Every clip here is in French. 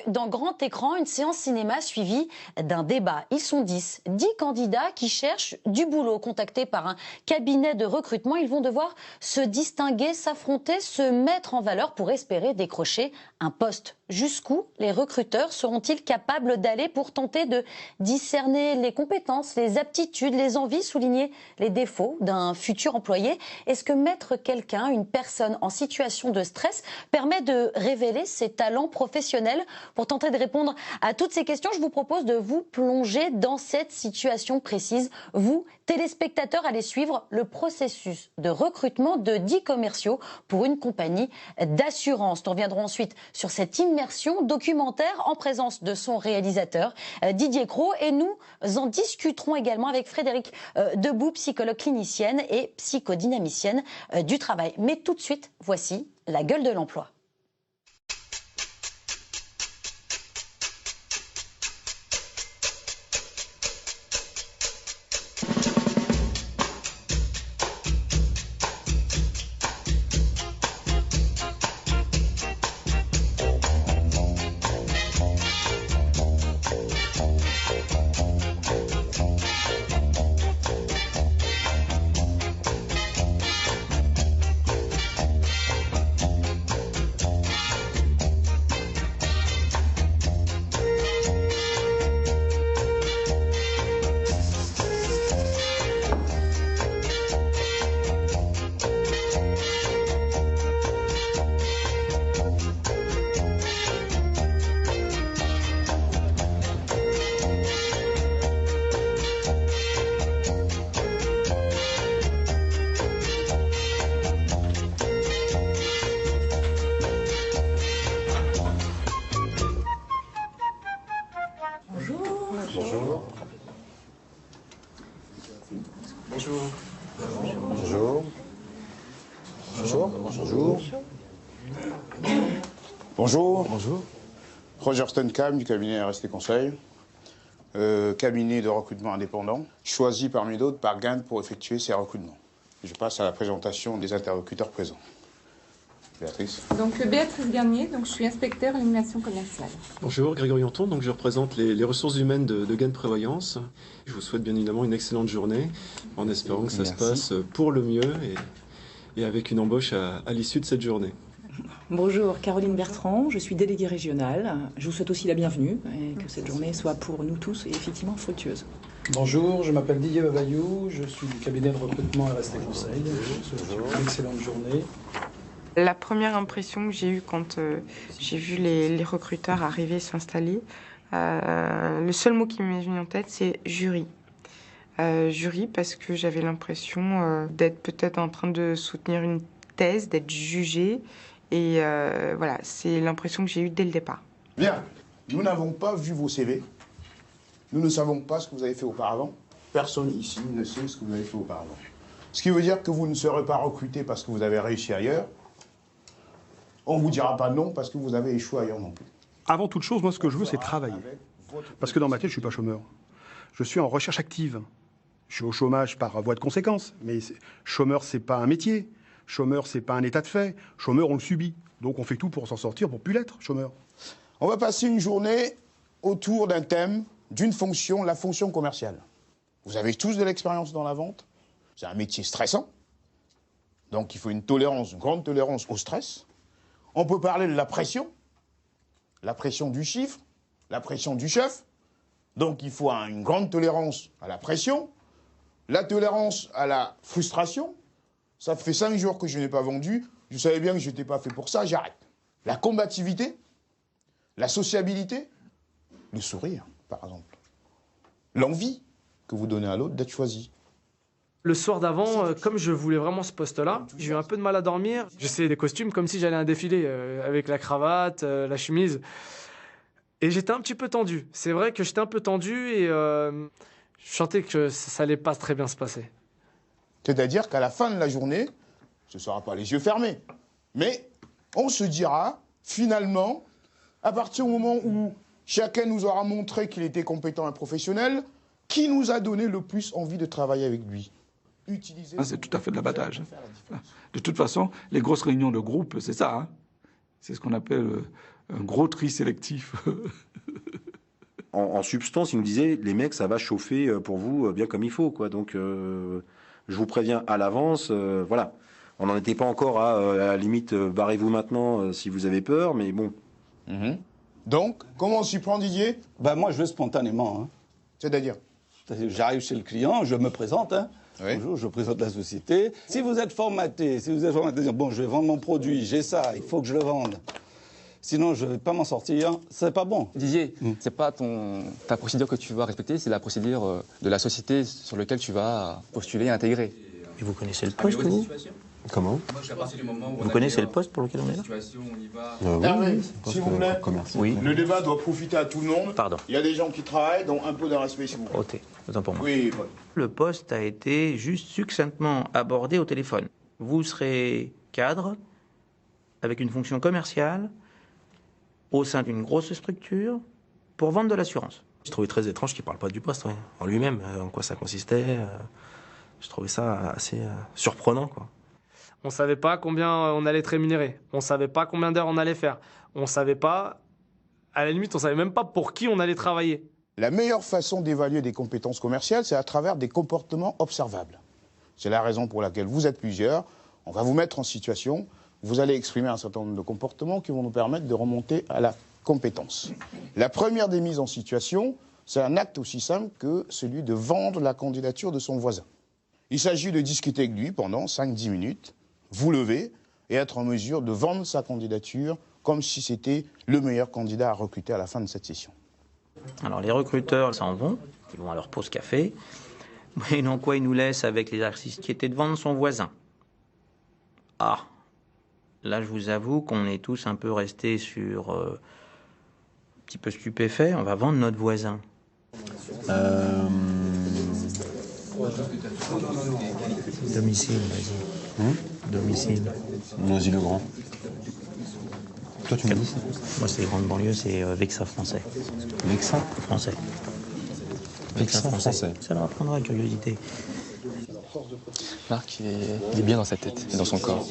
dans Grand Écran, une séance cinéma suivie d'un débat. Ils sont 10 candidats qui cherchent du boulot. Contactés par un cabinet de recrutement, ils vont devoir se distinguer, s'affronter, se mettre en valeur pour espérer décrocher un poste. Jusqu'où les recruteurs seront-ils capables d'aller pour tenter de discerner les compétences, les aptitudes, les envies, souligner les défauts d'un futur employé? Est-ce que mettre quelqu'un, une personne en situation de stress, permet de révéler ses talents professionnels? Pour tenter de répondre à toutes ces questions, je vous propose de vous plonger dans cette situation précise. Vous, téléspectateurs, allez suivre le processus de recrutement de 10 commerciaux pour une compagnie d'assurance. Nous reviendrons ensuite sur cette immersion documentaire en présence de son réalisateur Didier Cros, et nous en discuterons également avec Frédéric Debout, psychologue clinicienne et psychodynamicienne du travail. Mais tout de suite, voici la gueule de l'emploi. Bonjour. Roger Stenkamp du cabinet RST Conseil, cabinet de recrutement indépendant, choisi parmi d'autres par Gand pour effectuer ces recrutements. Je passe à la présentation des interlocuteurs présents. Béatrice. Donc Béatrice Garnier, donc je suis inspecteur élimination commerciale. Bonjour, Grégory Anton, donc je représente les ressources humaines de Gand Prévoyance. Je vous souhaite bien évidemment une excellente journée, en espérant que ça se passe pour le mieux et avec une embauche à l'issue de cette journée. Bonjour, Caroline Bertrand, je suis déléguée régionale. Je vous souhaite aussi la bienvenue et que cette journée soit pour nous tous et effectivement fructueuse. Bonjour, je m'appelle Didier Babayou, je suis du cabinet de recrutement RST Conseil. Je vous souhaite une excellente journée. La première impression que j'ai eue quand j'ai vu les recruteurs arriver s'installer, le seul mot qui m'est venu en tête, c'est jury. Jury parce que j'avais l'impression d'être peut-être en train de soutenir une thèse, d'être jugée. Et voilà, c'est l'impression que j'ai eue dès le départ. Bien, nous n'avons pas vu vos CV. Nous ne savons pas ce que vous avez fait auparavant. Personne ici ne sait ce que vous avez fait auparavant. Ce qui veut dire que vous ne serez pas recruté parce que vous avez réussi ailleurs. On ne vous dira pas non parce que vous avez échoué ailleurs non plus. Avant toute chose, moi, ce que je veux, c'est travailler. Parce que dans ma tête, je ne suis pas chômeur. Je suis en recherche active. Je suis au chômage par voie de conséquence. Mais chômeur, ce n'est pas un métier. Chômeur, c'est pas un état de fait. Chômeur, on le subit. Donc on fait tout pour s'en sortir, pour plus l'être, chômeur. On va passer une journée autour d'un thème, d'une fonction, la fonction commerciale. Vous avez tous de l'expérience dans la vente. C'est un métier stressant. Donc il faut une tolérance, une grande tolérance au stress. On peut parler de la pression du chiffre, la pression du chef. Donc il faut une grande tolérance à la pression, la tolérance à la frustration. Ça fait 5 jours que je n'ai pas vendu. Je savais bien que je n'étais pas fait pour ça, j'arrête. La combativité, la sociabilité, le sourire, par exemple. L'envie que vous donnez à l'autre d'être choisi. Le soir d'avant, comme je voulais vraiment ce poste-là, j'ai eu un peu de mal à dormir. J'essayais des costumes comme si j'allais à un défilé, avec la cravate, la chemise. Et j'étais un petit peu tendu. C'est vrai que j'étais un peu tendu et je sentais que ça allait pas très bien se passer. C'est-à-dire qu'à la fin de la journée, ce ne sera pas les yeux fermés, mais on se dira, finalement, à partir du moment où chacun nous aura montré qu'il était compétent et professionnel, qui nous a donné le plus envie de travailler avec lui. C'est tout à fait de l'abattage. De toute façon, les grosses réunions de groupe, c'est ça. C'est ce qu'on appelle un gros tri sélectif. En substance, il nous disait, les mecs, ça va chauffer pour vous bien comme il faut, quoi. Donc, je vous préviens à l'avance, voilà. On n'en était pas encore à la limite, barrez-vous maintenant si vous avez peur, mais bon. Donc, comment on s'y prend, Didier? Moi, je vais spontanément. Hein. C'est-à-dire? J'arrive chez le client, je me présente. Hein. Oui. Bonjour, je présente la société. Si vous êtes formaté, bon, je vais vendre mon produit, j'ai ça, il faut que je le vende. Sinon, je ne vais pas m'en sortir, c'est pas bon. Didier, c'est pas ta procédure que tu vas respecter, c'est la procédure de la société sur laquelle tu vas postuler et intégrer. Et vous connaissez le poste, vous? Comment? Vous connaissez le poste pour lequel on est là? Hervé, s'il vous plaît. Oui. Le débat doit profiter à tout le monde. Pardon. Il y a des gens qui travaillent, donc un peu de respect, s'il vous plaît. Ok, autant pour moi. Oui. Le poste a été juste succinctement abordé au téléphone. Vous serez cadre, avec une fonction commerciale, au sein d'une grosse structure, pour vendre de l'assurance. Je trouvais très étrange qu'il ne parle pas du poste, en lui-même, en quoi ça consistait. Je trouvais ça assez surprenant, quoi. On ne savait pas combien on allait être rémunéré. On ne savait pas combien d'heures on allait faire. On ne savait pas, à la limite, on ne savait même pas pour qui on allait travailler. La meilleure façon d'évaluer des compétences commerciales, c'est à travers des comportements observables. C'est la raison pour laquelle vous êtes plusieurs. On va vous mettre en situation. Vous allez exprimer un certain nombre de comportements qui vont nous permettre de remonter à la compétence. La première des mises en situation, c'est un acte aussi simple que celui de vendre la candidature de son voisin. Il s'agit de discuter avec lui pendant 5-10 minutes, vous lever et être en mesure de vendre sa candidature comme si c'était le meilleur candidat à recruter à la fin de cette session. Alors les recruteurs s'en vont, ils vont à leur pause café, et donc quoi ils nous laissent avec l'exercice qui était de vendre son voisin. Ah, là je vous avoue qu'on est tous un peu restés sur un petit peu stupéfaits, on va vendre notre voisin. Domicile, vas-y. Domicile. Noisy-le-Grand. Toi, tu m'as dit ça? Moi, c'est grande banlieue, c'est Vexin français. Vexin français. Vexin français. Ça leur apprendra la curiosité. Marc, il est bien dans sa tête et dans son corps.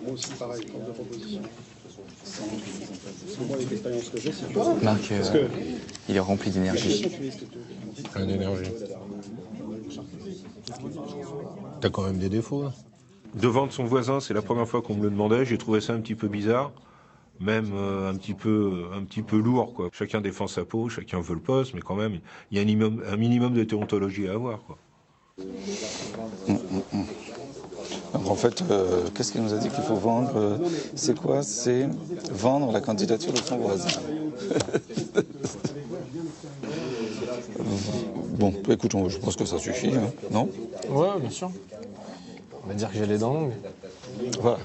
Moi aussi, pareil, forme de proposition. Moi, avec l'expérience que j'ai, c'est Marc, il est rempli d'énergie. Plein d'énergie. T'as quand même des défauts. Hein. De vendre son voisin, c'est la première fois qu'on me le demandait. J'ai trouvé ça un petit peu bizarre, même un petit peu lourd, quoi. Chacun défend sa peau, chacun veut le poste, mais quand même, il y a un minimum de déontologie à avoir, quoi. Donc en fait, qu'est-ce qu'il nous a dit qu'il faut vendre? C'est quoi? C'est vendre la candidature de son voisin. Bon, écoute, je pense que ça suffit, hein, non? Ouais, bien sûr. On va dire que j'ai les dents longues. Voilà.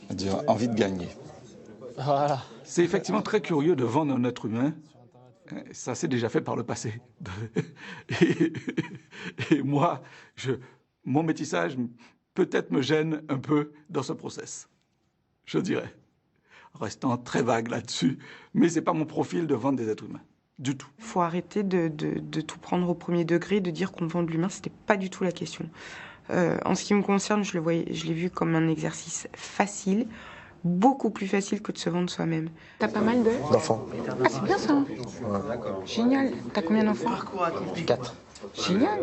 On va dire envie de gagner. Voilà. C'est effectivement très curieux de vendre un être humain. Ça s'est déjà fait par le passé. Et moi, mon métissage peut-être me gêne un peu dans ce process, je dirais. Restant très vague là-dessus, mais c'est pas mon profil de vendre des êtres humains, du tout. Il faut arrêter de tout prendre au premier degré, de dire qu'on vend de l'humain, c'était pas du tout la question. En ce qui me concerne, je l'ai vu comme un exercice facile, beaucoup plus facile que de se vendre soi-même. T'as pas mal d'enfants. Ah, c'est bien ça. Ouais. Génial. T'as combien d'enfants? 4. Génial.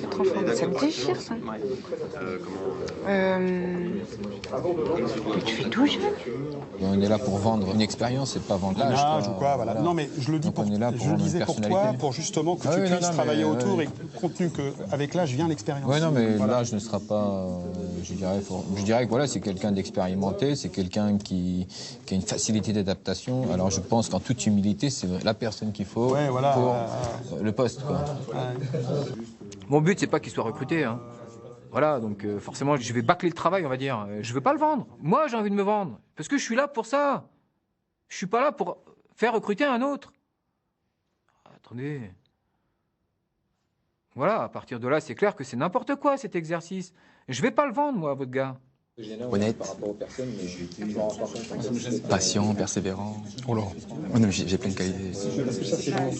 4 enfants, ça me déchire ça. Mais tu fais tout jeune. On est là pour vendre une expérience, c'est pas vendre l'âge. Ou quoi, voilà. Non, mais je le dis pour, je le disais pour toi, pour justement que tu puisses travailler autour et compte tenu qu'avec l'âge vient l'expérience. Oui, non, mais l'âge ne sera pas. Je dirais que voilà, c'est quelqu'un d'expérimenté, c'est quelqu'un qui a une facilité d'adaptation. Alors je pense qu'en toute humilité, c'est la personne qu'il faut pour le poste, quoi. Mon but, c'est pas qu'il soit recruté. Hein. Voilà, donc forcément, je vais bâcler le travail, on va dire. Je veux pas le vendre. Moi, j'ai envie de me vendre. Parce que je suis là pour ça. Je suis pas là pour faire recruter un autre. Attendez. Voilà, à partir de là, c'est clair que c'est n'importe quoi, cet exercice. Je vais pas le vendre, moi, votre gars. Honnête, patient, persévérant. Oh là, oh non, j'ai plein de qualités.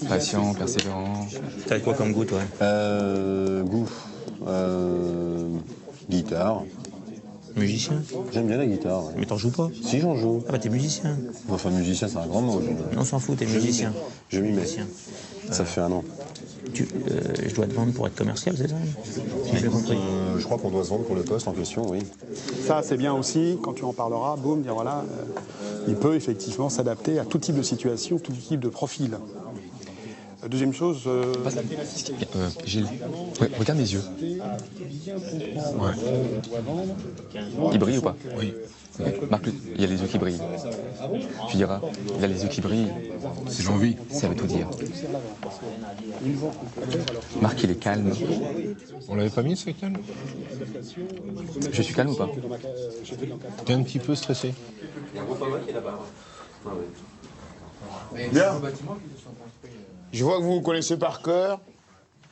Patient, persévérant. T'as quoi comme goût, toi? Goût. Guitare. Musicien. J'aime bien la guitare. Ouais. Mais t'en joues pas? Si, j'en joue. Ah bah t'es musicien. Enfin, musicien, c'est un grand mot. On s'en fout, t'es musicien. Je m'y mets. Ça fait un an. Je dois te vendre pour être commercial, c'est ça? Si j'ai compris. Je crois qu'on doit se vendre pour le poste en question, oui. Ça, c'est bien aussi, quand tu en parleras, boum, dire voilà, il peut effectivement s'adapter à tout type de situation, tout type de profil. Deuxième chose... Gilles, regarde mes yeux. Ouais. Ils brillent ou pas? Oui. Marc, il y a les yeux qui brillent. Tu diras, il a les yeux qui brillent. C'est l'envie. Ça veut tout dire. Marc, il est calme. On l'avait pas mis, c'est calme? Je suis calme ou pas? T'es un petit peu stressé. Bien. Je vois que vous vous connaissez par cœur.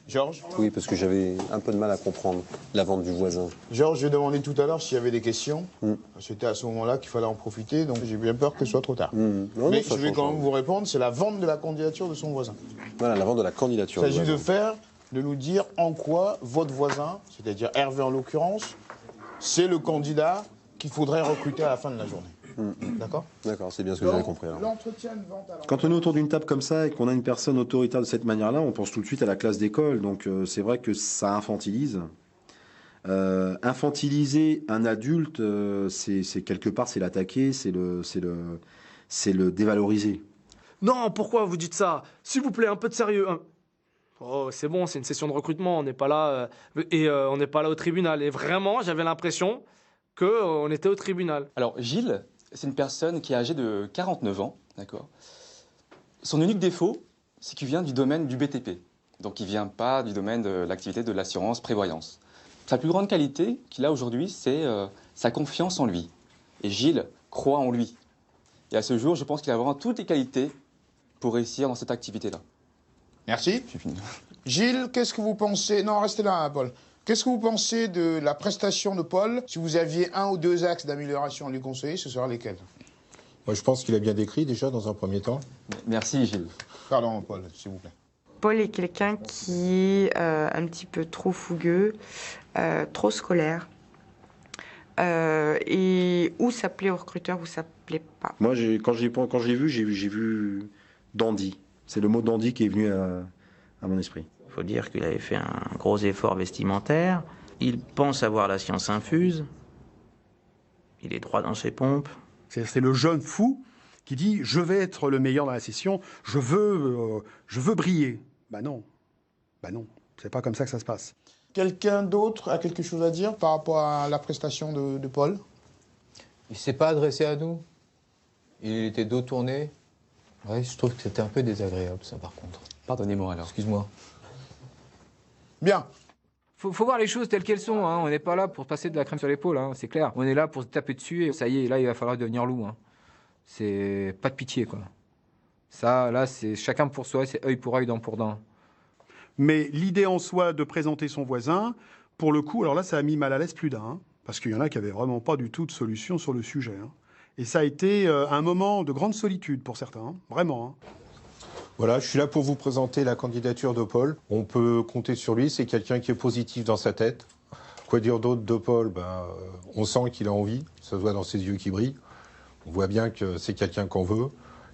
Georges? Oui, parce que j'avais un peu de mal à comprendre la vente du voisin. Georges, j'ai demandé tout à l'heure s'il y avait des questions. C'était à ce moment-là qu'il fallait en profiter, donc j'ai bien peur que ce soit trop tard. Mais je vais quand même vous répondre, c'est la vente de la candidature de son voisin. Voilà, la vente de la candidature. Il s'agit de nous dire en quoi votre voisin, c'est-à-dire Hervé en l'occurrence, c'est le candidat qu'il faudrait recruter à la fin de la journée. D'accord? D'accord, c'est bien ce que j'avais compris. L'entretien de vente... Quand on est autour d'une table comme ça et qu'on a une personne autoritaire de cette manière-là, on pense tout de suite à la classe d'école. Donc c'est vrai que ça infantilise. Infantiliser un adulte, c'est quelque part, c'est l'attaquer, c'est le dévaloriser. Non, pourquoi vous dites ça? S'il vous plaît, un peu de sérieux. Oh, c'est bon, c'est une session de recrutement, on n'est pas là on n'est pas là au tribunal. Et vraiment, j'avais l'impression qu'on était au tribunal. Alors, Gilles, c'est une personne qui est âgée de 49 ans, d'accord? Son unique défaut, c'est qu'il vient du domaine du BTP. Donc, il ne vient pas du domaine de l'activité de l'assurance-prévoyance. Sa plus grande qualité qu'il a aujourd'hui, c'est sa confiance en lui. Et Gilles croit en lui. Et à ce jour, je pense qu'il a vraiment toutes les qualités pour réussir dans cette activité-là. Merci. Gilles, qu'est-ce que vous pensez... Non, restez là, Paul. Qu'est-ce que vous pensez de la prestation de Paul? Si vous aviez un ou deux axes d'amélioration à lui conseiller, ce seraient lesquels? Moi, je pense qu'il a bien décrit déjà dans un premier temps. Merci, Gilles. Pardon, Paul, s'il vous plaît. Paul est quelqu'un qui est un petit peu trop fougueux, trop scolaire. Et où ça plaît au recruteur, où ça plaît pas. Moi, quand j'ai vu dandy. C'est le mot dandy qui est venu à mon esprit. Il faut dire qu'il avait fait un gros effort vestimentaire. Il pense avoir la science infuse. Il est droit dans ses pompes. C'est le jeune fou qui dit « je vais être le meilleur dans la session, je veux briller ». Ben non, c'est pas comme ça que ça se passe. Quelqu'un d'autre a quelque chose à dire par rapport à la prestation de Paul? Il ne s'est pas adressé à nous. Il était dos tourné. Ouais, je trouve que c'était un peu désagréable, ça, par contre. Pardonnez-moi, alors. Excuse-moi. Bien. Faut voir les choses telles qu'elles sont. Hein. On n'est pas là pour passer de la crème sur l'épaule, hein, c'est clair. On est là pour se taper dessus et ça y est, là, il va falloir devenir loup. Hein. C'est pas de pitié, quoi. Ça, là, c'est chacun pour soi, c'est œil pour œil, dent pour dent. Mais l'idée en soi de présenter son voisin, pour le coup, alors là, ça a mis mal à l'aise plus d'un, hein, parce qu'il y en a qui n'avaient vraiment pas du tout de solution sur le sujet. Hein. Et ça a été un moment de grande solitude pour certains, hein, vraiment. Hein. Voilà, je suis là pour vous présenter la candidature de Paul. On peut compter sur lui, c'est quelqu'un qui est positif dans sa tête. Quoi dire d'autre de Paul? On sent qu'il a envie, ça se voit dans ses yeux qui brillent. On voit bien que c'est quelqu'un qu'on veut.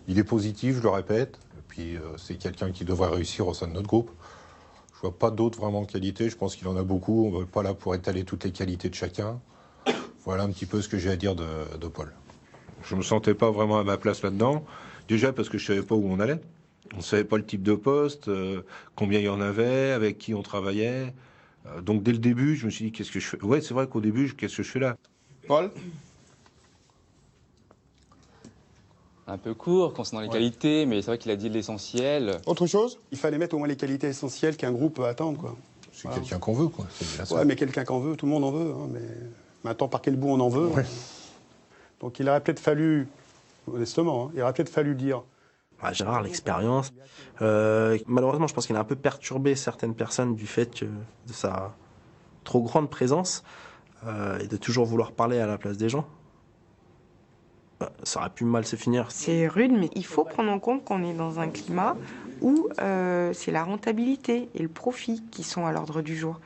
Il est positif, je le répète. Et puis c'est quelqu'un qui devrait réussir au sein de notre groupe. Je vois pas d'autres vraiment qualités, je pense qu'il en a beaucoup. On n'est pas là pour étaler toutes les qualités de chacun. Voilà un petit peu ce que j'ai à dire de Paul. Je me sentais pas vraiment à ma place là-dedans. Déjà parce que je savais pas où on allait. On savait pas le type de poste, combien il y en avait, avec qui on travaillait. Donc dès le début, je me suis dit, qu'est-ce que je fais? Ouais, c'est vrai qu'au début, qu'est-ce que je fais là? Paul? Un peu court concernant les qualités, mais c'est vrai qu'il a dit l'essentiel. Autre chose? Il fallait mettre au moins les qualités essentielles qu'un groupe peut attendre, quoi. C'est voilà. Quelqu'un qu'on veut, quoi. Ouais, mais quelqu'un qu'on veut, tout le monde en veut. Hein, mais maintenant, par quel bout on en veut? Ouais. Donc il aurait peut-être fallu, modestement, hein, il aurait peut-être fallu dire... Gérard, l'expérience. Malheureusement, je pense qu'il a un peu perturbé certaines personnes du fait de sa trop grande présence et de toujours vouloir parler à la place des gens. Ça aurait pu mal se finir. C'est rude, mais il faut prendre en compte qu'on est dans un climat où c'est la rentabilité et le profit qui sont à l'ordre du jour.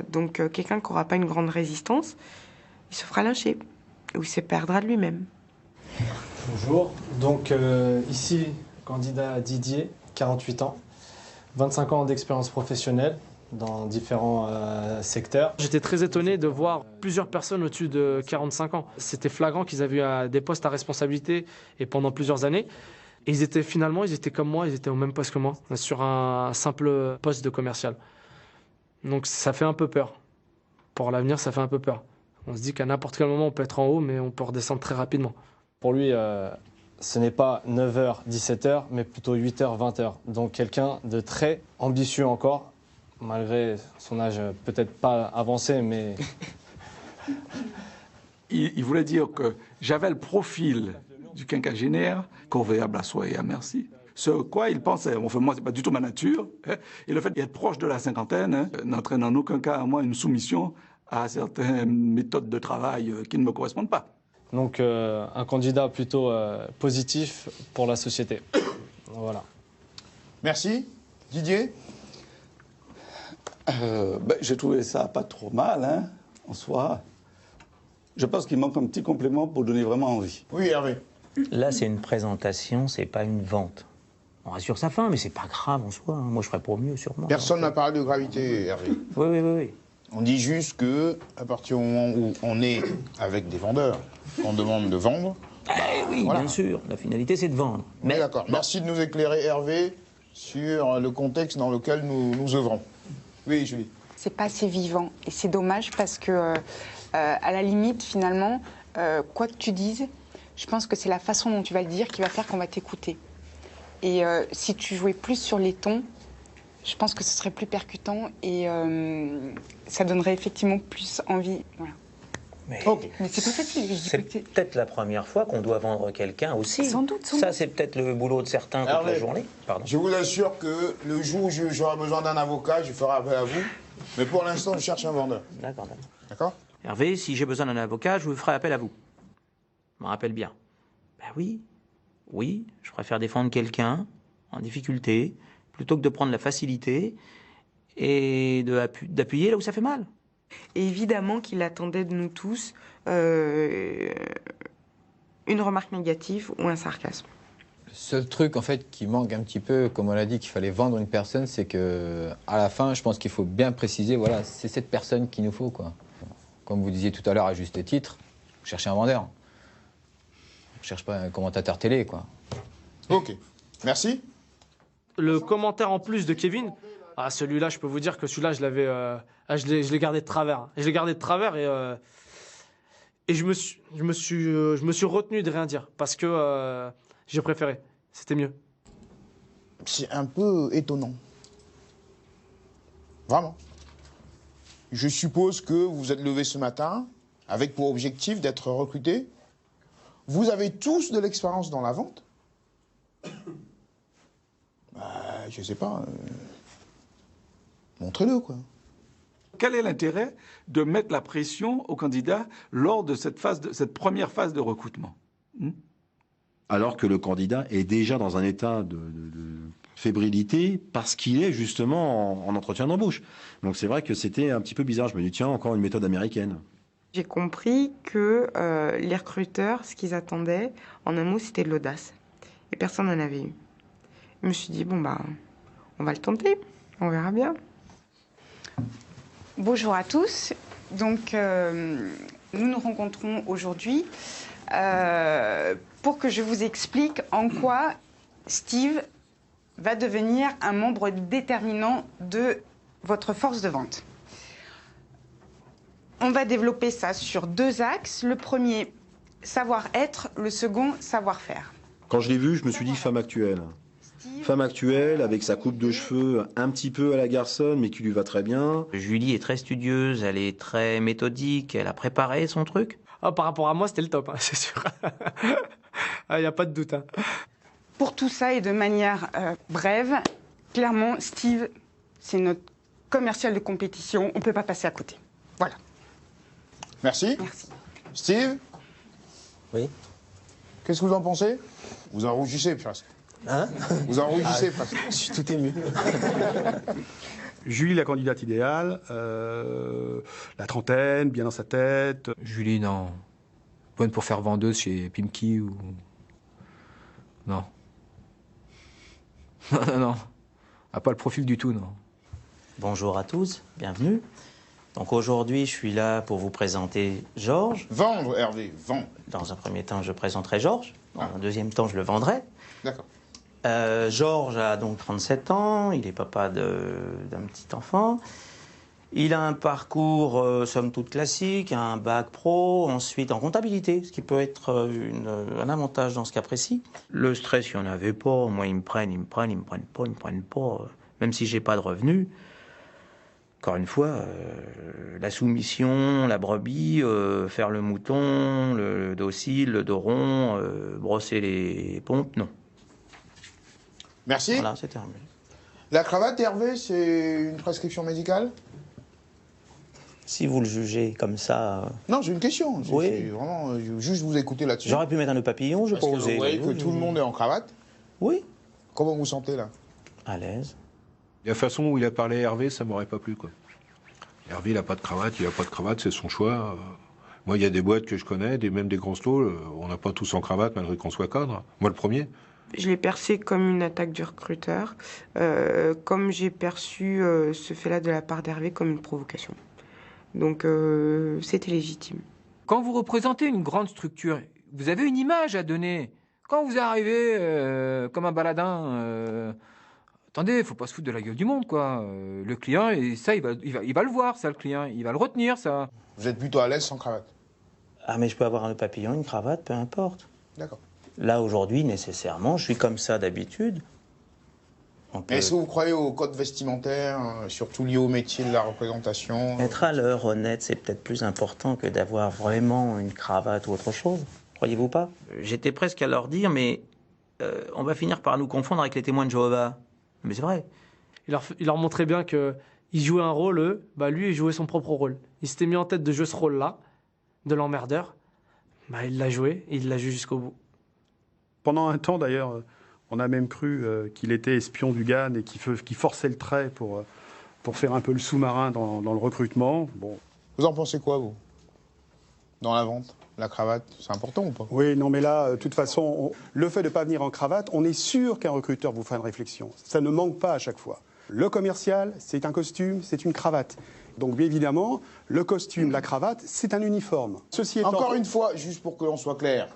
Donc quelqu'un qui n'aura pas une grande résistance, il se fera lyncher ou il se perdra de lui-même. Bonjour, donc ici, candidat Didier, 48 ans, 25 ans d'expérience professionnelle dans différents secteurs. J'étais très étonné de voir plusieurs personnes au-dessus de 45 ans. C'était flagrant qu'ils avaient eu des postes à responsabilité et pendant plusieurs années. Et ils étaient comme moi, ils étaient au même poste que moi, sur un simple poste de commercial. Donc ça fait un peu peur. Pour l'avenir, ça fait un peu peur. On se dit qu'à n'importe quel moment, on peut être en haut, mais on peut redescendre très rapidement. Pour lui, ce n'est pas 9h, 17h, mais plutôt 8h, 20h. Donc quelqu'un de très ambitieux encore, malgré son âge peut-être pas avancé, mais... Il voulait dire que j'avais le profil du quinquagénaire, corvéable à soi et à merci. Ce quoi il pensait. Enfin, moi, c'est pas du tout ma nature. Hein. Et le fait d'être proche de la cinquantaine n'entraîne en aucun cas à moi une soumission à certaines méthodes de travail qui ne me correspondent pas. Donc, un candidat plutôt positif pour la société. Voilà. Merci. Didier? J'ai trouvé ça pas trop mal, hein, en soi. Je pense qu'il manque un petit complément pour donner vraiment envie. Oui, Hervé. Là, c'est une présentation, c'est pas une vente. On rassure sa fin, mais c'est pas grave en soi. Hein. Moi, je ferais pour mieux, sûrement. Personne n'a parlé de gravité, Hervé. Oui. On dit juste que, à partir du moment où on est avec des vendeurs, on demande de vendre. Oui, voilà. Bien sûr. La finalité, c'est de vendre. Mais d'accord. Merci de nous éclairer, Hervé, sur le contexte dans lequel nous œuvrons. Oui, Julie. C'est pas assez vivant. Et c'est dommage parce que, à la limite, finalement, quoi que tu dises, je pense que c'est la façon dont tu vas le dire qui va faire qu'on va t'écouter. Et si tu jouais plus sur les tons, je pense que ce serait plus percutant et ça donnerait effectivement plus envie. Voilà. Mais c'est pas facile. C'est peut-être la première fois qu'on doit vendre quelqu'un aussi. Sans doute. Ça, c'est peut-être le boulot de certains toute la journée. Pardon. Je vous assure que le jour où j'aurai besoin d'un avocat, je ferai appel à vous. Mais pour l'instant, je cherche un vendeur. D'accord. D'accord? Hervé, si j'ai besoin d'un avocat, je vous ferai appel à vous. Je me rappelle bien. Ben oui, je préfère défendre quelqu'un en difficulté plutôt que de prendre la facilité et d'appuyer là où ça fait mal. Et évidemment qu'il attendait de nous tous une remarque négative ou un sarcasme. Le seul truc en fait qui manque un petit peu, comme on l'a dit, qu'il fallait vendre une personne, c'est que à la fin, je pense qu'il faut bien préciser, voilà, c'est cette personne qu'il nous faut, quoi. Comme vous disiez tout à l'heure à juste titre, vous cherchez un vendeur. On cherche pas un commentateur télé, quoi. Ok, merci. Le commentaire en plus de Kevin, celui-là, je peux vous dire que celui-là, je l'ai gardé de travers. Je l'ai gardé de travers et je me suis retenu de rien dire parce que j'ai préféré. C'était mieux. C'est un peu étonnant. Vraiment. Je suppose que vous vous êtes levé ce matin avec pour objectif d'être recruté. Vous avez tous de l'expérience dans la vente? Je sais pas. Montrez-le, quoi. Quel est l'intérêt de mettre la pression aux candidats lors de cette première phase de recrutement? Alors que le candidat est déjà dans un état de fébrilité parce qu'il est justement en entretien d'embauche. Donc c'est vrai que c'était un petit peu bizarre. Je me dis, tiens, encore une méthode américaine. J'ai compris que les recruteurs, ce qu'ils attendaient, en un mot, c'était de l'audace. Et personne n'en avait eu. Je me suis dit, on va le tenter, on verra bien. Bonjour à tous. Donc, nous nous rencontrons aujourd'hui pour que je vous explique en quoi Steve va devenir un membre déterminant de votre force de vente. On va développer ça sur 2 axes. Le premier, savoir-être. Le second, savoir-faire. Quand je l'ai vu, je me suis dit femme actuelle. Femme actuelle, avec sa coupe de cheveux un petit peu à la garçonne, mais qui lui va très bien. Julie est très studieuse, elle est très méthodique, elle a préparé son truc. Par rapport à moi, c'était le top, hein, c'est sûr. Il n'y a pas de doute. Hein. Pour tout ça et de manière brève, clairement, Steve, c'est notre commercial de compétition. On ne peut pas passer à côté. Voilà. Merci. Merci. Steve? Oui. Qu'est-ce que vous en pensez? Vous en rougissez presque. Hein? Vous en rougissez presque. Je suis tout ému. Julie, la candidate idéale, la trentaine, bien dans sa tête. Julie, non. Bonne pour faire vendeuse chez Pimki ou... Non. Non. A pas le profil du tout, non. Bonjour à tous, bienvenue. Donc aujourd'hui, je suis là pour vous présenter Georges. Vendre, Hervé, vendre. Dans un premier temps, je présenterai Georges. Dans un deuxième temps, je le vendrai. D'accord. Georges a donc 37 ans, il est papa d'un petit enfant. Il a un parcours, somme toute classique, un bac pro, ensuite en comptabilité, ce qui peut être un avantage dans ce cas précis. Le stress, il n'y en avait pas. Moi, ils me prennent pas. Même si j'ai pas de revenus. Encore une fois, la soumission, la brebis, faire le mouton, le docile, le dos rond, brosser les pompes, non. Merci. Voilà, c'est terminé. La cravate, Hervé, c'est une prescription médicale? Si vous le jugez comme ça... Non, j'ai une question. Oui. Vraiment, juste vous écouter là-dessus. J'aurais pu mettre un nœud papillon, je Parce peux oser. Vous voyez que tout le monde est en cravate? Oui. Comment vous vous sentez là? À l'aise. La façon où il a parlé à Hervé, ça m'aurait pas plu, quoi. Hervé, il n'a pas de cravate, c'est son choix. Moi, il y a des boîtes que je connais, même des grands slows, on n'a pas tous en cravate malgré qu'on soit cadre. Moi, le premier. Je l'ai perçu comme une attaque du recruteur, comme j'ai perçu ce fait-là de la part d'Hervé comme une provocation. Donc, c'était légitime. Quand vous représentez une grande structure, vous avez une image à donner. Quand vous arrivez comme un baladin... Attendez, faut pas se foutre de la gueule du monde, quoi. Le client, et ça, il va le voir, ça, le client. Il va le retenir, ça. Vous êtes plutôt à l'aise sans cravate? Ah, mais je peux avoir un papillon, une cravate, peu importe. D'accord. Là, aujourd'hui, nécessairement, je suis comme ça d'habitude. Est-ce que vous croyez au code vestimentaire, surtout lié au métier de la représentation? Être à l'heure, honnête, c'est peut-être plus important que d'avoir vraiment une cravate ou autre chose. Croyez-vous pas? J'étais presque à leur dire, mais on va finir par nous confondre avec les témoins de Jéhovah. Mais c'est vrai. Il leur montrait bien qu'ils jouaient un rôle, eux. Bah, lui, il jouait son propre rôle. Il s'était mis en tête de jouer ce rôle-là, de l'emmerdeur. Bah, il l'a joué, et il l'a joué jusqu'au bout. Pendant un temps, d'ailleurs, on a même cru qu'il était espion du GAN et qu'il forçait le trait pour faire un peu le sous-marin dans le recrutement. Bon. Vous en pensez quoi, vous? Dans la vente? La cravate, c'est important ou pas? Oui, non, mais là, de toute façon, le fait de ne pas venir en cravate, on est sûr qu'un recruteur vous fera une réflexion. Ça ne manque pas à chaque fois. Le commercial, c'est un costume, c'est une cravate. Donc, bien évidemment, le costume, la cravate, c'est un uniforme. Ceci étant... Encore une fois, juste pour que l'on soit clair,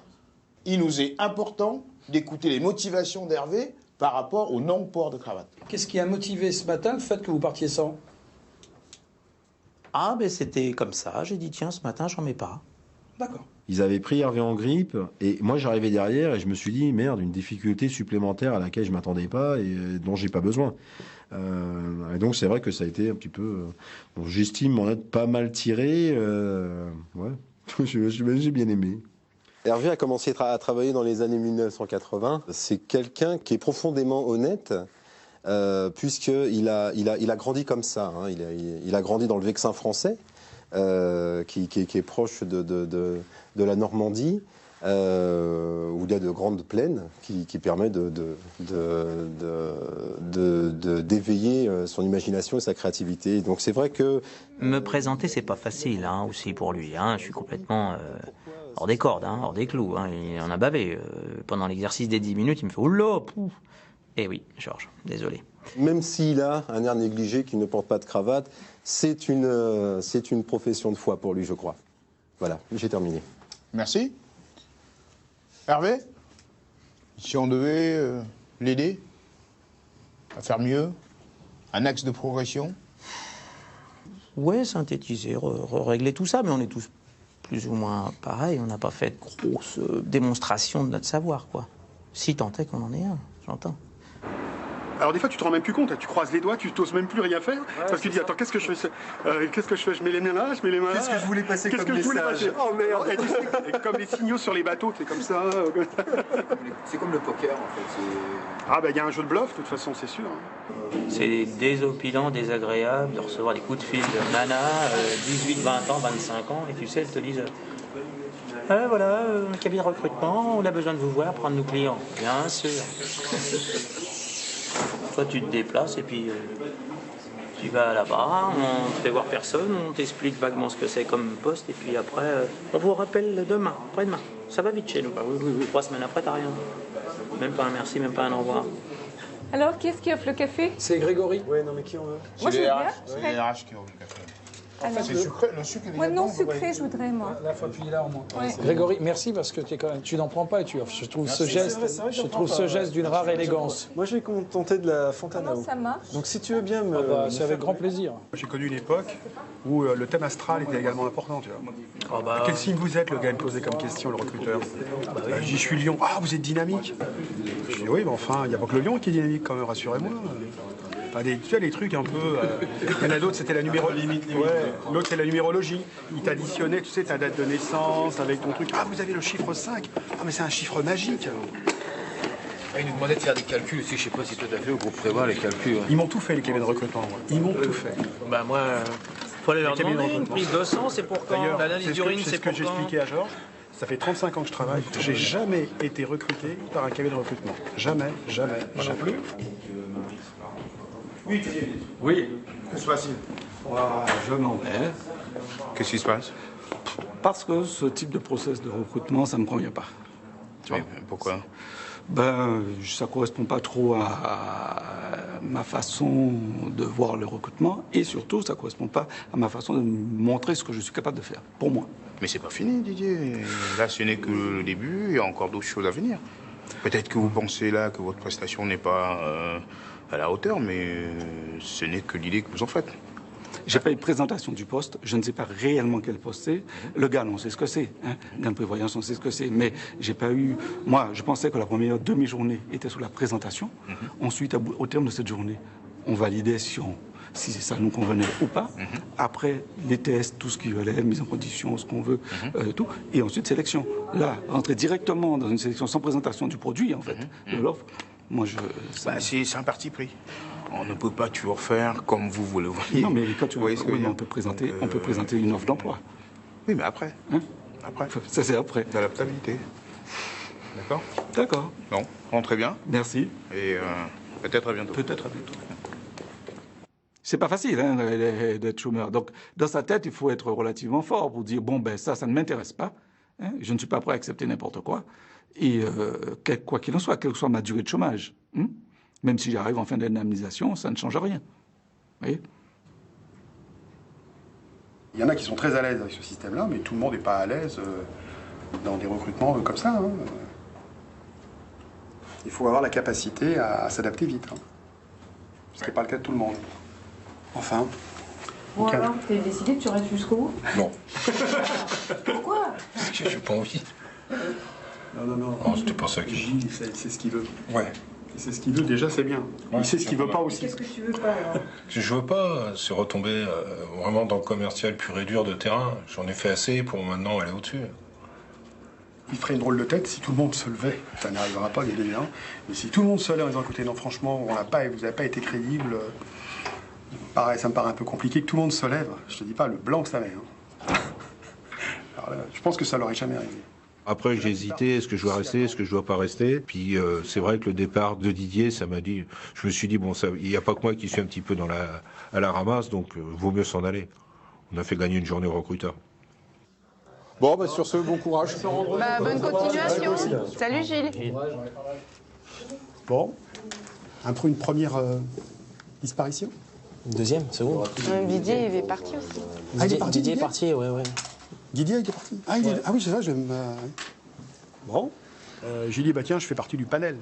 il nous est important d'écouter les motivations d'Hervé par rapport au non-port de cravate. Qu'est-ce qui a motivé ce matin le fait que vous partiez sans? Ah, ben c'était comme ça. J'ai dit, tiens, ce matin, j'en mets pas. D'accord. Ils avaient pris Hervé en grippe, et moi j'arrivais derrière et je me suis dit, merde, une difficulté supplémentaire à laquelle je m'attendais pas et dont j'ai pas besoin. Et donc c'est vrai que ça a été un petit peu... bon, j'estime m'en être pas mal tiré. Ouais, j'ai bien aimé. Hervé a commencé à travailler dans les années 1980. C'est quelqu'un qui est profondément honnête, puisqu'il a grandi comme ça. Hein. Il a grandi dans le Vexin français. Qui est proche de la Normandie, où il y a de grandes plaines qui permettent d'éveiller son imagination et sa créativité. Donc c'est vrai que... Me présenter, c'est pas facile, hein, aussi pour lui. Hein. Je suis complètement hors des cordes, hein, hors des clous. Hein. Il en a bavé. Pendant l'exercice des 10 minutes, il me fait « Oula !» Eh oui, Georges, désolé. Même s'il a un air négligé, qu'il ne porte pas de cravate, c'est une profession de foi pour lui, je crois. Voilà, j'ai terminé. Merci. Hervé, si on devait l'aider à faire mieux, un axe de progression? Ouais, synthétiser, régler tout ça, mais on est tous plus ou moins pareils. On n'a pas fait de grosses démonstrations de notre savoir, quoi. Si tant est qu'on en ait un, j'entends. Alors des fois tu te rends même plus compte, tu croises les doigts, tu t'oses même plus rien faire, parce que tu dis attends qu'est-ce que je fais, je mets les mains là, je mets les mains là. Qu'est-ce que je voulais passer comme message? Oh merde, et tu sais, comme les signaux sur les bateaux, c'est comme ça. C'est comme le poker en fait. Ah ben il y a un jeu de bluff de toute façon c'est sûr. C'est désopilant, désagréable de recevoir des coups de fil de nana, 18, 20 ans, 25 ans, et tu sais, elles te disent voilà, un cabinet de recrutement, on a besoin de vous voir, prendre nos clients. Bien sûr. Toi, tu te déplaces et puis Tu vas là-bas, on te fait voir personne, on t'explique vaguement ce que c'est comme poste, et puis après, on vous rappelle demain, après-demain. Ça va vite chez nous. Oui. 3 semaines après, t'as rien. Même pas un merci, même pas un au revoir. Alors, qui est-ce qui offre le café? C'est Grégory. Oui, non, mais qui on veut? Moi, je veux bien. C'est les RH qui offrent le café. Alors, C'est sucré, le sucre est moi, non dedans, sucré, je voudrais, moi. La fois, puis là, au moins. Ouais. Grégory, merci parce que tu n'en prends pas et tu offres. Je trouve Merci. ce geste, d'une rare élégance. Moi, je vais tenter de la Fontana. Comment ça marche? Donc, si tu veux bien c'est avec grand plaisir. J'ai connu une époque où le thème astral était également important, tu vois. Quel signe vous êtes, le gars me posait comme question, le recruteur. Je dis, je suis lion. Ah, vous êtes dynamique. Je dis, oui, mais enfin, il n'y a pas que le lion qui est dynamique, quand même, rassurez-moi. Tu vois, les trucs un peu... Il y en a d'autres, c'était la numérologie. L'autre, c'est la numérologie. Il t'additionnait, tu sais, ta date de naissance avec ton truc. Ah, vous avez le chiffre 5. Ah, mais c'est un chiffre magique. Il nous demandait de faire des calculs aussi. Je sais pas si toi t'as fait au groupe Prévoit les calculs. Ils m'ont tout fait, les cabinets de recrutement. Ils m'ont tout fait. Bah moi, faut aller leur demander. Une prise de sang, c'est pour quand? L'analyse d'urine, c'est ce que pour quand? j'expliquais à Georges. Ça fait 35 ans que je travaille. J'ai jamais été recruté par un cabinet de recrutement. Jamais. Non plus. Oui. Que se passe-t-il? Je m'en vais. Qu'est-ce qui se passe? Parce que ce type de process de recrutement, ça ne me convient pas. Mais pourquoi? Ça ne correspond pas trop à ma façon de voir le recrutement et surtout, ça ne correspond pas à ma façon de montrer ce que je suis capable de faire, pour moi. Mais c'est pas fini, Didier. Là, ce n'est que le début, il y a encore d'autres choses à venir. Peut-être que vous pensez là que votre prestation n'est pas à la hauteur, mais ce n'est que l'idée que vous en faites. J'ai pas eu de présentation du poste, je ne sais pas réellement quel poste c'est. Le GAN, on sait ce que c'est. GAN de prévoyance, on sait ce que c'est. Mais j'ai pas eu... Moi, je pensais que la première demi-journée était sur la présentation. Ensuite, au terme de cette journée, on validait si ça nous convenait ou pas. Après, les tests, tout ce qui relève, mise en condition, ce qu'on veut, tout. Et ensuite, sélection. Là, rentrer directement dans une sélection sans présentation du produit, en fait, de l'offre, moi, c'est un parti pris. On ne peut pas toujours faire comme vous le voyez. Non, mais quand tu vois, on peut présenter une offre d'emploi. Oui, mais après. Après. Ça, c'est après. D'adaptabilité. D'accord? D'accord. Bon, rentrez bien. Merci. Et peut-être à bientôt. Peut-être à bientôt. C'est pas facile d'être chômeur. Donc, dans sa tête, il faut être relativement fort pour dire, bon, ça ne m'intéresse pas. Je ne suis pas prêt à accepter n'importe quoi. Et quoi qu'il en soit, quelle que soit ma durée de chômage, même si j'arrive en fin d'indemnisation, ça ne change rien. Vous voyez? Il y en a qui sont très à l'aise avec ce système-là, mais tout le monde n'est pas à l'aise dans des recrutements comme ça. Il faut avoir la capacité à s'adapter vite. Ce n'est pas le cas de tout le monde. Enfin. Bon alors, t'es décidé que tu restes jusqu'au bout? Non. Pourquoi? Parce que j'ai pas envie. Non. Oh, c'était pas ça qu'il... Gilles, c'est ce qu'il veut. Ouais. C'est ce qu'il veut, déjà, c'est bien. Il sait ce qu'il veut pas aussi. Qu'est-ce que tu veux pas, alors? Je veux pas, c'est retomber vraiment dans le commercial pur et dur de terrain. J'en ai fait assez pour maintenant aller au-dessus. Il ferait une drôle de tête si tout le monde se levait. Ça n'arrivera pas, bien évidemment. Mais si tout le monde se lève en disant, écoutez, non, franchement, vous n'avez pas été crédible. Pareil, ça me paraît un peu compliqué que tout le monde se lève. Je te dis pas le blanc que ça met. Alors là, je pense que ça l'aurait jamais arrivé. Après, j'ai hésité, est-ce que je dois rester, est-ce que je dois pas rester. Puis c'est vrai que le départ de Didier, ça m'a dit, je me suis dit, bon, il n'y a pas que moi qui suis un petit peu à la ramasse, donc vaut mieux s'en aller. On a fait gagner une journée au recruteur. Bon, sur ce, bon courage. Bonne continuation. Salut Gilles. Bon, une première disparition. Deuxième, c'est bon. Didier, il est parti aussi. Didier est parti, ouais. Didier, il est parti. Ah oui, c'est vrai, Bon. J'ai dit, tiens, je fais partie du panel.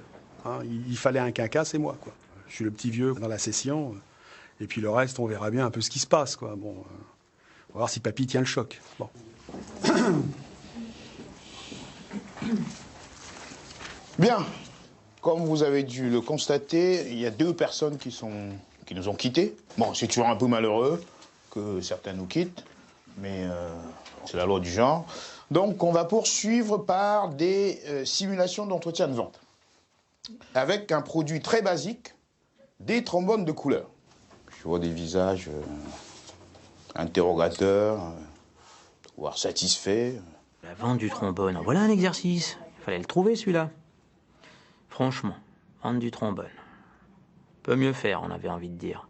Il fallait un quinquas, c'est moi, quoi. Je suis le petit vieux dans la session. Et puis le reste, on verra bien un peu ce qui se passe, quoi. Bon, on va voir si papy tient le choc. Bon. Bien. Comme vous avez dû le constater, il y a 2 personnes qui nous ont quittés. Bon, c'est toujours un peu malheureux que certains nous quittent, mais c'est la loi du genre. Donc, on va poursuivre par des simulations d'entretien de vente. Avec un produit très basique, des trombones de couleur. Je vois des visages interrogateurs, voire satisfaits. La vente du trombone, voilà un exercice. Il fallait le trouver, celui-là. Franchement, vente du trombone. Peut mieux faire, on avait envie de dire.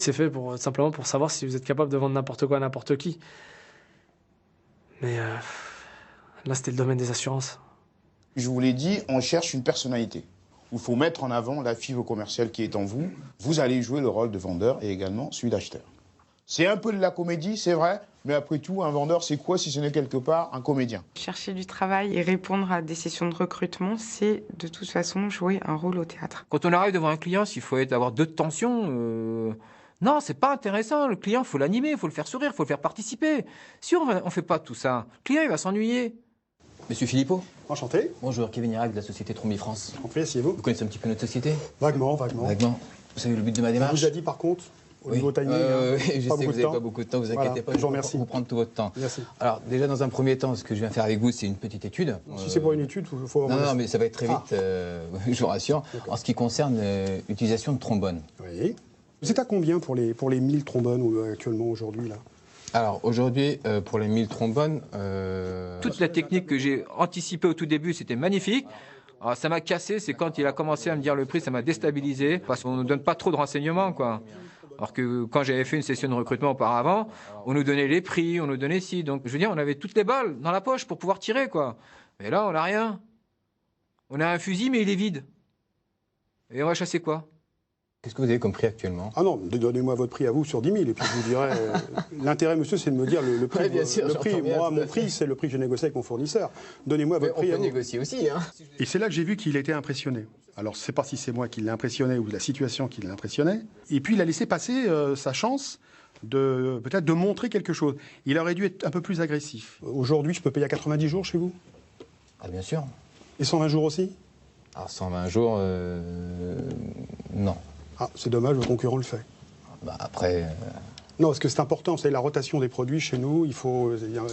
C'est fait simplement pour savoir si vous êtes capable de vendre n'importe quoi à n'importe qui. Mais là, c'était le domaine des assurances. Je vous l'ai dit, on cherche une personnalité. Il faut mettre en avant la fibre commerciale qui est en vous. Vous allez jouer le rôle de vendeur et également celui d'acheteur. C'est un peu de la comédie, c'est vrai, mais après tout, un vendeur, c'est quoi si ce n'est quelque part un comédien? Chercher du travail et répondre à des sessions de recrutement, c'est de toute façon jouer un rôle au théâtre. Quand on arrive devant un client, s'il faut avoir deux tensions, non, c'est pas intéressant. Le client, il faut l'animer, il faut le faire sourire, il faut le faire participer. Si on fait pas tout ça, le client, il va s'ennuyer. Monsieur Philippot. Enchanté. Bonjour, Kevin Irac de la société Trombi France. Enchanté, asseyez-vous. Vous connaissez un petit peu notre société? Vaguement. Vaguement. Vous savez le but de ma démarche? On vous a dit par contre, au niveau timing, je sais que vous beaucoup de n'avez temps. pas beaucoup de temps, vous Voilà, inquiétez pas, je vous remercie. vous prendre tout votre temps. Merci. Alors déjà dans un premier temps, ce que je viens faire avec vous, c'est une petite étude. Si c'est pour une étude, il faut... Non, mais ça va être très vite, je vous rassure. En ce qui concerne l'utilisation de trombone. Oui. Vous êtes à combien pour les 1000 trombones actuellement aujourd'hui là? Alors aujourd'hui, pour les 1000 trombones... Toute la technique que j'ai anticipée au tout début, c'était magnifique. Alors, ça m'a cassé, c'est quand il a commencé à me dire le prix, ça m'a déstabilisé, parce qu'on ne nous donne pas trop de renseignements, quoi. Alors que quand j'avais fait une session de recrutement auparavant, on nous donnait les prix, on nous donnait ci. Donc je veux dire, on avait toutes les balles dans la poche pour pouvoir tirer, quoi. Mais là, on n'a rien. On a un fusil, mais il est vide. Et on va chasser quoi? Qu'est-ce que vous avez comme prix actuellement? Ah non, donnez-moi votre prix à vous sur 10 000 et puis je vous dirai... L'intérêt, monsieur, c'est de me dire le prix. Ouais, bien sûr, le prix. Moi, mon prix, c'est le prix que j'ai négocié avec mon fournisseur. Donnez-moi votre prix à vous. On peut négocier aussi, hein. Et c'est là que j'ai vu qu'il était impressionné. Alors, je ne sais pas si c'est moi qui l'ai impressionné ou la situation qui l'impressionnait. Et puis, il a laissé passer sa chance peut-être de montrer quelque chose. Il aurait dû être un peu plus agressif. Aujourd'hui, je peux payer à 90 jours chez vous? Ah, bien sûr. Et 120 jours aussi? Alors, 120 jours, non. Ah, c'est dommage, le concurrent le fait. Bah, après... Non, parce que c'est important, c'est la rotation des produits chez nous, il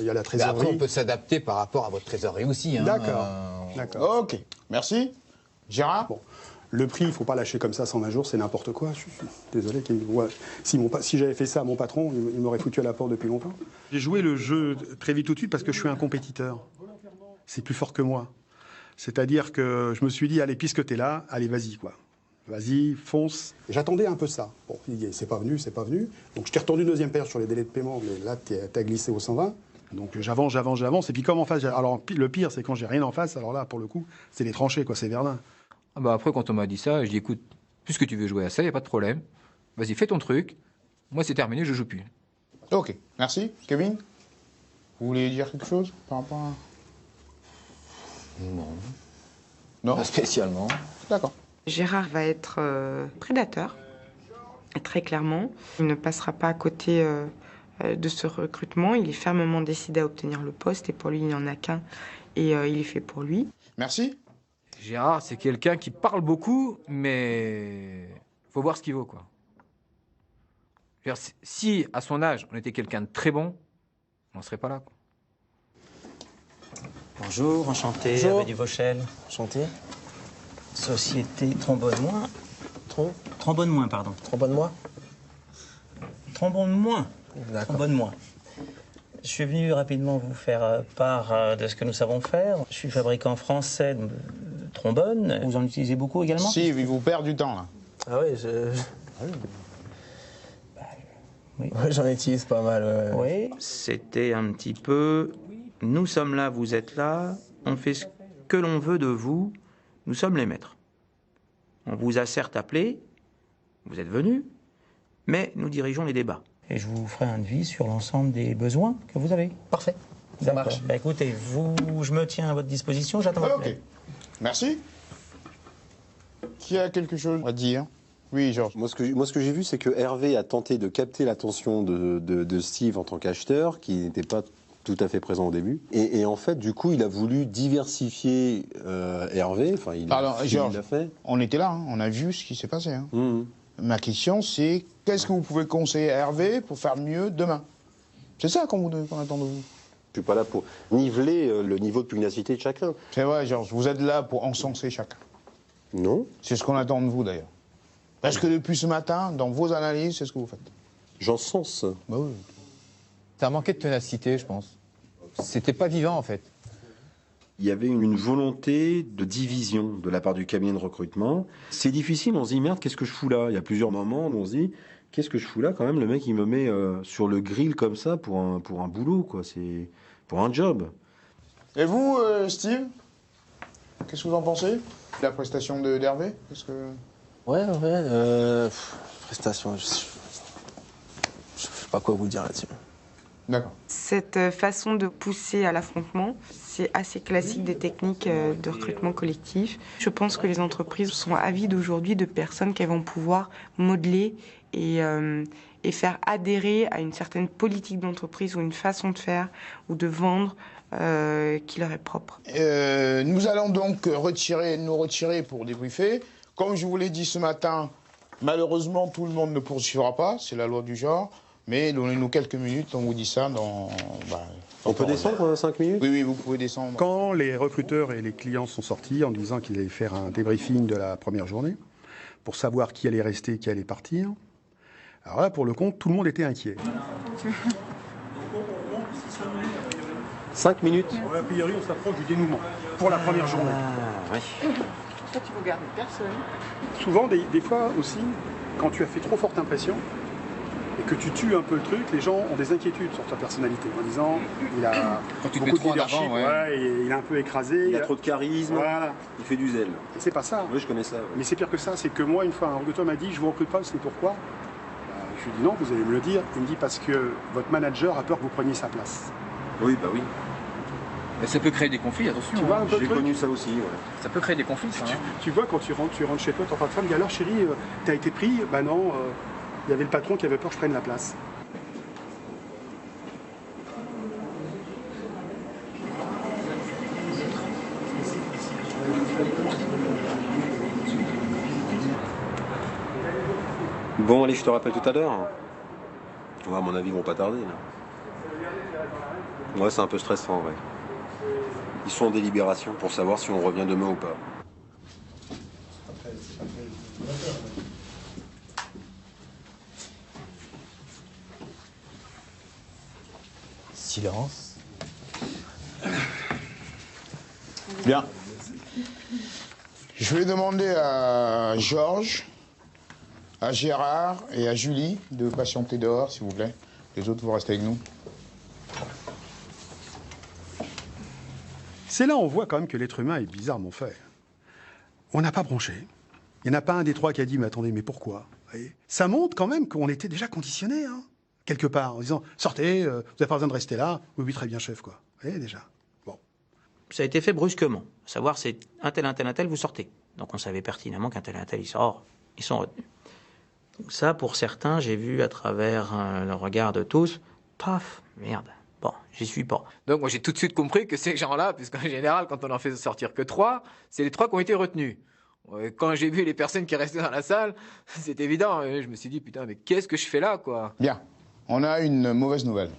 y a la trésorerie. Mais après, on peut s'adapter par rapport à votre trésorerie aussi. Hein. D'accord. Ok, merci. Gérard? Bon, le prix, il ne faut pas lâcher comme ça 120 jours, c'est n'importe quoi. Je suis désolé. Ouais. Si j'avais fait ça à mon patron, il m'aurait foutu à la porte depuis longtemps. J'ai joué le jeu très vite tout de suite parce que je suis un compétiteur. C'est plus fort que moi. C'est-à-dire que je me suis dit, allez, puisque tu es là, allez, vas-y, quoi. Vas-y, fonce. J'attendais un peu ça. Bon, c'est pas venu. Donc je t'ai retourné une deuxième paire sur les délais de paiement, mais là, t'as glissé au 120. Donc j'avance. Et puis comme en face, alors le pire, c'est quand j'ai rien en face, alors là, pour le coup, c'est les tranchées, quoi, c'est Verdun. Ah bah après, quand on m'a dit ça, je dis écoute, puisque tu veux jouer à ça, il n'y a pas de problème. Vas-y, fais ton truc. Moi, c'est terminé, je joue plus. Ok, merci. Kevin? Vous voulez dire quelque chose par rapport à... Non. Pas spécialement. D'accord. Gérard va être prédateur, très clairement. Il ne passera pas à côté de ce recrutement. Il est fermement décidé à obtenir le poste et pour lui, il n'y en a qu'un et il est fait pour lui. Merci. Gérard, c'est quelqu'un qui parle beaucoup, mais faut voir ce qu'il vaut, quoi. Je veux dire, si, à son âge, on était quelqu'un de très bon, on n'en serait pas là, quoi. Bonjour, enchanté, Bonjour. Hervé Duvauchel. Enchanté. Société Trombone Moins. Trombone Moins, pardon. Trombone Moins. Trombone Moins. D'accord. Trombone Moins. Je suis venu rapidement vous faire part de ce que nous savons faire. Je suis fabricant français de trombone. Vous en utilisez beaucoup également? Si, il vous perd du temps, là. Ah oui, oui. J'en utilise pas mal. Oui. C'était un petit peu... Nous sommes là, vous êtes là, on fait ce que l'on veut de vous, nous sommes les maîtres. On vous a certes appelé, vous êtes venus, mais nous dirigeons les débats. Et je vous ferai un devis sur l'ensemble des besoins que vous avez. Parfait. Ça marche. Bah, écoutez, je me tiens à votre disposition, j'attends votre mail. Merci. Qui a quelque chose à dire? Oui, Georges. Moi, ce que j'ai vu, c'est que Hervé a tenté de capter l'attention de Steve en tant qu'acheteur, qui n'était pas tout à fait présent au début. Et en fait, du coup, il a voulu diversifier Hervé. Enfin, Alors, Georges, il l'a fait. on était là, hein, on a vu ce qui s'est passé. Hein. Ma question, c'est qu'est-ce que vous pouvez conseiller à Hervé pour faire mieux demain? C'est ça qu'on attend de vous. Je suis pas là pour niveler le niveau de pugnacité de chacun. C'est vrai, Georges, vous êtes là pour encenser chacun. Non. C'est ce qu'on attend de vous, d'ailleurs. Parce que depuis ce matin, dans vos analyses, c'est ce que vous faites. J'encense. Bah oui. Ça a manqué de ténacité, je pense. C'était pas vivant, en fait. Il y avait une volonté de division de la part du cabinet de recrutement. C'est difficile, on se dit, merde, qu'est-ce que je fous là? Il y a plusieurs moments où on se dit, qu'est-ce que je fous là quand même? Le mec, il me met sur le grill comme ça pour un boulot, quoi. C'est pour un job. Et vous, Steve, qu'est-ce que vous en pensez? La prestation d'Hervé? Ouais, prestation, je sais pas quoi vous dire là-dessus. D'accord. Cette façon de pousser à l'affrontement, c'est assez classique des techniques de recrutement collectif. Je pense que les entreprises sont avides aujourd'hui de personnes qui vont pouvoir modeler et faire adhérer à une certaine politique d'entreprise ou une façon de faire ou de vendre qui leur est propre. Nous allons donc nous retirer pour débriefer. Comme je vous l'ai dit ce matin, malheureusement, tout le monde ne poursuivra pas, c'est la loi du genre. Mais donnez-nous quelques minutes, on vous dit ça dans... on peut descendre 5 minutes? Oui, vous pouvez descendre. Quand les recruteurs et les clients sont sortis en disant qu'ils allaient faire un débriefing de la première journée, pour savoir qui allait rester, qui allait partir, alors là, pour le compte, tout le monde était inquiet. 5 minutes? Ouais, a priori, on s'approche du dénouement pour la première journée. Oui. Toi, tu regardes personne. Souvent, des fois aussi, quand tu as fait trop forte impression, et que tu tues un peu le truc, les gens ont des inquiétudes sur ta personnalité en disant il a beaucoup de leadership, et il est un peu écrasé. Il a trop de charisme, il fait du zèle. Et c'est pas ça. Oui, je connais ça. Ouais. Mais c'est pire que ça, c'est que moi, une fois, un recruteur m'a dit je vous recrute pas, c'est pourquoi? Je lui ai dit non, vous allez me le dire. Il me dit parce que votre manager a peur que vous preniez sa place. Oui, bah oui. Mais ça peut créer des conflits, attention. Tu vois un peu J'ai connu ça aussi, ouais. Ça peut créer des conflits, ça. Tu vois, quand tu rentres chez toi, ton femme dit alors chérie, t'as été pris? Bah non. Il y avait le patron qui avait peur que je prenne la place. Bon, allez, je te rappelle tout à l'heure. Ouais, à mon avis, ils vont pas tarder, là. Ouais, c'est un peu stressant, ouais. Ils sont en délibération pour savoir si on revient demain ou pas. Silence. Bien. Je vais demander à Georges, à Gérard et à Julie de patienter dehors, s'il vous plaît. Les autres, vous restez avec nous. C'est là on voit quand même que l'être humain est bizarrement fait. On n'a pas bronché. Il n'y en a pas un des trois qui a dit « Mais attendez, mais pourquoi ?» Ça montre quand même qu'on était déjà conditionné, hein, quelque part, en disant « Sortez, vous n'avez pas besoin de rester là. » Oui, très bien, chef, quoi. Vous voyez, déjà. Bon. Ça a été fait brusquement. À savoir, c'est un tel, vous sortez. Donc on savait pertinemment qu'un tel, il sort, ils sont retenus. Donc ça, pour certains, j'ai vu à travers le regard de tous, paf, merde. Bon, j'y suis pas. Donc moi j'ai tout de suite compris que ces gens-là, puisqu'en général quand on en fait sortir que 3, c'est les 3 qui ont été retenus. Quand j'ai vu les personnes qui restaient dans la salle, c'est évident. Je me suis dit putain mais qu'est-ce que je fais là quoi? Bien, on a une mauvaise nouvelle.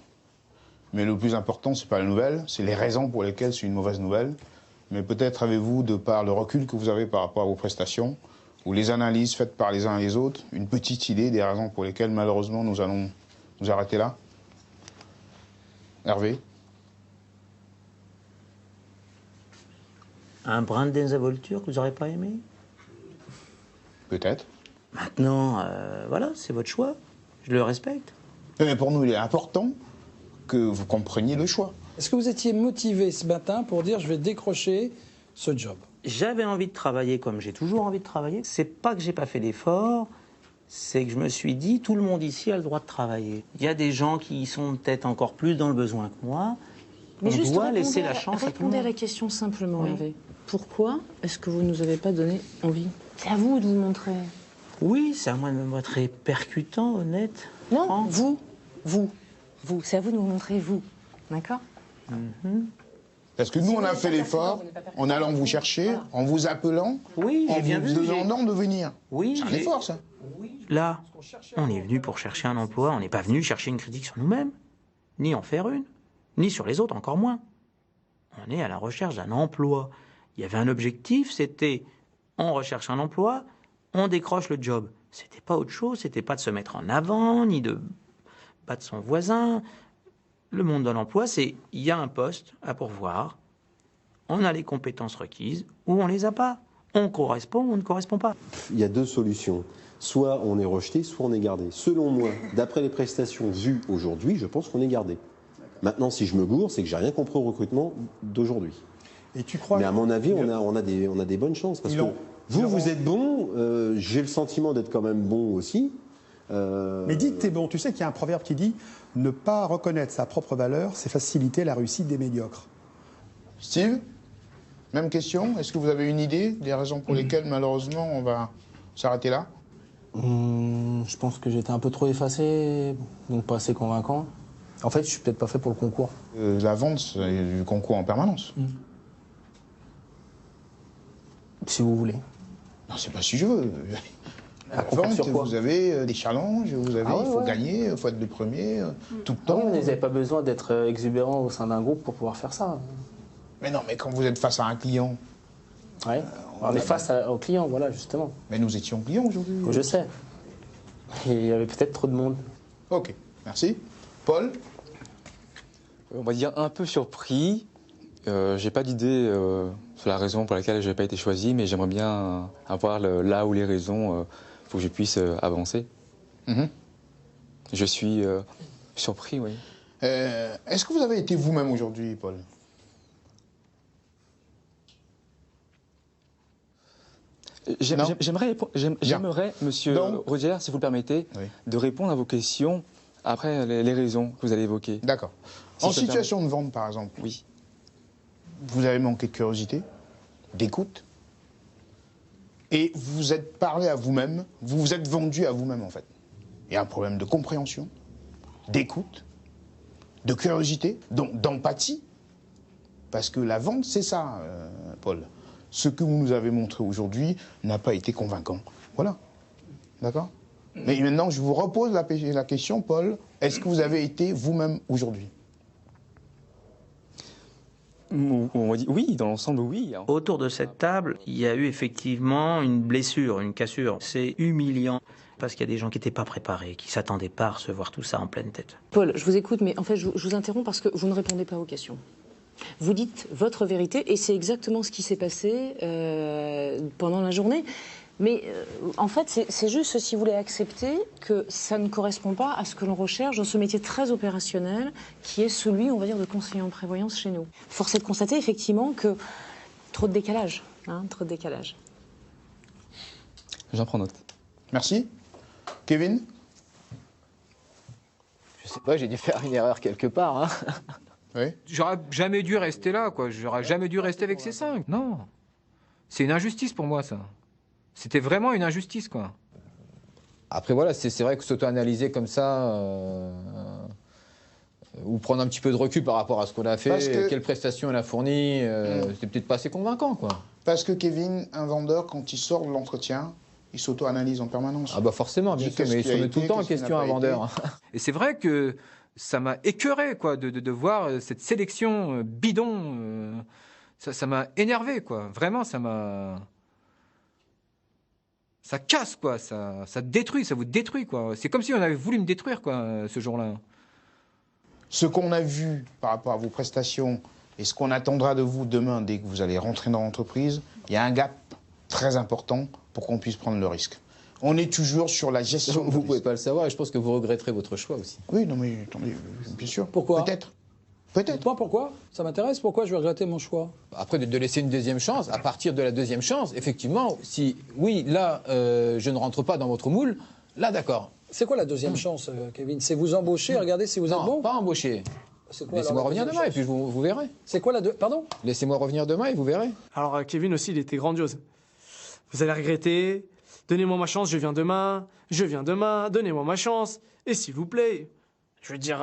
Mais le plus important, c'est pas la nouvelle, c'est les raisons pour lesquelles c'est une mauvaise nouvelle. Mais peut-être avez-vous, de par le recul que vous avez par rapport à vos prestations, ou les analyses faites par les uns et les autres, une petite idée des raisons pour lesquelles malheureusement nous allons nous arrêter là? Hervé? Un brin de désinvolture que vous n'aurez pas aimé? Peut-être. Maintenant, voilà, c'est votre choix. Je le respecte. Mais pour nous, il est important que vous compreniez le choix. Est-ce que vous étiez motivé ce matin pour dire je vais décrocher ce job? J'avais envie de travailler comme j'ai toujours envie de travailler. C'est pas que j'ai pas fait d'efforts, c'est que je me suis dit tout le monde ici a le droit de travailler. Il y a des gens qui sont peut-être encore plus dans le besoin que moi. Mais on juste doit laisser la chance à tout le répondez à monde. la question simplement, Oui. Hervé. Pourquoi est-ce que vous ne nous avez pas donné envie? C'est à vous de vous montrer. Oui, c'est à moi de me montrer percutant, honnête. Non, franc. vous. C'est à vous de vous montrer, vous. D'accord? Parce que nous, on a fait l'effort en allant vous chercher, en vous appelant, oui, en bien vous vu, demandant de venir. Oui, c'est un effort, ça. Là, on est venu pour chercher un emploi, on n'est pas venu chercher une critique sur nous-mêmes, ni en faire une, ni sur les autres, encore moins. On est à la recherche d'un emploi. Il y avait un objectif, c'était on recherche un emploi, on décroche le job. C'était pas autre chose, c'était pas de se mettre en avant, ni de battre son voisin. Le monde de l'emploi, c'est il y a un poste à pourvoir, on a les compétences requises ou on les a pas. On correspond ou on ne correspond pas. Il y a deux solutions. Soit on est rejeté, soit on est gardé. Selon moi, d'après les prestations vues aujourd'hui, je pense qu'on est gardé. Maintenant, si je me gourre, c'est que j'ai rien compris au recrutement d'aujourd'hui. Et tu crois? Mais à mon avis, on a des bonnes chances. Parce que vous êtes bon, j'ai le sentiment d'être quand même bon aussi. Mais dis que t'es bon. Tu sais qu'il y a un proverbe qui dit « Ne pas reconnaître sa propre valeur, c'est faciliter la réussite des médiocres ». Steve, même question. Est-ce que vous avez une idée des raisons pour lesquelles, malheureusement, on va s'arrêter là? Je pense que j'étais un peu trop effacé, donc pas assez convaincant. En fait, je suis peut-être pas fait pour le concours. La vente, c'est du concours en permanence. Si vous voulez. Non, c'est pas si je veux. La vente, vous avez des challenges, il faut gagner, il faut être le premier, tout le temps. Vous n'avez pas besoin d'être exubérant au sein d'un groupe pour pouvoir faire ça. Mais non, mais quand vous êtes face à un client... on est face au client, voilà, justement. Mais nous étions clients aujourd'hui. Je sais. Et il y avait peut-être trop de monde. Ok, merci. Paul? On va dire un peu surpris. J'ai pas d'idée sur la raison pour laquelle je n'ai pas été choisi, mais j'aimerais bien avoir là où les raisons pour que je puisse avancer. Je suis surpris, oui. Est-ce que vous avez été vous-même aujourd'hui, Paul? J'aimerais, monsieur Roger, si vous le permettez, de répondre à vos questions après les raisons que vous allez évoquer. D'accord. En situation de vente, par exemple, vous avez manqué de curiosité, d'écoute, et vous vous êtes parlé à vous-même, vous vous êtes vendu à vous-même, en fait. Il y a un problème de compréhension, d'écoute, de curiosité, d'empathie, parce que la vente, c'est ça, Paul. Ce que vous nous avez montré aujourd'hui n'a pas été convaincant. Voilà. D'accord? Mais maintenant, je vous repose la question, Paul. Est-ce que vous avez été vous-même aujourd'hui? On dit oui, dans l'ensemble, oui. Autour de cette table, il y a eu effectivement une blessure, une cassure. C'est humiliant parce qu'il y a des gens qui n'étaient pas préparés, qui ne s'attendaient pas à recevoir tout ça en pleine tête. Paul, je vous écoute, mais en fait, je vous interromps parce que vous ne répondez pas aux questions. Vous dites votre vérité, et c'est exactement ce qui s'est passé pendant la journée. Mais en fait, c'est juste si vous voulez accepter que ça ne correspond pas à ce que l'on recherche dans ce métier très opérationnel qui est celui, on va dire, de conseiller en prévoyance chez nous. Force est de constater effectivement que trop de décalage, trop de décalage. J'en prends note. Merci. Kevin? Je sais pas, j'ai dû faire une erreur quelque part. Oui. J'aurais jamais dû rester là, quoi. J'aurais jamais dû rester avec ces 5. Non. C'est une injustice pour moi, ça. C'était vraiment une injustice, quoi. Après, voilà, c'est vrai que s'auto-analyser comme ça, ou prendre un petit peu de recul par rapport à ce qu'on a fait, quelle prestation elle a fourni, c'était peut-être pas assez convaincant, quoi. Parce que Kevin, un vendeur, quand il sort de l'entretien, il s'auto-analyse en permanence. Ah bah forcément, bien sûr, mais il se met tout le temps en question un vendeur. Et c'est vrai que ça m'a écœuré, quoi, de voir cette sélection bidon. Ça m'a énervé, quoi. Vraiment, ça m'a... Ça casse, quoi. Ça détruit, ça vous détruit, quoi. C'est comme si on avait voulu me détruire, quoi, ce jour-là. Ce qu'on a vu par rapport à vos prestations et ce qu'on attendra de vous demain dès que vous allez rentrer dans l'entreprise, il y a un gap très important pour qu'on puisse prendre le risque. On est toujours sur la gestion. Vous ne pouvez pas le savoir et je pense que vous regretterez votre choix aussi. Oui, non mais attendez, bien sûr. Pourquoi? Peut-être. Peut-être. Moi, pourquoi? Ça m'intéresse. Pourquoi je vais regretter mon choix? Après, de laisser une deuxième chance, à partir de la deuxième chance, effectivement, si, oui, là, je ne rentre pas dans votre moule, là, d'accord. C'est quoi la deuxième chance, Kevin? C'est vous embaucher, regardez si vous êtes bon? Non, pas embaucher. Laissez-moi revenir demain et puis vous verrez. C'est quoi la deuxième... Pardon? Laissez-moi revenir demain et vous verrez. Alors, Kevin aussi, il était grandiose. Vous allez regretter. Donnez-moi ma chance, je viens demain. Je viens demain, donnez-moi ma chance. Et s'il vous plaît, je veux dire...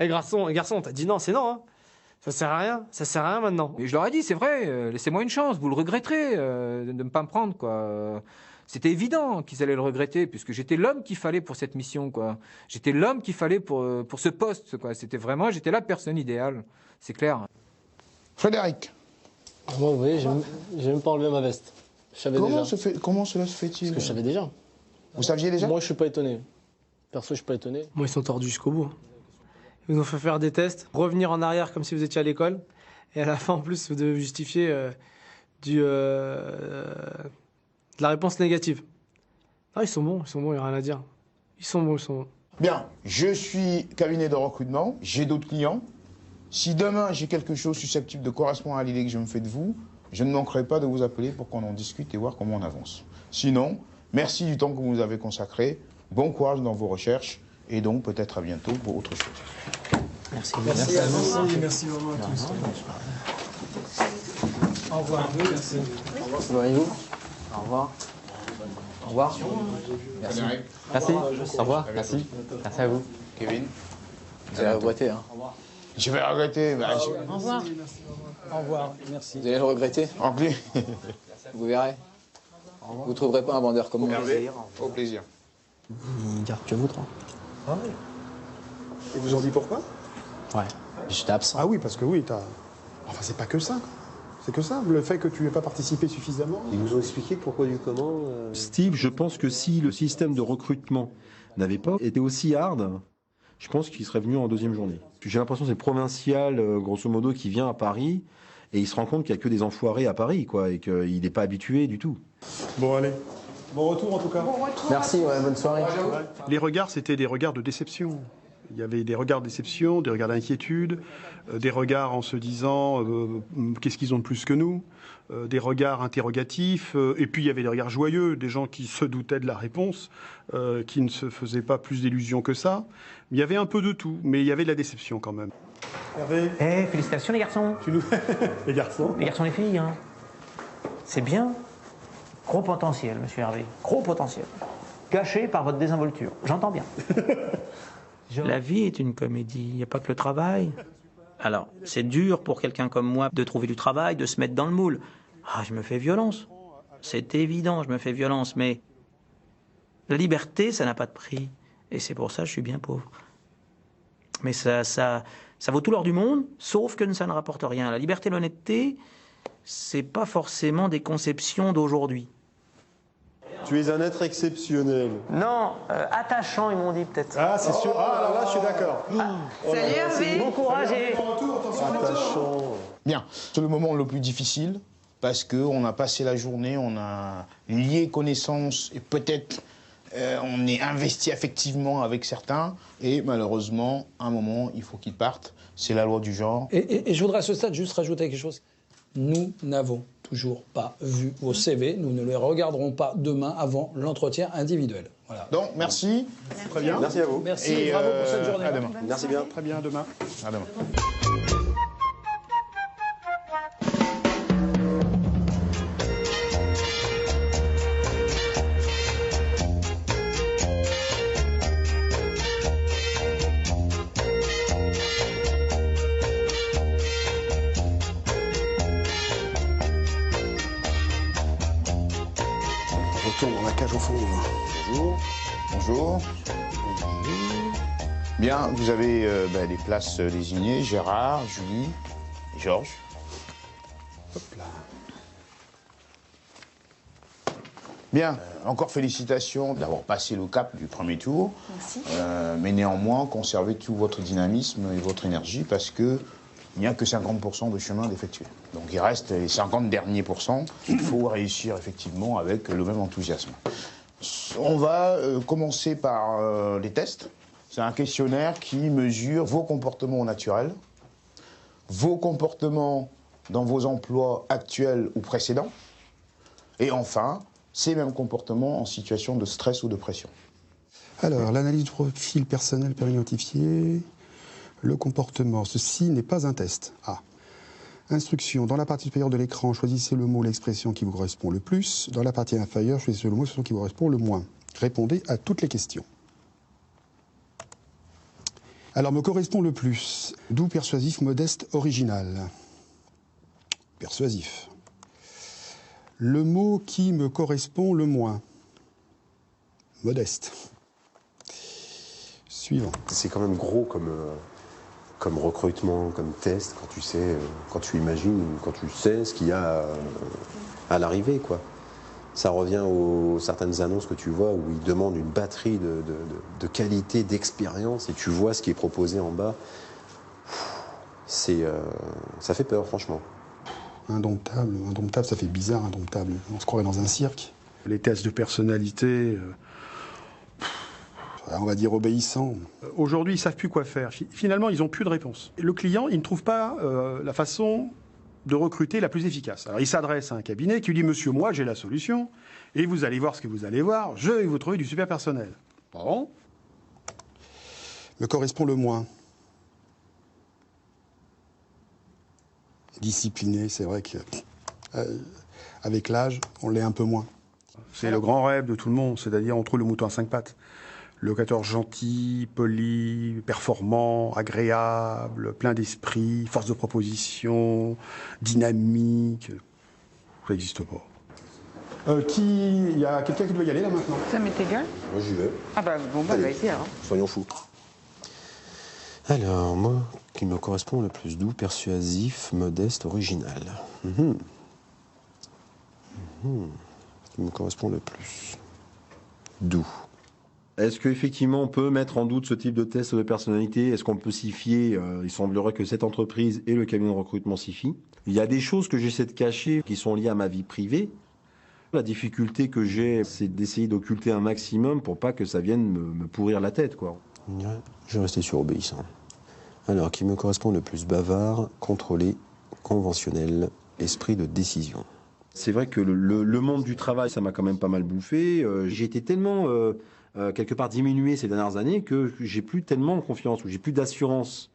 Eh, garçon, t'as dit non, c'est non, hein. Ça sert à rien maintenant. Mais je leur ai dit, c'est vrai, laissez-moi une chance, vous le regretterez de ne pas me prendre, quoi. C'était évident qu'ils allaient le regretter, puisque j'étais l'homme qu'il fallait pour cette mission, quoi. J'étais l'homme qu'il fallait pour ce poste, quoi. J'étais la personne idéale, c'est clair. Frédéric. Moi, vous voyez, j'ai même pas enlevé ma veste. Je savais déjà. Comment cela se fait-il? Parce que je savais déjà. Vous saviez déjà? Moi, je suis pas étonné. Perso, je suis pas étonné. Moi, ils sont tordus jusqu'au bout. Ils nous ont fait faire des tests, revenir en arrière comme si vous étiez à l'école. Et à la fin, en plus, vous devez justifier de la réponse négative. Ah, ils sont bons, il n'y a rien à dire. Ils sont bons. Bien, je suis cabinet de recrutement, j'ai d'autres clients. Si demain j'ai quelque chose susceptible de correspondre à l'idée que je me fais de vous, je ne manquerai pas de vous appeler pour qu'on en discute et voir comment on avance. Sinon, merci du temps que vous nous avez consacré, bon courage dans vos recherches et donc peut-être à bientôt pour autre chose. Merci. Merci vraiment à tous. Au revoir. Merci. Au revoir. Au revoir. Au revoir. Merci. Merci. Au revoir. Merci. Merci à vous. Kevin, vous allez regretter. Hein. Je vais regretter. Au revoir. Au revoir. Merci. Vous allez le regretter. Rempli. Vous verrez. Vous ne trouverez pas un vendeur comme moi. Au plaisir. Il garde que vous trois. Ah oui. Et vous en dites pourquoi? Ouais. J'étais absent. Ah oui, parce que oui, t'as... Enfin, c'est pas que ça. C'est que ça, le fait que tu n'aies pas participé suffisamment. Ils vous ont expliqué pourquoi du comment Steve, je pense que si le système de recrutement n'avait pas été aussi hard, je pense qu'il serait venu en deuxième journée. J'ai l'impression que c'est provincial, grosso modo, qui vient à Paris, et il se rend compte qu'il n'y a que des enfoirés à Paris, quoi, et qu'il n'est pas habitué du tout. Bon, allez. Bon retour, en tout cas. Bon retour. Merci, bonne soirée. Les regards, c'était des regards de déception. Il y avait des regards de déception, des regards d'inquiétude, des regards en se disant qu'est-ce qu'ils ont de plus que nous, des regards interrogatifs, et puis il y avait des regards joyeux, des gens qui se doutaient de la réponse, qui ne se faisaient pas plus d'illusions que ça. Il y avait un peu de tout, mais il y avait de la déception quand même. Hervé. Félicitations les garçons. Les garçons. Les garçons et les filles, hein. C'est bien. Gros potentiel, monsieur Hervé. Gros potentiel. Caché par votre désinvolture. J'entends bien. La vie est une comédie, il n'y a pas que le travail. Alors, c'est dur pour quelqu'un comme moi de trouver du travail, de se mettre dans le moule. Ah, je me fais violence. C'est évident, je me fais violence, mais la liberté, ça n'a pas de prix. Et c'est pour ça que je suis bien pauvre. Mais ça vaut tout l'or du monde, sauf que ça ne rapporte rien. La liberté et l'honnêteté, c'est pas forcément des conceptions d'aujourd'hui. Tu es un être exceptionnel. Non, attachant, ils m'ont dit peut-être. Ah, c'est sûr. Ah, alors là, je suis d'accord. Salut Hervé. Bon courage et... Attachant. Bien, c'est le moment le plus difficile parce qu'on a passé la journée, on a lié connaissances et peut-être on est investi affectivement avec certains et malheureusement, à un moment, il faut qu'ils partent. C'est la loi du genre. Et je voudrais à ce stade juste rajouter quelque chose. Nous n'avons toujours pas vu vos CV. Nous ne les regarderons pas demain avant l'entretien individuel. Voilà. Donc, merci. Très bien. Merci à vous. Merci Et et bravo pour cette journée. à demain. Merci bien. Très bien, à demain. À demain. Retourne dans la cage au fond. Bonjour. Bonjour. Bien, vous avez les places désignées. Gérard, Julie, et Georges. Hop là. Bien, encore félicitations d'avoir passé le cap du premier tour. Merci. Mais néanmoins, conservez tout votre dynamisme et votre énergie parce que il n'y a que 50% de chemin d'effectuer. Donc il reste les 50 derniers pourcents. Il faut réussir effectivement avec le même enthousiasme. On va commencer par les tests. C'est un questionnaire qui mesure vos comportements naturels, vos comportements dans vos emplois actuels ou précédents, et enfin, ces mêmes comportements en situation de stress ou de pression. Alors, l'analyse du profil personnel péri-identifié, le comportement. Ceci n'est pas un test. A. Instruction. Dans la partie supérieure de l'écran, choisissez le mot, l'expression qui vous correspond le plus. Dans la partie inférieure, choisissez le mot, l'expression qui vous correspond le moins. Répondez à toutes les questions. Alors, me correspond le plus. Doux, persuasif, modeste, original. Persuasif. Le mot qui me correspond le moins. Modeste. Suivant. C'est quand même gros comme recrutement, comme test, quand tu sais, quand tu imagines, quand tu sais ce qu'il y a à l'arrivée, quoi. Ça revient aux certaines annonces que tu vois où ils demandent une batterie de qualité, d'expérience, et tu vois ce qui est proposé en bas. ça fait peur, franchement. Indomptable, ça fait bizarre, indomptable. On se croirait dans un cirque. Les tests de personnalité, on va dire obéissant. Aujourd'hui, ils ne savent plus quoi faire. Finalement, ils n'ont plus de réponse. Le client, il ne trouve pas la façon de recruter la plus efficace. Alors, il s'adresse à un cabinet qui lui dit « Monsieur, moi, j'ai la solution, et vous allez voir ce que vous allez voir, je vais vous trouver du super personnel. » Bon. Me correspond le moins. Discipliné, c'est vrai que avec l'âge, on l'est un peu moins. C'est le grand rêve de tout le monde, c'est-à-dire on trouve le mouton à 5 pattes. Locataire gentil, poli, performant, agréable, plein d'esprit, force de proposition, dynamique. Ça n'existe pas. Il y a quelqu'un qui doit y aller là maintenant? Ça m'est égal. Moi j'y vais. Ah bah bon, bah vas-y alors. Soyons fous. Alors, moi, qui me correspond le plus doux, persuasif, modeste, original. Qui me correspond le plus doux. Est-ce qu'effectivement on peut mettre en doute ce type de test de personnalité? Est-ce qu'on peut s'y fier? Il semblerait que cette entreprise et le cabinet de recrutement s'y fient. Il y a des choses que j'essaie de cacher qui sont liées à ma vie privée. La difficulté que j'ai, c'est d'essayer d'occulter un maximum pour pas que ça vienne me pourrir la tête, quoi. Ouais, je vais rester sur obéissant. Alors, qui me correspond le plus bavard, contrôlé, conventionnel, esprit de décision. C'est vrai que le monde du travail, ça m'a quand même pas mal bouffé. J'ai été tellement, quelque part, diminué ces dernières années que j'ai plus tellement confiance, ou j'ai plus d'assurance.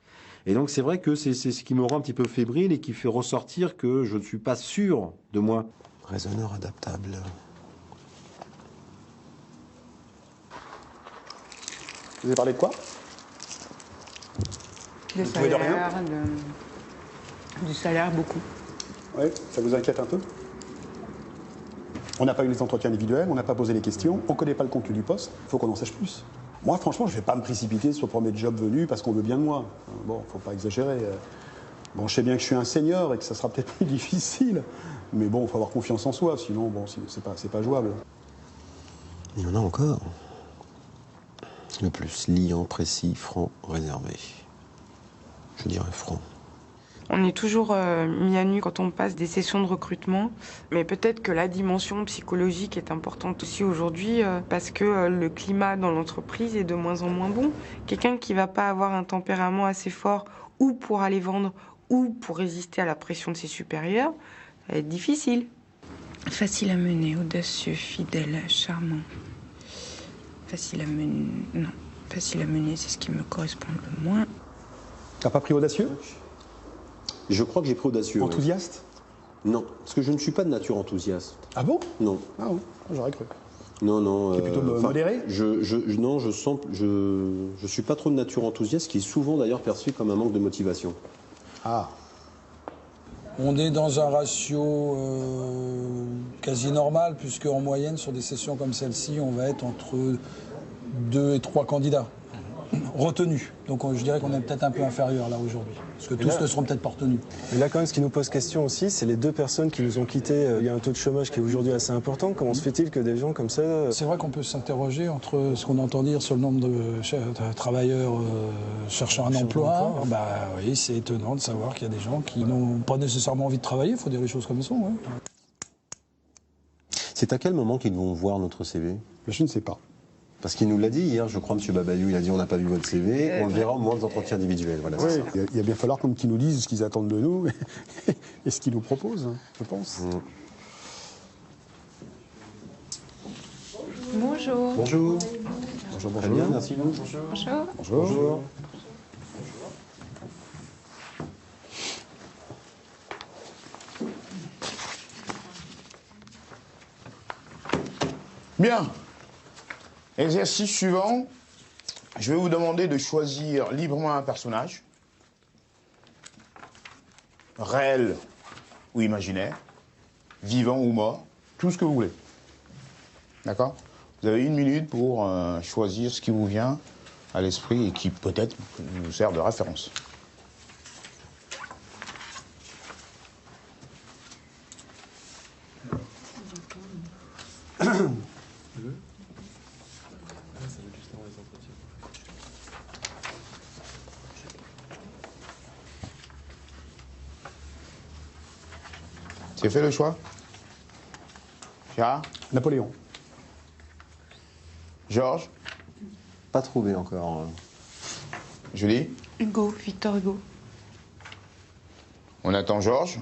Et donc, c'est vrai que c'est ce qui me rend un petit peu fébrile et qui fait ressortir que je ne suis pas sûr de moi. Raisonneur adaptable. Vous avez parlé de quoi? Du salaire, du salaire, beaucoup. Oui, ça vous inquiète un peu? On n'a pas eu les entretiens individuels, on n'a pas posé les questions, on ne connaît pas le contenu du poste, il faut qu'on en sache plus. Moi, franchement, je ne vais pas me précipiter sur le premier job venu parce qu'on veut bien de moi. Bon, il ne faut pas exagérer. Bon, je sais bien que je suis un senior et que ça sera peut-être plus difficile, mais bon, il faut avoir confiance en soi, sinon, bon, c'est pas jouable. Il y en a encore. Le plus liant, précis, franc, réservé. Je dirais franc. On est toujours mis à nu quand on passe des sessions de recrutement, mais peut-être que la dimension psychologique est importante aussi aujourd'hui parce que le climat dans l'entreprise est de moins en moins bon. Quelqu'un qui va pas avoir un tempérament assez fort ou pour aller vendre ou pour résister à la pression de ses supérieurs, ça va être difficile. Facile à mener, audacieux, fidèle, charmant. Facile à mener, non. Facile à mener, c'est ce qui me correspond le moins. T'as pas pris audacieux? Je crois que j'ai pris audacieux. Enthousiaste? Oui. Non, parce que je ne suis pas de nature enthousiaste. Ah bon? Non. Ah bon, j'aurais cru. Non, non. T'es plutôt modéré? Non, je suis pas trop de nature enthousiaste, qui est souvent d'ailleurs perçu comme un manque de motivation. Ah. On est dans un ratio quasi normal, puisque en moyenne, sur des sessions comme celle-ci, on va être entre 2 et 3 candidats retenus. Donc je dirais qu'on est peut-être un peu inférieur là aujourd'hui, parce que tous ne seront peut-être pas retenus. Mais là quand même ce qui nous pose question aussi, c'est les 2 personnes qui nous ont quittés. Il y a un taux de chômage qui est aujourd'hui assez important. Comment se fait-il que des gens comme ça... C'est vrai qu'on peut s'interroger entre ce qu'on entend dire sur le nombre de travailleurs cherchant un emploi. Bah oui, c'est étonnant de savoir qu'il y a des gens qui n'ont pas nécessairement envie de travailler, il faut dire les choses comme elles sont. Ouais. C'est à quel moment qu'ils vont voir notre CV? Je ne sais pas. Parce qu'il nous l'a dit hier, je crois, M. Babayou, il a dit on n'a pas vu votre CV, on le verra au moment des entretiens individuels. Voilà, oui, il va bien falloir qu'ils nous disent ce qu'ils attendent de nous et ce qu'ils nous proposent, je pense. Bonjour. Bonjour. Bonjour, bonjour. Très bien, merci vous. Bonjour. Bonjour. Bonjour. Bien. Exercice suivant, je vais vous demander de choisir librement un personnage, réel ou imaginaire, vivant ou mort, tout ce que vous voulez. D'accord? Vous avez 1 minute pour choisir ce qui vous vient à l'esprit et qui peut-être vous sert de référence. C'est fait le choix? Gérard? Napoléon. Georges? Pas trouvé encore. Julie? Hugo, Victor Hugo. On attend Georges.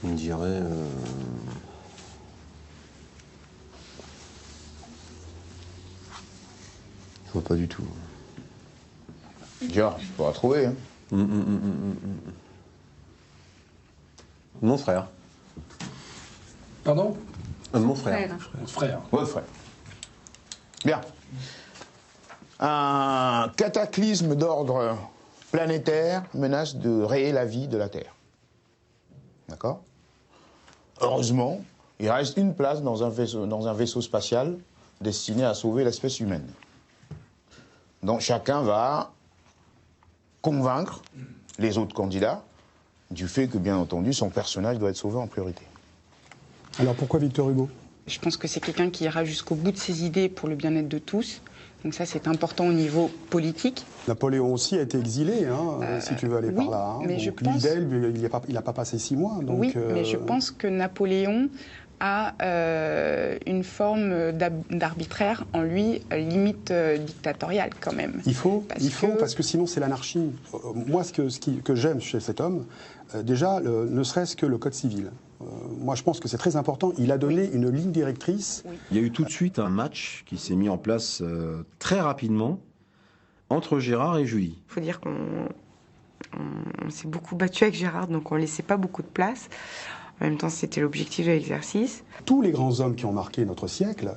On dirait... Je vois pas du tout. Georges, tu pourras trouver. Hein. Mon frère. Pardon? Mon frère. Frère. Votre frère. Bien. Un cataclysme d'ordre planétaire menace de rayer la vie de la Terre. D'accord? Heureusement, il reste une place dans un vaisseau spatial destiné à sauver l'espèce humaine. Donc chacun va convaincre les autres candidats du fait que, bien entendu, son personnage doit être sauvé en priorité. Alors pourquoi Victor Hugo? Je pense que c'est quelqu'un qui ira jusqu'au bout de ses idées pour le bien-être de tous. Donc ça, c'est important au niveau politique. Napoléon aussi a été exilé, hein, si tu veux aller oui, par là. Hein. Mais donc, je pense... l'île d'Elbe, il n'a pas passé 6 mois. Donc, oui, mais je pense que Napoléon a une forme d'arbitraire en lui, limite dictatoriale quand même. Il faut, parce que sinon c'est l'anarchie. Moi, ce que j'aime chez cet homme, déjà, ne serait-ce que le code civil. Moi, je pense que c'est très important. Il a donné une ligne directrice. Oui. Il y a eu tout de suite un match qui s'est mis en place très rapidement entre Gérard et Julie. Il faut dire qu'on s'est beaucoup battu avec Gérard, donc on ne laissait pas beaucoup de place. En même temps, c'était l'objectif de l'exercice. Tous les grands hommes qui ont marqué notre siècle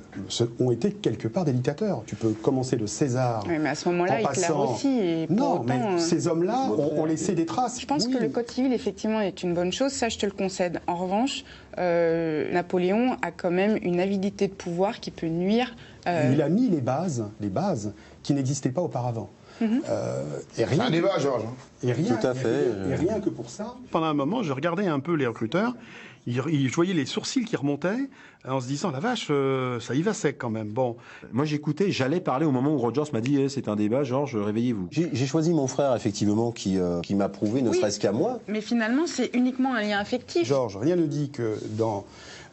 ont été quelque part des dictateurs. Tu peux commencer de César. Oui, mais à ce moment-là, Hitler aussi. Et non, autant, mais ces hommes-là ont laissé des traces. Je pense que le code civil, effectivement, est une bonne chose. Ça, je te le concède. En revanche, Napoléon a quand même une avidité de pouvoir qui peut nuire. Il a mis les bases qui n'existaient pas auparavant. Et rien. Un débat, Georges. Et rien, tout à fait. Et rien que pour ça. Pendant un moment, je regardais un peu les recruteurs. Je voyais les sourcils qui remontaient en se disant, la vache, ça y va sec quand même. Bon. Moi, j'écoutais, j'allais parler au moment où Rogers m'a dit, c'est un débat, Georges, réveillez-vous. J'ai choisi mon frère, effectivement, qui m'a prouvé, ne serait-ce qu'à moi. Mais finalement, c'est uniquement un lien affectif. Georges, rien ne dit que dans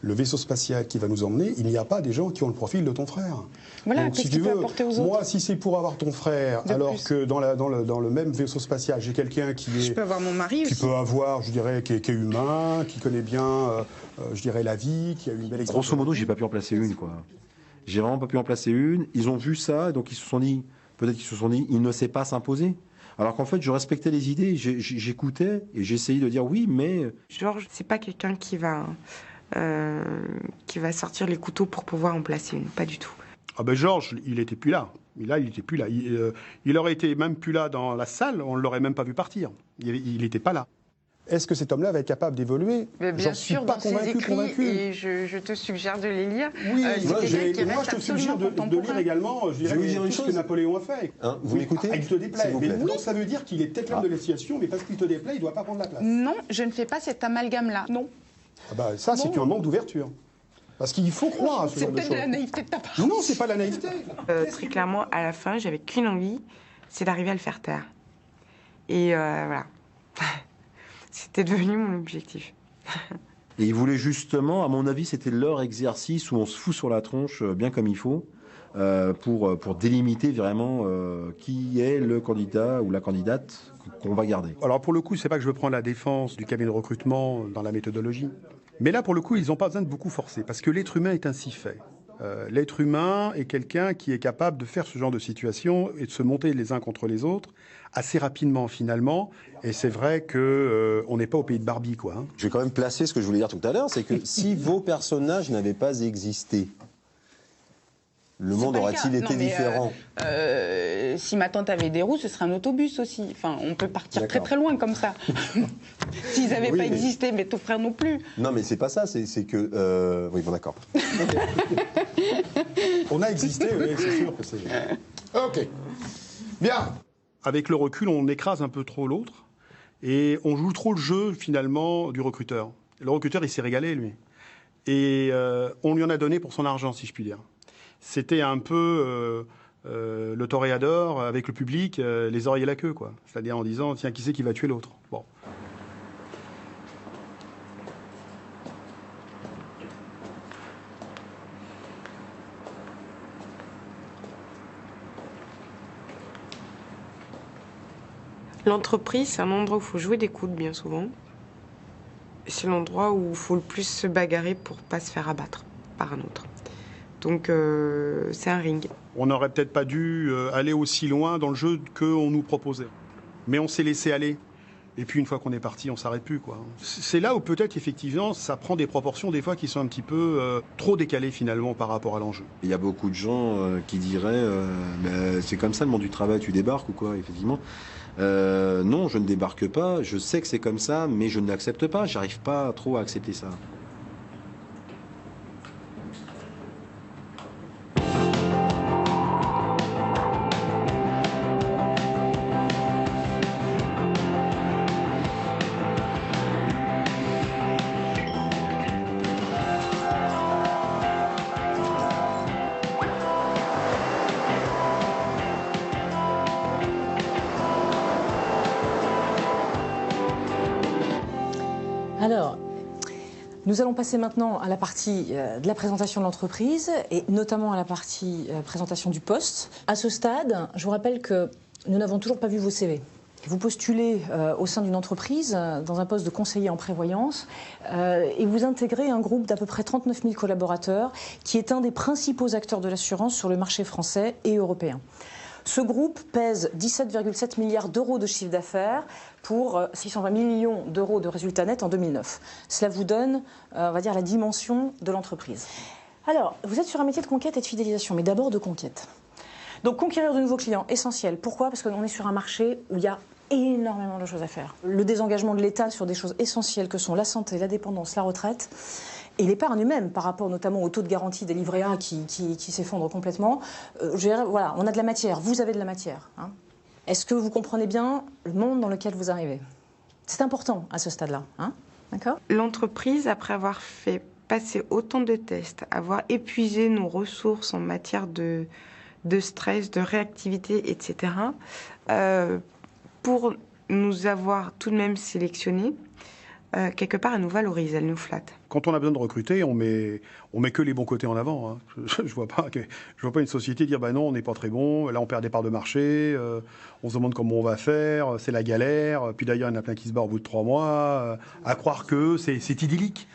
le vaisseau spatial qui va nous emmener, il n'y a pas des gens qui ont le profil de ton frère. Voilà, donc, si tu veux, moi, si c'est pour avoir ton frère, alors que dans le même vaisseau spatial, j'ai quelqu'un qui est... Je peux avoir mon mari aussi. Qui peut avoir, je dirais, qui est humain, qui connaît bien, je dirais, la vie, qui a une belle expérience. Grosso modo, j'ai pas pu en placer une, quoi. J'ai vraiment pas pu en placer une. Ils ont vu ça, donc ils se sont dit, peut-être qu'ils se sont dit, il ne sait pas s'imposer. Alors qu'en fait, je respectais les idées, j'écoutais et j'essayais de dire oui, mais... Georges, c'est pas quelqu'un qui va sortir les couteaux pour pouvoir en placer une, pas du tout. Ah ben Georges, il était plus là. Là, il était plus là. Il aurait été même plus là dans la salle, on ne l'aurait même pas vu partir. Il n'était pas là. Est-ce que cet homme-là va être capable d'évoluer? Bien sûr, dans ses écrits, et je te suggère de les lire. Oui, moi je te suggère de lire également, je vais vous dire une chose que Napoléon a fait. Hein, vous m'écoutez? Il te déplaît. Mais donc ça veut dire qu'il est peut-être l'homme de la situation, mais parce qu'il te déplaît, il ne doit pas prendre la place. Non, je ne fais pas cet amalgame-là. Non. Ah bah, ça, c'est un manque d'ouverture. Parce qu'il faut croire à ce genre de choses. C'est peut-être de la naïveté de ta part. Non, c'est pas de la naïveté. Très clairement, à la fin, j'avais qu'une envie, c'est d'arriver à le faire taire. Et voilà. C'était devenu mon objectif. Et ils voulaient justement, à mon avis, c'était leur exercice où on se fout sur la tronche bien comme il faut pour délimiter vraiment qui est le candidat ou la candidate qu'on va garder. Alors pour le coup, c'est pas que je veux prendre la défense du cabinet de recrutement dans la méthodologie. Mais là, pour le coup, ils n'ont pas besoin de beaucoup forcer, parce que l'être humain est ainsi fait. L'être humain est quelqu'un qui est capable de faire ce genre de situation et de se monter les uns contre les autres assez rapidement, finalement. Et c'est vrai qu'on n'est pas au pays de Barbie, quoi. Hein. Je vais quand même placer ce que je voulais dire tout à l'heure, c'est que si vos personnages n'avaient pas existé, le monde aurait-il été différent? Si ma tante avait des roues, ce serait un autobus aussi. Enfin, on peut partir très très loin comme ça. S'ils n'avaient pas existé, mais ton frère non plus. Non, mais c'est pas ça, c'est que... Oui, bon, d'accord. On a existé, oui, c'est sûr que c'est... Ok. Bien. Avec le recul, on écrase un peu trop l'autre et on joue trop le jeu, finalement, du recruteur. Le recruteur, il s'est régalé, lui. Et on lui en a donné pour son argent, si je puis dire. C'était un peu le toréador avec le public, les oreilles et la queue, quoi. C'est-à-dire en disant, tiens, qui c'est qui va tuer l'autre? Bon. L'entreprise, c'est un endroit où il faut jouer des coudes bien souvent. C'est l'endroit où il faut le plus se bagarrer pour pas se faire abattre par un autre. Donc c'est un ring. On n'aurait peut-être pas dû aller aussi loin dans le jeu qu'on nous proposait. Mais on s'est laissé aller. Et puis une fois qu'on est parti, on s'arrête plus, quoi. C'est là où peut-être effectivement ça prend des proportions des fois qui sont un petit peu trop décalées finalement par rapport à l'enjeu. Il y a beaucoup de gens qui diraient mais c'est comme ça le monde du travail, tu débarques ou quoi, effectivement. Non, je ne débarque pas, je sais que c'est comme ça, mais je ne l'accepte pas, j'arrive pas trop à accepter ça. Alors, nous allons passer maintenant à la partie de la présentation de l'entreprise et notamment à la partie présentation du poste. À ce stade, je vous rappelle que nous n'avons toujours pas vu vos CV. Vous postulez au sein d'une entreprise dans un poste de conseiller en prévoyance et vous intégrez un groupe d'à peu près 39 000 collaborateurs qui est un des principaux acteurs de l'assurance sur le marché français et européen. Ce groupe pèse 17,7 milliards d'euros de chiffre d'affaires pour 620 millions d'euros de résultats nets en 2009. Cela vous donne, on va dire, la dimension de l'entreprise. Alors, vous êtes sur un métier de conquête et de fidélisation, mais d'abord de conquête. Donc, conquérir de nouveaux clients, essentiel. Pourquoi? Parce qu'on est sur un marché où il y a énormément de choses à faire. Le désengagement de l'État sur des choses essentielles que sont la santé, la dépendance, la retraite, et l'épargne même, par rapport notamment au taux de garantie des livrets A qui s'effondre complètement. Voilà, on a de la matière, vous avez de la matière. Hein. Est-ce que vous comprenez bien le monde dans lequel vous arrivez? C'est important à ce stade-là. Hein. D'accord? L'entreprise, après avoir fait passer autant de tests, avoir épuisé nos ressources en matière de stress, de réactivité, etc., pour nous avoir tout de même sélectionnés, quelque part, elle nous valorise, elle nous flatte. Quand on a besoin de recruter, on met que les bons côtés en avant. Hein. Je vois pas une société dire bah non, on n'est pas très bon, là on perd des parts de marché, on se demande comment on va faire, c'est la galère. Puis d'ailleurs, il y en a plein qui se barrent au bout de 3 mois, à croire que c'est idyllique.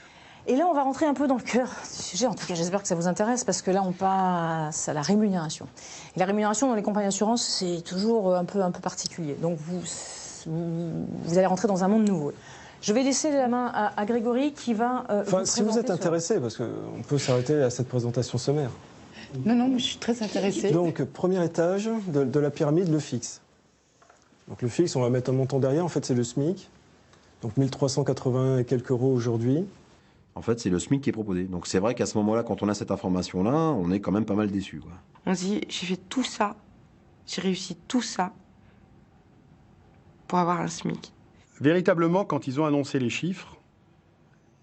Et là, on va rentrer un peu dans le cœur du sujet. En tout cas, j'espère que ça vous intéresse, parce que là, on passe à la rémunération. Et la rémunération dans les compagnies d'assurance, c'est toujours un peu particulier. Donc, vous allez rentrer dans un monde nouveau. Je vais laisser la main à Grégory qui va... si vous êtes intéressé, parce qu'on peut s'arrêter à cette présentation sommaire. Non, je suis très intéressée. Donc, premier étage de la pyramide, le fixe. Donc le fixe, on va mettre un montant derrière, en fait c'est le SMIC. Donc 1380 et quelques euros aujourd'hui. En fait, c'est le SMIC qui est proposé. Donc c'est vrai qu'à ce moment-là, quand on a cette information-là, on est quand même pas mal déçu, quoi. On se dit, j'ai fait tout ça, j'ai réussi tout ça pour avoir un SMIC. Véritablement, quand ils ont annoncé les chiffres,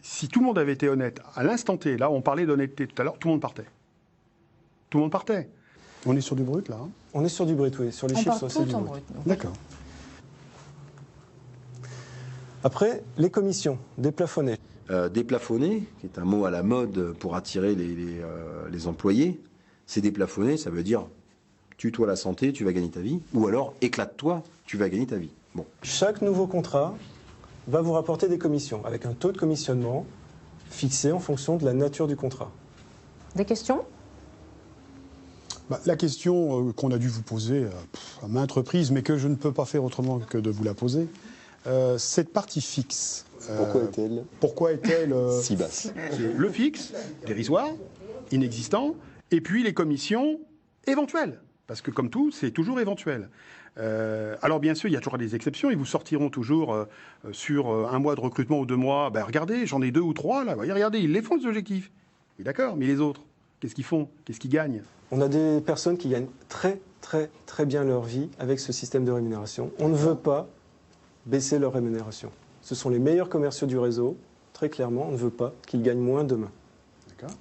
si tout le monde avait été honnête, à l'instant T, là, on parlait d'honnêteté tout à l'heure, tout le monde partait. Tout le monde partait. On est sur du brut, là, hein? On est sur du brut, oui. Sur les chiffres, c'est du brut. D'accord. Après, les commissions, déplafonnées. Déplafonné, qui est un mot à la mode pour attirer les employés, c'est déplafonné, ça veut dire tue-toi la santé, tu vas gagner ta vie, ou alors éclate-toi, tu vas gagner ta vie. Bon. Chaque nouveau contrat va vous rapporter des commissions, avec un taux de commissionnement fixé en fonction de la nature du contrat. Des questions? La question qu'on a dû vous poser à maintes reprises, mais que je ne peux pas faire autrement que de vous la poser, cette partie fixe. Pourquoi est-elle si basse? Le fixe, dérisoire, inexistant, et puis les commissions éventuelles. Parce que comme tout, c'est toujours éventuel. Alors bien sûr, il y a toujours des exceptions. Ils vous sortiront toujours sur un mois de recrutement ou 2 mois. Ben, regardez, j'en ai 2 ou 3 là. Regardez, ils les font les objectifs. Oui, d'accord, mais les autres, qu'est-ce qu'ils font? Qu'est-ce qu'ils gagnent? On a des personnes qui gagnent très bien leur vie avec ce système de rémunération. On ne veut pas baisser leur rémunération. Ce sont les meilleurs commerciaux du réseau. Très clairement, on ne veut pas qu'ils gagnent moins demain.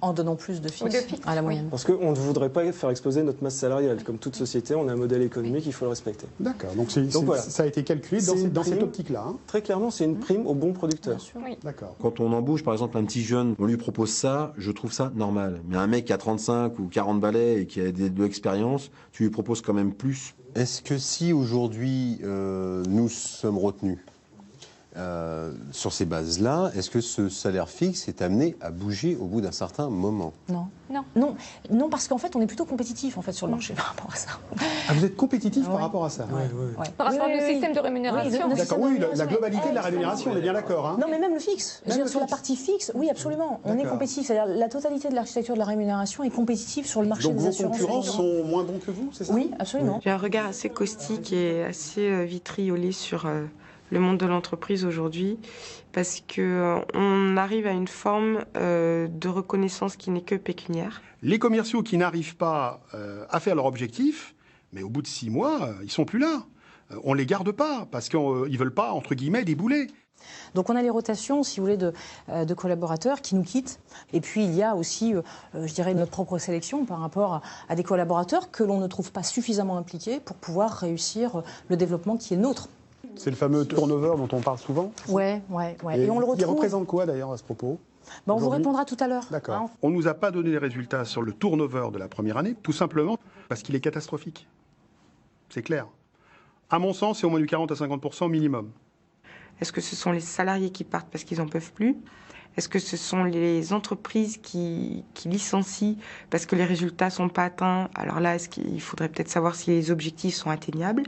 en donnant plus de fixe à la moyenne. Parce qu'on ne voudrait pas faire exploser notre masse salariale. Comme toute société, on a un modèle économique, il faut le respecter. D'accord, donc, voilà. ça a été calculé dans cette optique-là. Hein. Très clairement, c'est une prime aux bons producteurs. Oui. D'accord. Quand on embauche, par exemple, un petit jeune, on lui propose ça, je trouve ça normal. Mais un mec qui a 35 ou 40 balais et qui a de l'expérience, tu lui proposes quand même plus. Est-ce que si aujourd'hui nous sommes retenus sur ces bases-là, est-ce que ce salaire fixe est amené à bouger au bout d'un certain moment? Non. Non, parce qu'en fait, on est plutôt compétitif en fait sur le marché par rapport à ça. Ah, vous êtes compétitif par rapport à ça? Par rapport au système de rémunération. D'accord, oui, la globalité de la rémunération, on est bien d'accord. Hein. Non, mais même le fixe. Sur la partie fixe, oui, absolument. On est compétitif. C'est-à-dire la totalité de l'architecture de la rémunération est compétitive sur le marché des assurances. Donc vos concurrents sont moins bons que vous, c'est ça? Oui, absolument. J'ai un regard assez caustique et assez vitriolé sur le monde de l'entreprise aujourd'hui, parce qu'on arrive à une forme de reconnaissance qui n'est que pécuniaire. Les commerciaux qui n'arrivent pas à faire leur objectif, mais au bout de 6 mois, ils sont plus là. On les garde pas, parce qu'ils ne veulent pas, entre guillemets, débouler. Donc on a les rotations, si vous voulez, de collaborateurs qui nous quittent. Et puis il y a aussi, je dirais, notre propre sélection par rapport à des collaborateurs que l'on ne trouve pas suffisamment impliqués pour pouvoir réussir le développement qui est nôtre. C'est le fameux turnover dont on parle souvent. Ouais. Et on le retrouve. Il représente quoi d'ailleurs à ce propos? On vous répondra tout à l'heure. D'accord. Hein. On ne nous a pas donné les résultats sur le turnover de la première année, tout simplement parce qu'il est catastrophique. C'est clair. À mon sens, c'est au moins du 40 à 50% minimum. Est-ce que ce sont les salariés qui partent parce qu'ils n'en peuvent plus? Est-ce que ce sont les entreprises qui licencient parce que les résultats ne sont pas atteints? Alors là, est-ce qu'il faudrait peut-être savoir si les objectifs sont atteignables?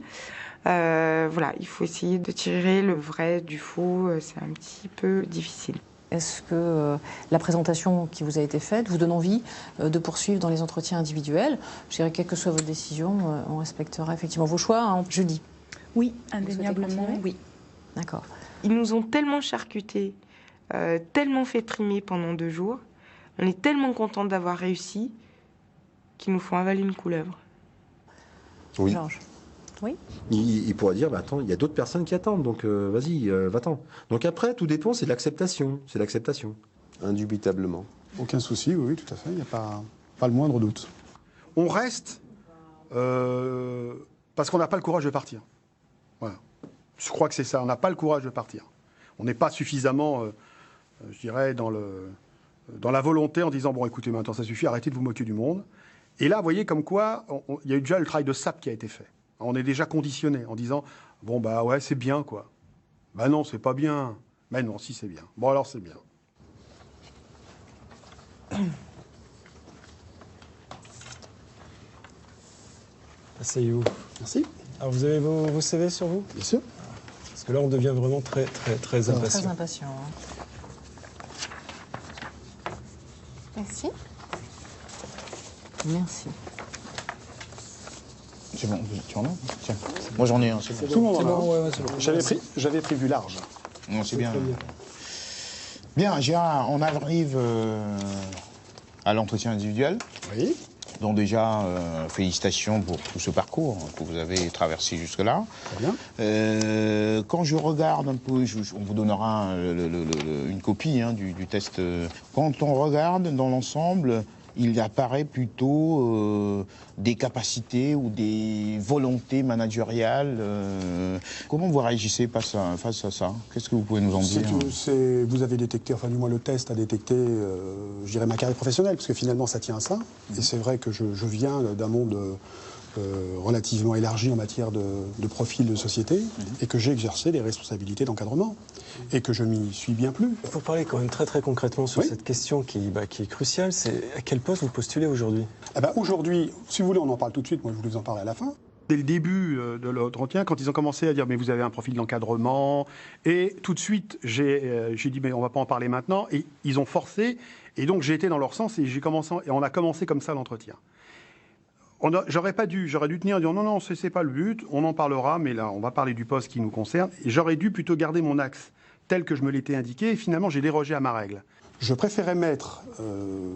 Voilà, il faut essayer de tirer le vrai du faux, c'est un petit peu difficile. Est-ce que la présentation qui vous a été faite vous donne envie de poursuivre dans les entretiens individuels? Je dirais, quelle que soit votre décision, on respectera effectivement vos choix jeudi. Oui, indéniablement, oui. D'accord. Ils nous ont tellement charcutés, tellement fait trimer pendant 2 jours, on est tellement contents d'avoir réussi qu'ils nous font avaler une couleuvre. Oui. Georges. Oui. Il pourrait dire, attends, il y a d'autres personnes qui attendent, donc vas-y, va-t'en. Donc après, tout dépend, c'est l'acceptation. C'est l'acceptation. Indubitablement. Aucun souci, oui, tout à fait, il n'y a pas le moindre doute. On reste parce qu'on n'a pas le courage de partir. Voilà. Je crois que c'est ça, on n'a pas le courage de partir. On n'est pas suffisamment, je dirais, dans la volonté en disant, bon, écoutez, maintenant ça suffit, arrêtez de vous moquer du monde. Et là, vous voyez comme quoi, il y a eu déjà le travail de sape qui a été fait. On est déjà conditionné en disant, bon, bah ouais, c'est bien, quoi. Bah non, c'est pas bien. Mais non, si, c'est bien. Bon, alors, c'est bien. Asseyez-vous. Merci. Alors, vous avez vos CV sur vous? Bien sûr. Parce que là, on devient vraiment très impatient. Très impatient. Merci. Merci. C'est bon, tu en as? Tiens. Moi j'en ai un, c'est bon. Tout le monde en a bon, un. ouais, c'est bon. J'avais prévu large. Non, c'est bien. Bien, Gérard, on arrive à l'entretien individuel. Oui. Donc déjà, félicitations pour tout ce parcours que vous avez traversé jusque-là. Très bien. Quand je regarde un peu, on vous donnera une copie du test. Quand on regarde dans l'ensemble, il apparaît plutôt des capacités ou des volontés managériales. Comment vous réagissez face à ça? Qu'est-ce que vous pouvez nous en dire? Vous avez détecté, enfin du moins le test a détecté, je dirais, ma carrière professionnelle, parce que finalement ça tient à ça. Et c'est vrai que je viens d'un monde relativement élargi en matière de profil de société, et que j'ai exercé des responsabilités d'encadrement, et que je m'y suis bien plu. Pour parler quand même très concrètement sur cette question qui est cruciale, c'est à quel poste vous postulez aujourd'hui? Aujourd'hui, si vous voulez, on en parle tout de suite, moi je vous en parle à la fin. Dès le début de l'entretien, quand ils ont commencé à dire « mais vous avez un profil d'encadrement », et tout de suite, j'ai dit « mais on ne va pas en parler maintenant », et ils ont forcé, et donc j'ai été dans leur sens, et on a commencé comme ça l'entretien. J'aurais dû tenir en disant non, c'est pas le but, on en parlera, mais là, on va parler du poste qui nous concerne. Et j'aurais dû plutôt garder mon axe tel que je me l'étais indiqué, et finalement, j'ai dérogé à ma règle. Je préférais mettre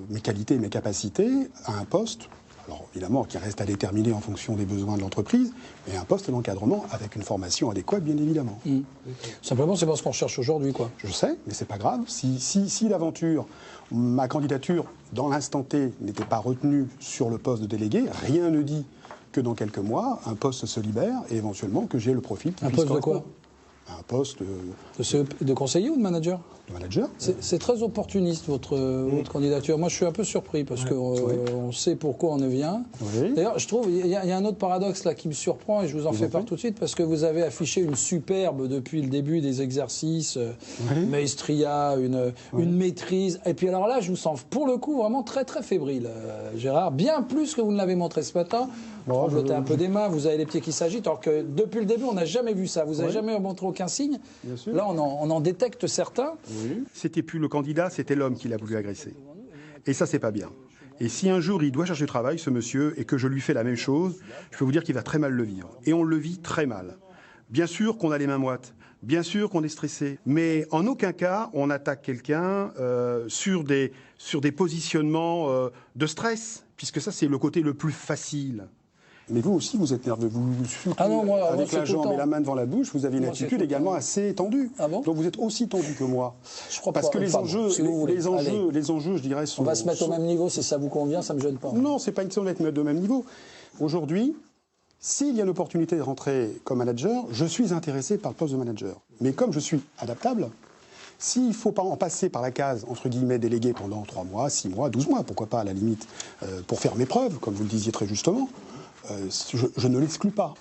mes qualités et mes capacités à un poste alors évidemment qui reste à déterminer en fonction des besoins de l'entreprise, mais un poste d'encadrement avec une formation adéquate, bien évidemment. Simplement, c'est pas ce qu'on recherche aujourd'hui, quoi. Je sais, mais c'est pas grave. Si l'aventure, ma candidature, dans l'instant T, n'était pas retenue sur le poste de délégué, rien ne dit que dans quelques mois, un poste se libère et éventuellement que j'ai le profil qui Un puisse poste de quoi? correspondre. Un poste de conseiller ou de manager? De manager. C'est très opportuniste, votre candidature. Moi, je suis un peu surpris parce qu'on sait pourquoi on y vient. D'ailleurs, je trouve il y a un autre paradoxe là qui me surprend et je vous en fais part tout de suite parce que vous avez affiché une superbe depuis le début des exercices, maestria, une maîtrise. Et puis alors là, je vous sens pour le coup vraiment très très fébrile, Gérard. Bien plus que vous ne l'avez montré ce matin. Vous jettez un peu des mains, vous avez les pieds qui s'agitent, alors que depuis le début, on n'a jamais vu ça. Vous n'avez jamais montré aucun signe. Là, on en détecte certains. C'était plus le candidat, c'était l'homme qui l'a voulu agresser. Et ça, c'est pas bien. Et si un jour il doit chercher du travail, ce monsieur, et que je lui fais la même chose, je peux vous dire qu'il va très mal le vivre. Et on le vit très mal. Bien sûr qu'on a les mains moites, bien sûr qu'on est stressé, mais en aucun cas on attaque quelqu'un sur des positionnements de stress, puisque ça, c'est le côté le plus facile. Mais vous aussi, vous êtes nerveux. Avec la jambe et la main devant la bouche, vous avez une attitude également assez tendue. Donc vous êtes aussi tendu que moi. Je crois parce pas, que les enjeux, je dirais, sont... On va se mettre au même niveau, si ça vous convient, ça me gêne pas. Non, c'est pas une question d'être au même niveau. Aujourd'hui, s'il y a une opportunité de rentrer comme manager, je suis intéressé par le poste de manager. Mais comme je suis adaptable, s'il ne faut pas en passer par la case, entre guillemets, délégué pendant 3 mois, 6 mois, 12 mois, pourquoi pas à la limite, pour faire mes preuves, comme vous le disiez très justement, je ne l'exclus pas.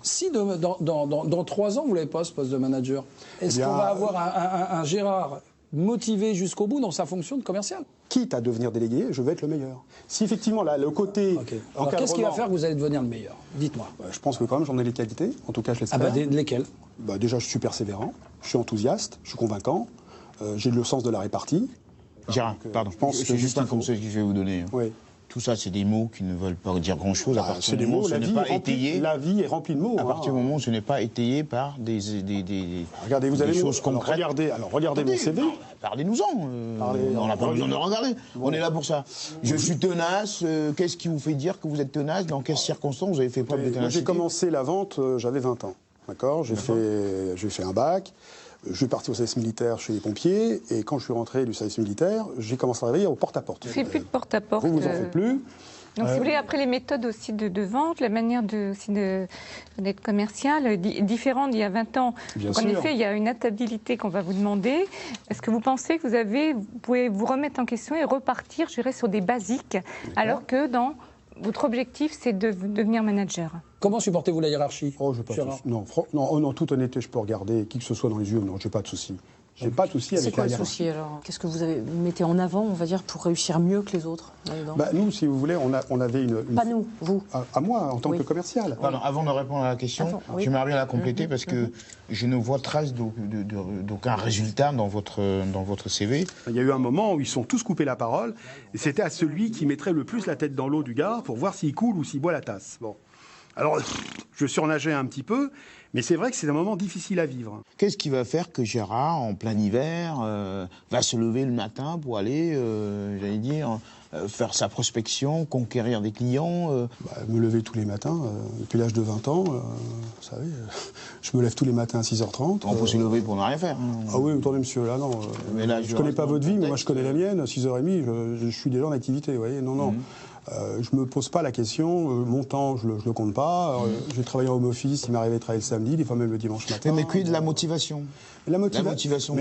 Si dans 3 ans, vous n'avez pas ce poste de manager, est-ce qu'on va avoir un Gérard motivé jusqu'au bout dans sa fonction de commercial? Quitte à devenir délégué, je vais être le meilleur. Si effectivement, là, le côté... Alors qu'est-ce qui va faire que vous allez devenir le meilleur? Dites-moi. Je pense que quand même, j'en ai les qualités. En tout cas, je l'espère. Lesquelles? Déjà, je suis persévérant, je suis enthousiaste, je suis convaincant, j'ai le sens de la répartie. Gérard, pardon, je pense que juste un conseil que je vais vous donner. Oui. Tout ça, c'est des mots qui ne veulent pas dire grand-chose à partir du moment où ce n'est pas étayé. La vie est remplie de mots. À partir du moment où ce n'est pas étayé par des regardez, vous avez choses concrètes. Regardez mon CV. Parlez-nous-en. On n'a pas besoin de regarder. On est là pour ça. Je suis tenace. Qu'est-ce qui vous fait dire que vous êtes tenace? Dans quelles circonstances vous avez fait preuve de ténacité? J'ai commencé la vente, j'avais 20 ans. D'accord. J'ai fait un bac. Je suis parti au service militaire chez les pompiers, et quand je suis rentré du service militaire, j'ai commencé à travailler au porte-à-porte. Tu fais plus de porte-à-porte. Vous en faites plus. Donc, si vous voulez, après les méthodes aussi de vente, la manière d'être commercial, différente d'il y a 20 ans. Donc, en effet, il y a une adaptabilité qu'on va vous demander. Est-ce que vous pensez que vous pouvez vous remettre en question et repartir, je dirais, sur des basiques, alors que votre objectif, c'est de devenir manager? Comment supportez-vous la hiérarchie? Non, toute honnêteté, je peux regarder qui que ce soit dans les yeux. Non, j'ai pas de souci. J'ai pas de souci avec la hiérarchie. C'est quoi le souci alors? Qu'est-ce que vous mettez en avant, on va dire, pour réussir mieux que les autres là-dedans? Nous, si vous voulez, on avait une... Pas nous, vous. À moi, en tant que commercial. Pardon, avant de répondre à la question, j'aimerais bien la compléter parce que je ne vois trace d'aucun résultat dans votre CV. Il y a eu un moment où ils sont tous coupés la parole, et c'était à celui qui mettrait le plus la tête dans l'eau du gars pour voir s'il coule ou s'il boit la tasse. Bon. Alors, je surnageais un petit peu, mais c'est vrai que c'est un moment difficile à vivre. Qu'est-ce qui va faire que Gérard, en plein hiver, va se lever le matin pour aller, j'allais dire, faire sa prospection, conquérir des clients Me lever tous les matins, depuis l'âge de 20 ans, vous savez, je me lève tous les matins à 6h30. On peut se lever pour ne rien faire. Ah oui, attendez monsieur, là non. Mais là, je connais pas votre vie, mais moi je connais la mienne, à 6h30, je suis déjà en activité, vous voyez, non. Je me pose pas la question, mon temps, je le compte pas. J'ai travaillé en home office, il m'arrivait de travailler le samedi, des fois même le dimanche matin. Mais quid de la motivation? La motivation,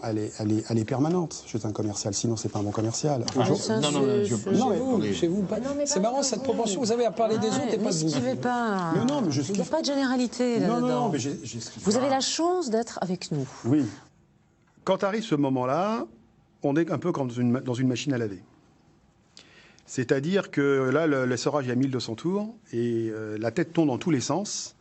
elle est permanente chez un commercial, sinon c'est pas un bon commercial. Chez vous, c'est marrant cette propension, vous avez à parler des autres et pas de vous. Il n'y a pas de généralité là-dedans. Non, mais vous avez la chance d'être avec nous. Oui. Quand arrive ce moment-là, on est un peu comme dans une machine à laver. C'est-à-dire que là, l'essorage est à 1200 tours et la tête tourne dans tous les sens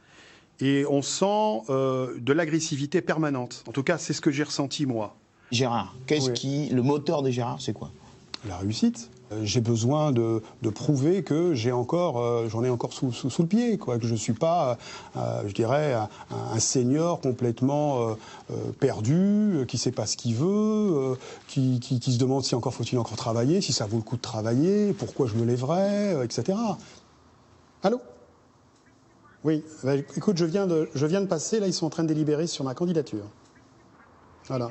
et on sent de l'agressivité permanente. En tout cas, c'est ce que j'ai ressenti moi. Gérard, le moteur de Gérard, c'est quoi? La réussite. J'ai besoin de prouver que j'en ai encore sous le pied, quoi, que je ne suis pas, je dirais, un senior complètement perdu, qui ne sait pas ce qu'il veut, qui se demande si faut-il encore travailler, si ça vaut le coup de travailler, pourquoi je me lèverais, etc. Allô ? Oui, bah, écoute, je viens de passer, là, ils sont en train de délibérer sur ma candidature. Voilà.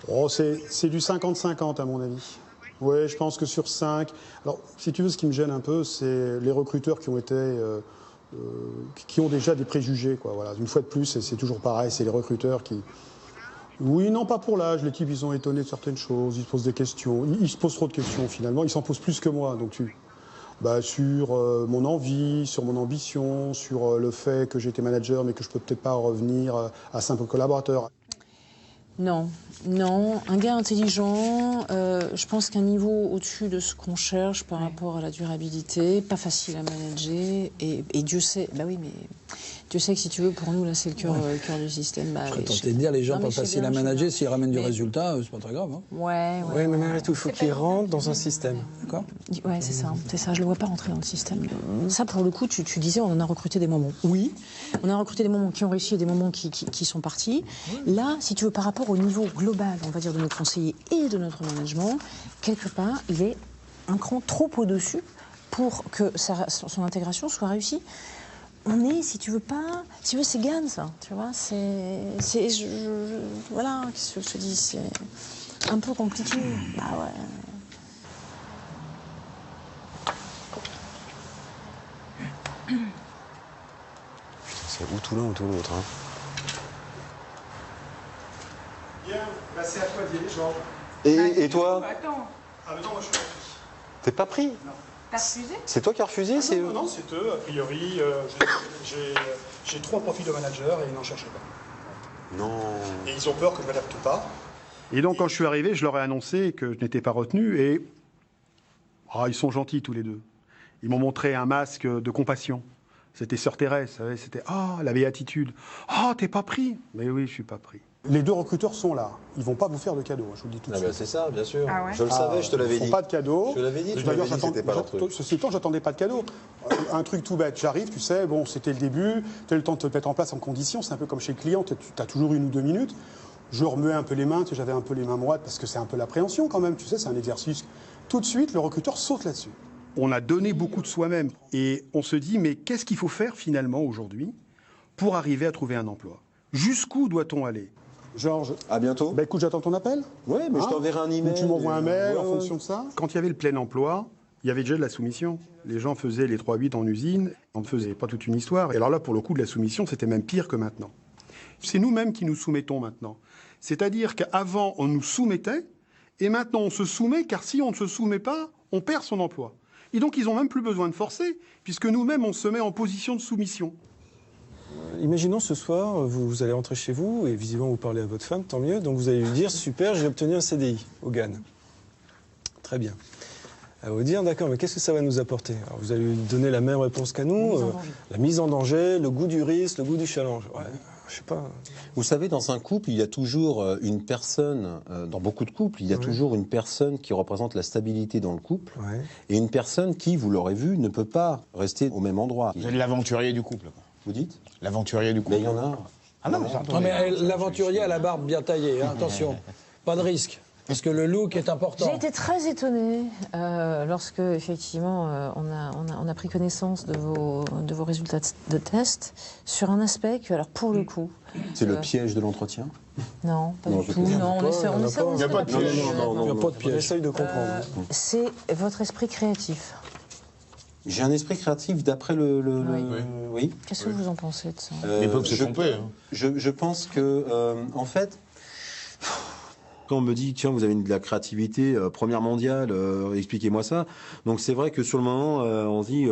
Oh, c'est du 50-50 à mon avis. Oui, je pense que sur 5. Alors, si tu veux, ce qui me gêne un peu, c'est les recruteurs qui ont déjà des préjugés, quoi. Voilà. Une fois de plus, c'est toujours pareil, c'est les recruteurs qui. Oui, non, pas pour l'âge. Les types, ils sont étonnés de certaines choses, ils se posent des questions. Ils se posent trop de questions, finalement. Ils s'en posent plus que moi. Donc, sur mon envie, sur mon ambition, sur le fait que j'étais manager, mais que je peux peut-être pas revenir à simple collaborateur. Non, un gars intelligent, je pense qu'un niveau au-dessus de ce qu'on cherche par rapport à la durabilité, pas facile à manager, et Dieu sait, bah oui, mais Dieu sait que si tu veux, pour nous, là, c'est le cœur du système. Bah, je serais tenté de dire, les gens pas faciles à manager, s'ils ramènent du résultat, c'est pas très grave. Hein. Ouais, mais malgré tout, il faut qu'ils rentrent dans un système. D'accord ? Ouais, c'est ça, je le vois pas rentrer dans le système. Ça, pour le coup, tu disais, on en a recruté des moments. Oui, on a recruté des moments qui ont réussi et des moments qui sont partis. Là, si tu veux, par rapport au niveau global, on va dire, de nos conseillers et de notre management, quelque part, il est un cran trop au-dessus pour que son intégration soit réussie. On est, si tu veux, c'est Gann, ça, tu vois, voilà, qu'est-ce que je te dis, c'est un peu compliqué. Bah ouais. C'est ou tout l'un ou tout l'autre. Hein. Bien, bah c'est à toi d'y aller, Georges. Et toi ? Attends. Ah mais non, moi je suis pas pris. T'es pas pris ? Non. T'as refusé ? C'est toi qui as refusé ? Non, c'est eux, a priori. J'ai 3 profils de manager et ils n'en cherchaient pas. Non. Et ils ont peur que je ne m'adapte pas. Et donc quand je suis arrivé, je leur ai annoncé que je n'étais pas retenu et... ils sont gentils tous les deux. Ils m'ont montré un masque de compassion. C'était Sœur Thérèse, c'était la béatitude. T'es pas pris ? Mais oui, je suis pas pris. Les 2 recruteurs sont là. Ils vont pas vous faire de cadeaux, je vous le dis tout de suite. C'est ça, bien sûr. Ah ouais. Je le savais, je te l'avais dit. Ils font pas de cadeaux. Je te l'avais dit, c'était pas leur truc. Ceci étant, j'attendais pas de cadeaux. Un truc tout bête, j'arrive, tu sais, bon, c'était le début, tu as le temps de te mettre en place en condition, c'est un peu comme chez le client, tu as toujours 1 ou 2 minutes. Je remuais un peu les mains, j'avais un peu les mains moites parce que c'est un peu l'appréhension quand même, tu sais, c'est un exercice. Tout de suite, le recruteur saute là-dessus. On a donné beaucoup de soi-même et on se dit, mais qu'est-ce qu'il faut faire finalement aujourd'hui pour arriver à trouver un emploi ? Jusqu'où doit-on aller ? Georges, à bientôt. Bah écoute, j'attends ton appel. Oui, mais je t'enverrai un email. Ou tu m'envoies un mail en fonction de ça. Quand il y avait le plein emploi, il y avait déjà de la soumission. Les gens faisaient les 3-8 en usine, on ne faisait pas toute une histoire. Et alors là, pour le coup, de la soumission, c'était même pire que maintenant. C'est nous-mêmes qui nous soumettons maintenant. C'est-à-dire qu'avant, on nous soumettait, et maintenant, on se soumet, car si on ne se soumet pas, on perd son emploi. Et donc, ils n'ont même plus besoin de forcer, puisque nous-mêmes, on se met en position de soumission. Imaginons ce soir, vous allez rentrer chez vous et visiblement vous parlez à votre femme, tant mieux. Donc vous allez lui dire, super, j'ai obtenu un CDI au Gann. Très bien. Elle va vous dire, d'accord, mais qu'est-ce que ça va nous apporter ? Alors vous allez lui donner la même réponse qu'à nous, la mise en danger, le goût du risque, le goût du challenge. Ouais, je sais pas. Vous savez, dans un couple, il y a toujours une personne, dans beaucoup de couples, il y a toujours une personne qui représente la stabilité dans le couple, et une personne qui, vous l'aurez vu, ne peut pas rester au même endroit. Vous êtes l'aventurier du couple. Vous dites ? L'aventurier du couple. Mais il y en a. Ah non, mais l'aventurier a la barbe bien taillée, hein, attention, pas de risque. Parce que le look est important. J'ai été très étonnée lorsque, effectivement, on a pris connaissance de vos résultats de test sur un aspect que, alors, pour le coup... C'est le piège de l'entretien ? Non, pas du tout. Non, on essaie Il n'y a pas de piège. Il n'y a pas de piège. On essaye de comprendre. C'est votre esprit créatif. J'ai un esprit créatif d'après Oui. Qu'est-ce que vous en pensez de ça ? Ils peuvent se tromper. Je pense que, en fait, quand on me dit, tiens, vous avez de la créativité première mondiale, expliquez-moi ça. Donc c'est vrai que sur le moment, on se dit,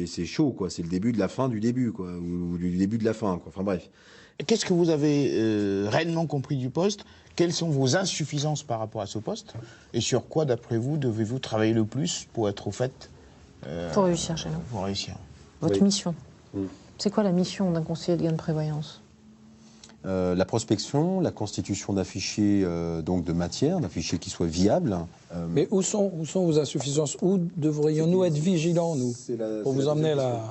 c'est chaud, quoi. C'est le début de la fin du début, quoi, ou du début de la fin, quoi. Enfin bref. Qu'est-ce que vous avez réellement compris du poste ? Quelles sont vos insuffisances par rapport à ce poste ? Et sur quoi, d'après vous, devez-vous travailler le plus pour être au fait pour réussir chez nous. Pour réussir. Votre mission. C'est quoi la mission d'un conseiller de gain de prévoyance ? La prospection, la constitution d'un fichier donc de matière, d'un fichier qui soit viable. Mais où sont vos insuffisances? Où devrions-nous être vigilants, nous, pour vous emmener là?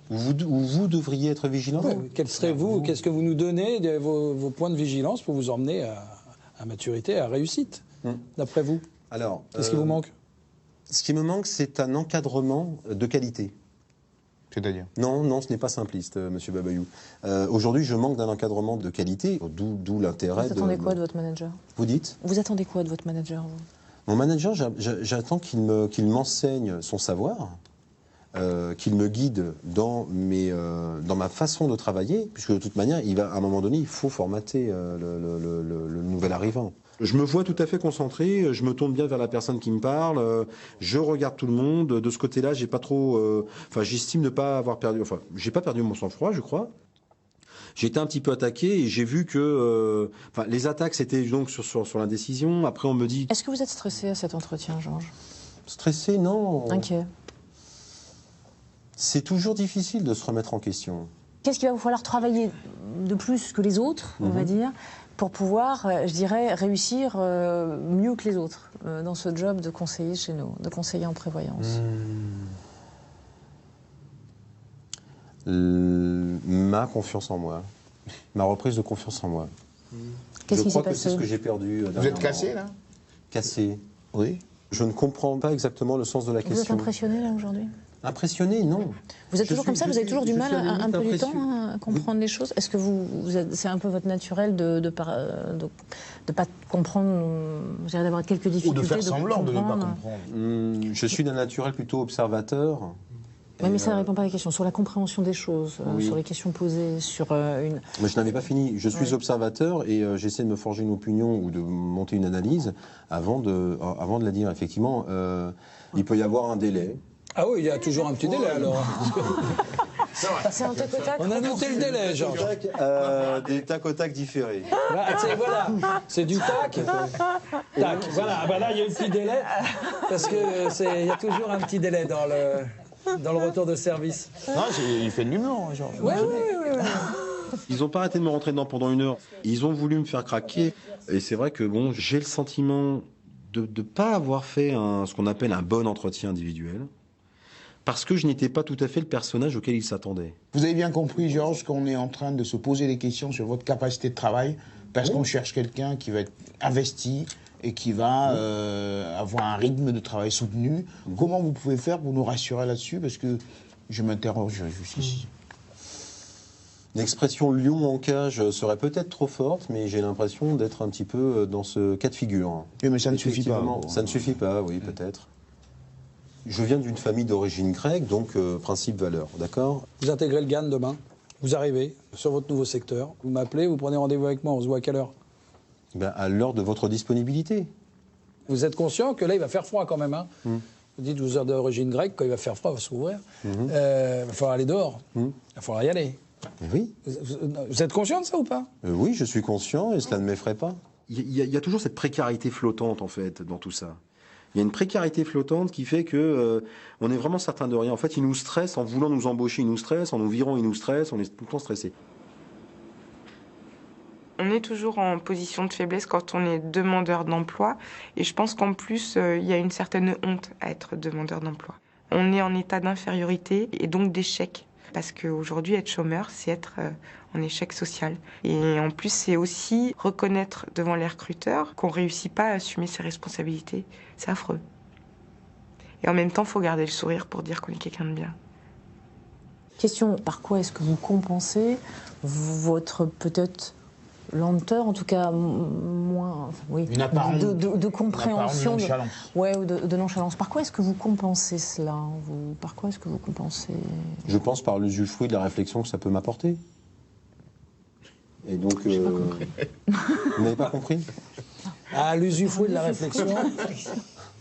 Où vous devriez être vigilant. Quel serait vous? Qu'est-ce que vous nous donnez, vos points de vigilance pour vous emmener à maturité, à réussite, d'après vous? Alors, qu'est-ce qui vous manque? Ce qui me manque, c'est un encadrement de qualité. C'est-à-dire? Non, ce n'est pas simpliste, Monsieur Babayou. Aujourd'hui, je manque d'un encadrement de qualité, d'où l'intérêt. Vous attendez quoi de votre manager? Vous dites? Vous attendez quoi de votre manager? Mon manager, j'attends qu'il m'enseigne son savoir, qu'il me guide dans ma façon de travailler, puisque de toute manière, à un moment donné, il faut formater le nouvel arrivant. Je me vois tout à fait concentré, je me tourne bien vers la personne qui me parle, je regarde tout le monde. De ce côté-là, j'ai pas trop, j'estime ne pas avoir perdu, j'ai pas perdu mon sang-froid, je crois. J'ai été un petit peu attaqué et j'ai vu que, les attaques c'était donc sur l'indécision. Après, on me dit. Est-ce que vous êtes stressé à cet entretien, Georges? Stressé, non. Inquiet. C'est toujours difficile de se remettre en question. Qu'est-ce qu'il va vous falloir travailler de plus que les autres, on va dire, pour pouvoir, je dirais, réussir mieux que les autres dans ce job de conseiller chez nous, de conseiller en prévoyance? Ma confiance en moi, ma reprise de confiance en moi. Qu'est-ce qui s'est passé? Je crois que c'est ce que j'ai perdu. Vous êtes cassé, là? Cassé. Oui. Je ne comprends pas exactement le sens de la question. Vous êtes impressionné, là, aujourd'hui? Impressionné, non. Vous êtes toujours comme ça? Vous avez toujours du mal, un peu du temps, à comprendre les choses? Est-ce que c'est un peu votre naturel de pas comprendre, d'avoir quelques difficultés? Ou de faire semblant de ne pas comprendre. Je suis d'un naturel plutôt observateur. Oui, mais ça ne répond pas à la question. Sur la compréhension des choses, oui. sur les questions posées, sur une... Mais je n'avais pas fini. Je suis observateur et j'essaie de me forger une opinion ou de monter une analyse avant de la dire. Effectivement, il peut y avoir un délai. Ah oui, il y a toujours un petit délai alors. C'est un tac au tac. On a noté le délai, Georges. Des tac au tac différés. Voilà, c'est du tac. Tac. Voilà, là il y a un petit délai parce que il y a toujours un petit délai dans le retour de service. Non, il fait de l'humour, Georges. Oui. Ils n'ont pas arrêté de me rentrer dedans pendant 1 heure. Ils ont voulu me faire craquer. Et c'est vrai que j'ai le sentiment de ne pas avoir fait ce qu'on appelle un bon entretien individuel. Parce que je n'étais pas tout à fait le personnage auquel ils s'attendaient. Vous avez bien compris, Georges, qu'on est en train de se poser des questions sur votre capacité de travail, parce qu'on cherche quelqu'un qui va être investi et qui va avoir un rythme de travail soutenu. Comment vous pouvez faire pour nous rassurer là-dessus? Parce que je m'interroge jusqu'ici. L'expression lion en cage serait peut-être trop forte, mais j'ai l'impression d'être un petit peu dans ce cas de figure. Oui, mais ça ne suffit pas. Ça ne suffit pas, oui, peut-être. Je viens d'une famille d'origine grecque, donc principe-valeur, d'accord? Vous intégrez le GAN demain, vous arrivez sur votre nouveau secteur, vous m'appelez, vous prenez rendez-vous avec moi, on se voit à quelle heure? À l'heure de votre disponibilité. Vous êtes conscient que là, il va faire froid quand même, hein? Vous dites 12 heures d'origine grecque, quand il va faire froid, il va s'ouvrir. Il va falloir aller dehors, il va falloir y aller. Oui. Vous êtes conscient de ça ou pas? Oui, je suis conscient et cela ne m'effraie pas. Il y a toujours cette précarité flottante, en fait, dans tout ça. Il y a une précarité flottante qui fait que on est vraiment certain de rien. En fait, ils nous stressent en voulant nous embaucher, ils nous stressent, en nous virant, ils nous stressent, on est tout le temps stressé. On est toujours en position de faiblesse quand on est demandeur d'emploi. Et je pense qu'en plus, il y a une certaine honte à être demandeur d'emploi. On est en état d'infériorité et donc d'échec. Parce qu'aujourd'hui, être chômeur, c'est être en échec social. Et en plus, c'est aussi reconnaître devant les recruteurs qu'on ne réussit pas à assumer ses responsabilités. C'est affreux. Et en même temps, il faut garder le sourire pour dire qu'on est quelqu'un de bien. Question, par quoi est-ce que vous compensez votre peut-être lenteur, en tout cas moins, une apparente, de compréhension, une apparente nonchalance. ou de nonchalance. Par quoi est-ce que vous compensez cela? Par quoi est-ce que vous compensez? Je pense par l'usufruit de la réflexion que ça peut m'apporter. Et donc, J'ai pas compris. Vous n'avez pas compris? Ah, l'usufruit de la réflexion.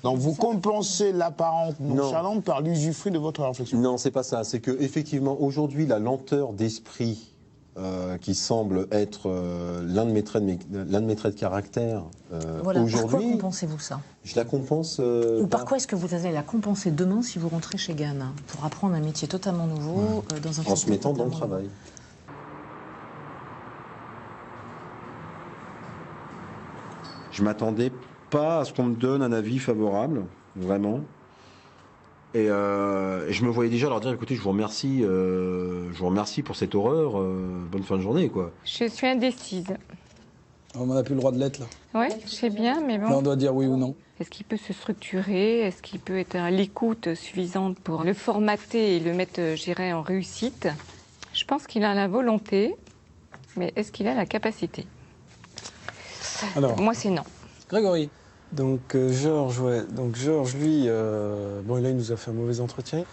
Donc vous compensez l'apparente nonchalante par l'usufruit de votre réflexion? Non, c'est pas ça. C'est que effectivement, aujourd'hui, la lenteur d'esprit qui semble être l'un de mes traits de caractère Voilà, aujourd'hui. par quoi compensez-vous ça? Je la compense. Ou par quoi est-ce que vous allez la compenser demain si vous rentrez chez Gann pour apprendre un métier totalement nouveau dans un en se mettant dans le travail. Je m'attendais pas à ce qu'on me donne un avis favorable, vraiment. Et je me voyais déjà leur dire, écoutez, je vous remercie pour cette horreur, bonne fin de journée, quoi. Je suis indécise. On n'a plus le droit de l'être, là. Oui, je sais bien, mais bon. Là, on doit dire oui ou non. Est-ce qu'il peut se structurer? Est-ce qu'il peut être à l'écoute suffisante pour le formater et le mettre, je dirais, en réussite? Je pense qu'il a la volonté, mais est-ce qu'il a la capacité? Alors, moi, c'est non. Grégory. Donc Georges, ouais. Donc Georges, lui, bon, là, il nous a fait un mauvais entretien.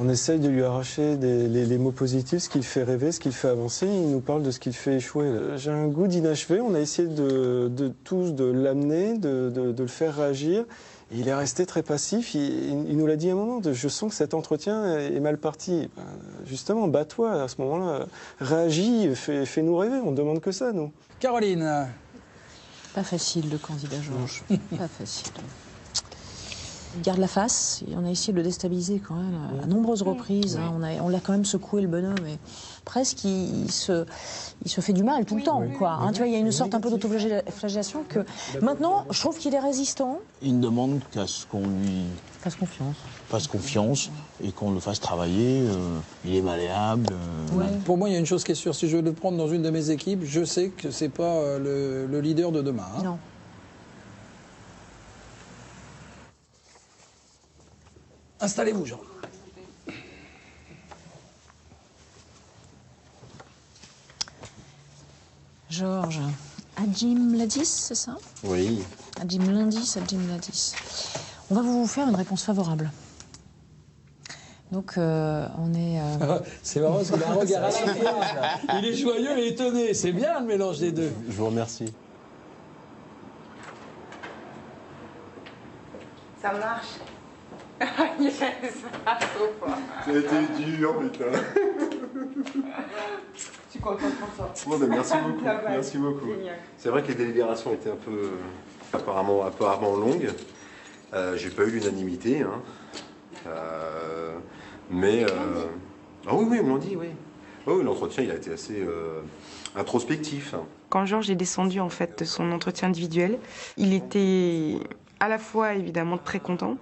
On essaye de lui arracher les mots positifs, ce qui le fait rêver, ce qui le fait avancer. Il nous parle de ce qui le fait échouer. J'ai un goût d'inachevé. On a essayé de l'amener, de le faire réagir. Et il est resté très passif. Il nous l'a dit à un moment. Je sens que cet entretien est mal parti. Ben, justement, bats-toi à ce moment-là. Réagis, fais-nous rêver. On ne demande que ça, nous. Caroline. Pas facile, le candidat Georges. Pas facile. Il garde la face. Et on a essayé de le déstabiliser quand même à nombreuses reprises. Hein. On l'a quand même secoué, le bonhomme. Et presque, il se fait du mal tout le temps. Quoi, hein. Tu vois, il y a une sorte un peu d'autoflagellation que maintenant, je trouve qu'il est résistant. Il ne demande qu'à ce qu'on lui fasse confiance et qu'on le fasse travailler. Il est malléable. Pour moi, il y a une chose qui est sûre. Si je veux le prendre dans une de mes équipes, je sais que c'est pas le leader de demain. Hein. Non. Installez-vous, Jean. Georges, Adjim Ladis, c'est ça? Oui. Adjim Ladis. On va vous faire une réponse favorable. Donc, on est... C'est marrant, parce qu'il a un regard à la fois. Il est joyeux et étonné. C'est bien le mélange des deux. Je vous remercie. Ça marche. Yes, ça trop fort. Ça a été dur, putain. Je suis contente pour ça. Bon, ben, merci beaucoup. Merci beaucoup. C'est vrai que les délibérations étaient apparemment longues. J'ai pas eu l'unanimité, hein. Mais ah oui, ils me l'ont dit, oui. Oh, l'entretien, il a été assez introspectif. Quand Georges est descendu en fait de son entretien individuel, il était à la fois évidemment très content,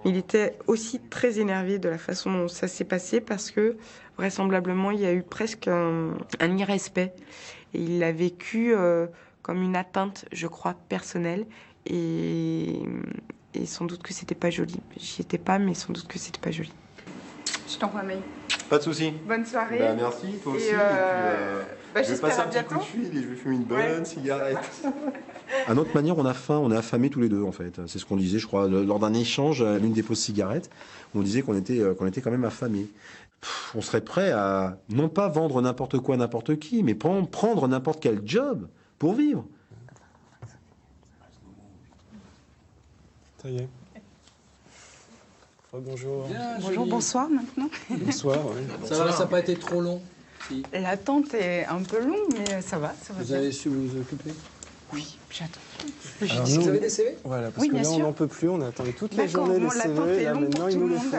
mais il était aussi très énervé de la façon dont ça s'est passé parce que vraisemblablement il y a eu presque un irrespect et il l'a vécu comme une atteinte, je crois, personnelle et sans doute que c'était pas joli. J'y étais pas, mais sans doute que c'était pas joli. Je t'envoie un mail. Pas de souci. Bonne soirée. Bah, merci, toi aussi. Je vais passer un petit coup de fil et je vais fumer une bonne cigarette. À notre manière, on a faim, on est affamés tous les deux, en fait. C'est ce qu'on disait, je crois, lors d'un échange à l'une des pauses cigarettes. On disait qu'on était quand même affamés. On serait prêt à, non pas vendre n'importe quoi à n'importe qui, mais prendre n'importe quel job pour vivre. Ça y est. Bonjour. Bonjour, bonsoir maintenant. Bonsoir, oui. Ça va, ça n'a pas été trop long? Si. L'attente est un peu longue, mais ça va. Vous avez su vous occuper? Oui, j'attends. Alors vous avez des CV? Voilà, parce Oui, que bien là, on sûr. n'en peut plus, on a attendu toute la journée les CV, là maintenant ils nous les font.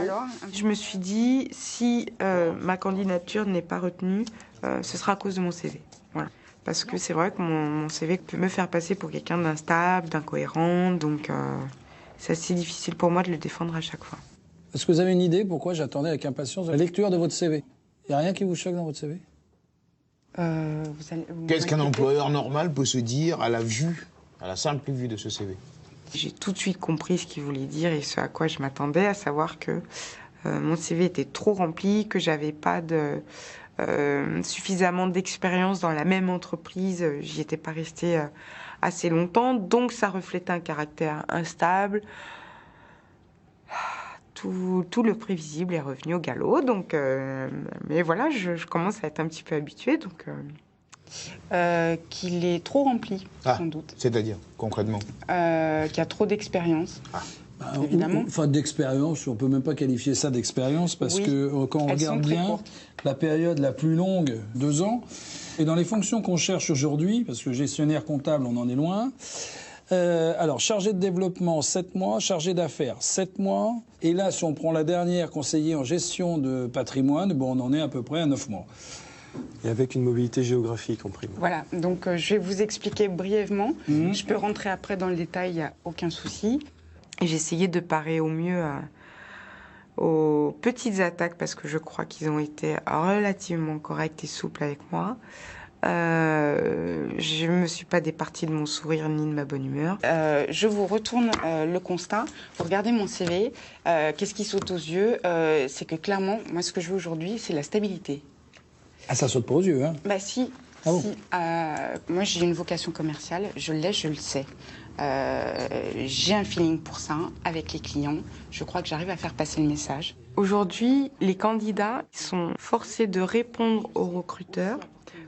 Je me suis dit, si ma candidature n'est pas retenue, ce sera à cause de mon CV. Voilà. Parce que c'est vrai que mon CV peut me faire passer pour quelqu'un d'instable, d'incohérent, donc c'est assez difficile pour moi de le défendre à chaque fois. Est-ce que vous avez une idée pourquoi j'attendais avec impatience la lecture de votre CV? Il n'y a rien qui vous choque dans votre CV? Qu'est-ce qu'un employeur normal peut se dire à la simple vue de ce CV? J'ai tout de suite compris ce qu'il voulait dire et ce à quoi je m'attendais, à savoir que mon CV était trop rempli, que j'avais pas suffisamment d'expérience dans la même entreprise, j'y étais pas restée assez longtemps, donc ça reflétait un caractère instable. Tout le prévisible est revenu au galop, donc mais voilà, je commence à être un petit peu habituée, donc qu'il est trop rempli, sans doute. C'est-à-dire, concrètement qu'il y a trop d'expérience. Évidemment. Enfin, d'expérience, on peut même pas qualifier ça d'expérience, parce que quand on regarde bien la période la plus longue, 2 ans, et dans les fonctions qu'on cherche aujourd'hui, parce que gestionnaire comptable, on en est loin. Alors, chargé de développement, 7 mois, chargé d'affaires, 7 mois. Et là, si on prend la dernière, conseiller en gestion de patrimoine, bon, on en est à peu près à 9 mois. Et avec une mobilité géographique en prime. Voilà, donc je vais vous expliquer brièvement. Je peux rentrer après dans le détail, il n'y a aucun souci. Et j'ai essayé de parer au mieux aux petites attaques parce que je crois qu'ils ont été relativement corrects et souples avec moi. Je ne me suis pas départie de mon sourire ni de ma bonne humeur. Je vous retourne le constat. Vous regardez mon CV. Qu'est-ce qui saute aux yeux? C'est que clairement, moi, ce que je veux aujourd'hui, c'est la stabilité. Ah, ça saute pas aux yeux, hein? Bah si. Ah bon? Moi, j'ai une vocation commerciale. Je l'ai, je le sais. J'ai un feeling pour ça avec les clients. Je crois que j'arrive à faire passer le message. Aujourd'hui, les candidats sont forcés de répondre aux recruteurs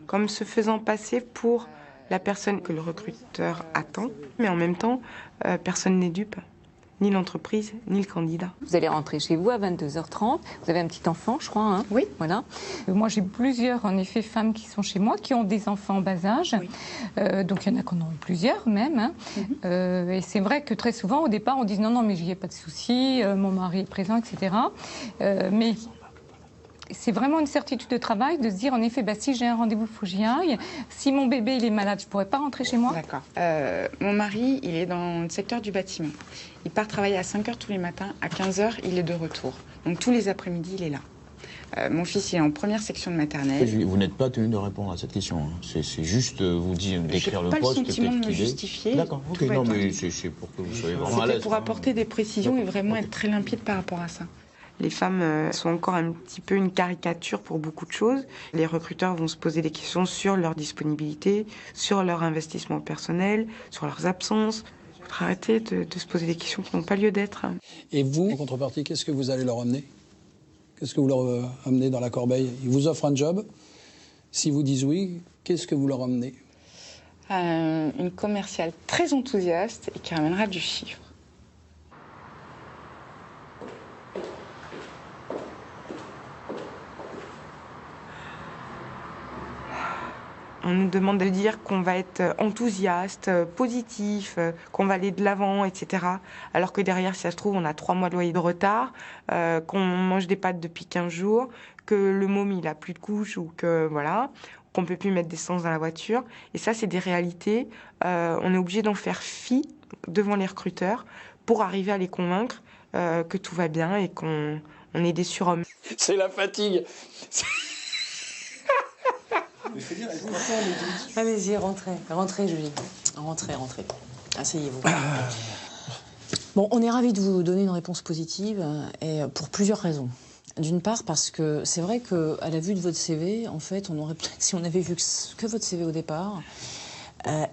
comme se faisant passer pour la personne que le recruteur attend. Mais en même temps, personne n'est dupe. Ni l'entreprise, ni le candidat. Vous allez rentrer chez vous à 22h30. Vous avez un petit enfant, je crois. Hein? Oui. Voilà. Moi, j'ai plusieurs, en effet, femmes qui sont chez moi, qui ont des enfants en bas âge. Oui. Donc, il y en a qui en ont plusieurs, même. Hein. Et c'est vrai que très souvent, au départ, on dit non, mais il n'y a pas de souci, mon mari est présent, etc. Mais c'est vraiment une certitude de travail de se dire, en effet, si j'ai un rendez-vous, il faut que j'y aille. Si mon bébé il est malade, je ne pourrais pas rentrer chez moi. D'accord. Mon mari, il est dans le secteur du bâtiment. Il part travailler à 5h tous les matins. À 15h, il est de retour. Donc tous les après-midi, il est là. Mon fils, il est en première section de maternelle. Vous n'êtes pas tenu de répondre à cette question. Hein. C'est juste vous dire, décrire le poste, tel qu'il est. Je n'ai pas le sentiment de me justifier. D'accord, ok. Non, mais c'est pour que vous soyez vraiment à l'aise. C'était pour apporter des précisions et vraiment être très limpide par rapport à ça. Les femmes sont encore un petit peu une caricature pour beaucoup de choses. Les recruteurs vont se poser des questions sur leur disponibilité, sur leur investissement personnel, sur leurs absences. Il faudra arrêter de se poser des questions qui n'ont pas lieu d'être. Et vous, en contrepartie, qu'est-ce que vous allez leur amener? Qu'est-ce que vous leur amenez dans la corbeille? Ils vous offrent un job. S'ils vous disent oui, qu'est-ce que vous leur amenez? Une commerciale très enthousiaste et qui ramènera du chiffre. On nous demande de dire qu'on va être enthousiaste, positif, qu'on va aller de l'avant, etc. Alors que derrière, si ça se trouve, on a 3 mois de loyer de retard, qu'on mange des pâtes depuis 15 jours, que le môme, il a plus de couches ou que, voilà, qu'on peut plus mettre d'essence dans la voiture. Et ça, c'est des réalités. On est obligé d'en faire fi devant les recruteurs pour arriver à les convaincre que tout va bien et qu'on est des surhommes. C'est la fatigue. Allez-y, rentrez, Julie. Rentrez. Asseyez-vous. Bon, on est ravis de vous donner une réponse positive, et pour plusieurs raisons. D'une part, parce que c'est vrai qu'à la vue de votre CV, en fait, on aurait peut-être, si on avait vu que votre CV au départ,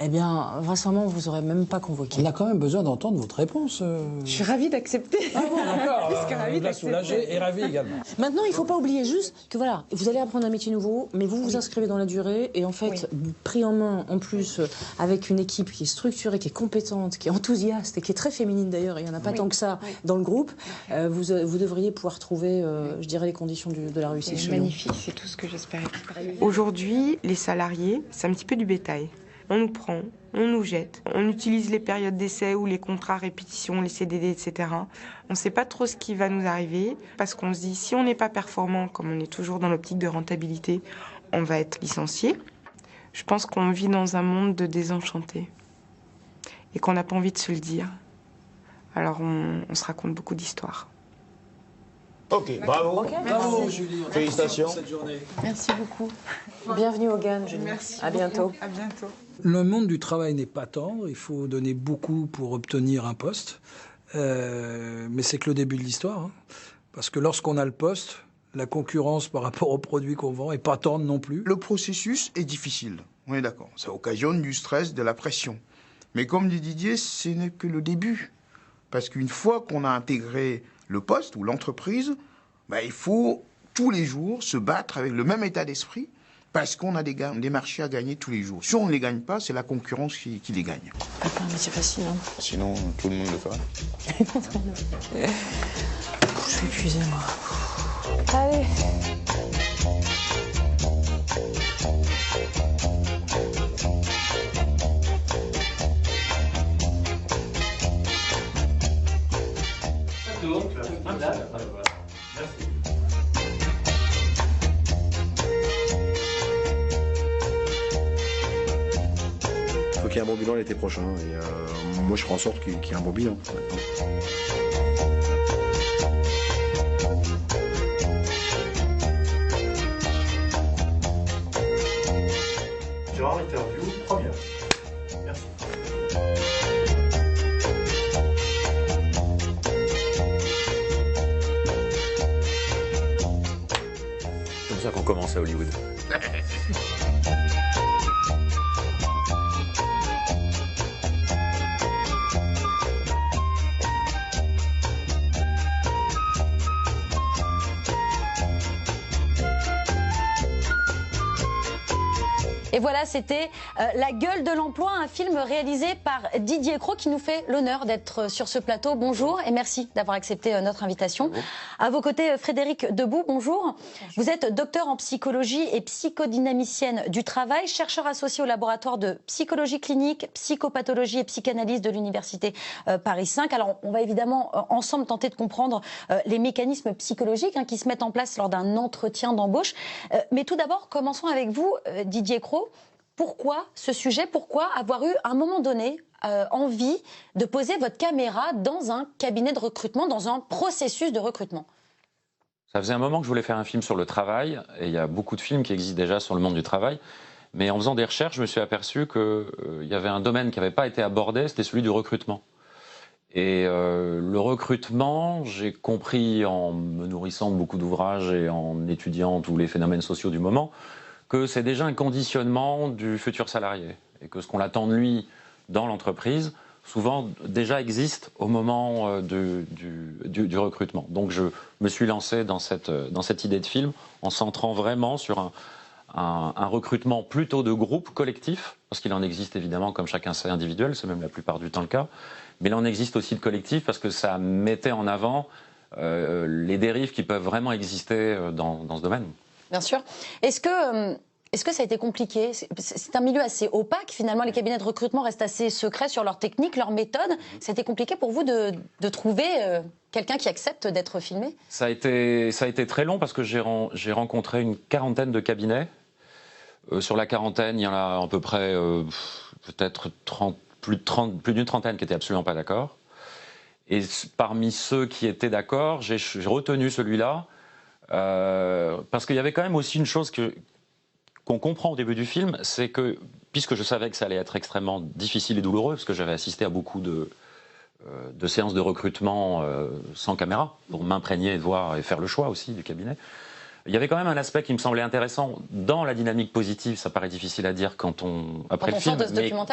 eh bien, vraisemblablement, vous n'aurez même pas convoqué. On a quand même besoin d'entendre votre réponse. Je suis ravie d'accepter. Ah bon, d'accord. Plus que ravie d'accepter. Soulagée et ravie également. Maintenant, il ne faut pas oublier juste que voilà, vous allez apprendre un métier nouveau, mais vous vous inscrivez dans la durée et en fait, pris en main, en plus, avec une équipe qui est structurée, qui est compétente, qui est enthousiaste et qui est très féminine d'ailleurs, il n'y en a pas tant que ça dans le groupe, vous devriez pouvoir trouver, je dirais, les conditions de la réussite. C'est magnifique, c'est tout ce que j'espérais. Aujourd'hui, les salariés, c'est un petit peu du bétail. On nous prend, on nous jette, on utilise les périodes d'essai ou les contrats à répétition, les CDD, etc. On ne sait pas trop ce qui va nous arriver parce qu'on se dit si on n'est pas performant, comme on est toujours dans l'optique de rentabilité, on va être licencié. Je pense qu'on vit dans un monde de désenchantés et qu'on n'a pas envie de se le dire. Alors on se raconte beaucoup d'histoires. Ok, bravo. Okay. Bravo, Julie. Félicitations. Pour cette journée. Merci beaucoup. Bienvenue au GAN, Julie. Merci. À bientôt. À bientôt. Le monde du travail n'est pas tendre. Il faut donner beaucoup pour obtenir un poste. Mais c'est que le début de l'histoire. Hein. Parce que lorsqu'on a le poste, la concurrence par rapport aux produits qu'on vend n'est pas tendre non plus. Le processus est difficile, on est d'accord. Ça occasionne du stress, de la pression. Mais comme dit Didier, ce n'est que le début. Parce qu'une fois qu'on a intégré le poste ou l'entreprise, il faut tous les jours se battre avec le même état d'esprit parce qu'on a des marchés à gagner tous les jours. Si on ne les gagne pas, c'est la concurrence qui les gagne. C'est pas un métier facile, hein. Sinon, tout le monde le ferait. Je suis épuisée, moi. Allez. qu'il y ait un bon bilan l'été prochain. Et moi, je ferai en sorte qu'il y ait un bon bilan. Gérard, interview, première. Merci. C'est comme ça qu'on commence à Hollywood. Et voilà, c'était La gueule de l'emploi, un film réalisé par Didier Cros qui nous fait l'honneur d'être sur ce plateau. Bonjour et merci d'avoir accepté notre invitation. Bonjour. À vos côtés, Frédéric Debout, bonjour. Bonjour. Vous êtes docteur en psychologie et psychodynamicienne du travail, chercheur associé au laboratoire de psychologie clinique, psychopathologie et psychanalyse de l'université Paris 5. Alors, on va évidemment ensemble tenter de comprendre les mécanismes psychologiques qui se mettent en place lors d'un entretien d'embauche. Mais tout d'abord, commençons avec vous, Didier Cros. Pourquoi ce sujet? Pourquoi avoir eu, à un moment donné, envie de poser votre caméra dans un cabinet de recrutement, dans un processus de recrutement? Ça faisait un moment que je voulais faire un film sur le travail, et il y a beaucoup de films qui existent déjà sur le monde du travail. Mais en faisant des recherches, je me suis aperçu qu'il y avait un domaine qui n'avait pas été abordé, c'était celui du recrutement. Et le recrutement, j'ai compris en me nourrissant de beaucoup d'ouvrages et en étudiant tous les phénomènes sociaux du moment, que c'est déjà un conditionnement du futur salarié et que ce qu'on attend de lui dans l'entreprise, souvent déjà existe au moment du recrutement. Donc je me suis lancé dans cette idée de film en centrant vraiment sur un recrutement plutôt de groupe collectif, parce qu'il en existe évidemment, comme chacun sait, individuel, c'est même la plupart du temps le cas, mais il en existe aussi de collectif parce que ça mettait en avant les dérives qui peuvent vraiment exister dans ce domaine. Bien sûr. Est-ce que ça a été compliqué? C'est un milieu assez opaque, finalement. Les cabinets de recrutement restent assez secrets sur leurs techniques, leurs méthodes. Ça a été compliqué pour vous de trouver quelqu'un qui accepte d'être filmé? Ça a été très long parce que j'ai rencontré une quarantaine de cabinets. Sur la quarantaine, il y en a à peu près peut-être plus d'une trentaine qui n'étaient absolument pas d'accord. Et parmi ceux qui étaient d'accord, j'ai retenu celui-là. Parce qu'il y avait quand même aussi une chose qu'on comprend au début du film, c'est que, puisque je savais que ça allait être extrêmement difficile et douloureux, parce que j'avais assisté à beaucoup de séances de recrutement sans caméra, pour m'imprégner et voir et faire le choix aussi du cabinet, il y avait quand même un aspect qui me semblait intéressant dans la dynamique positive, ça paraît difficile à dire après le film,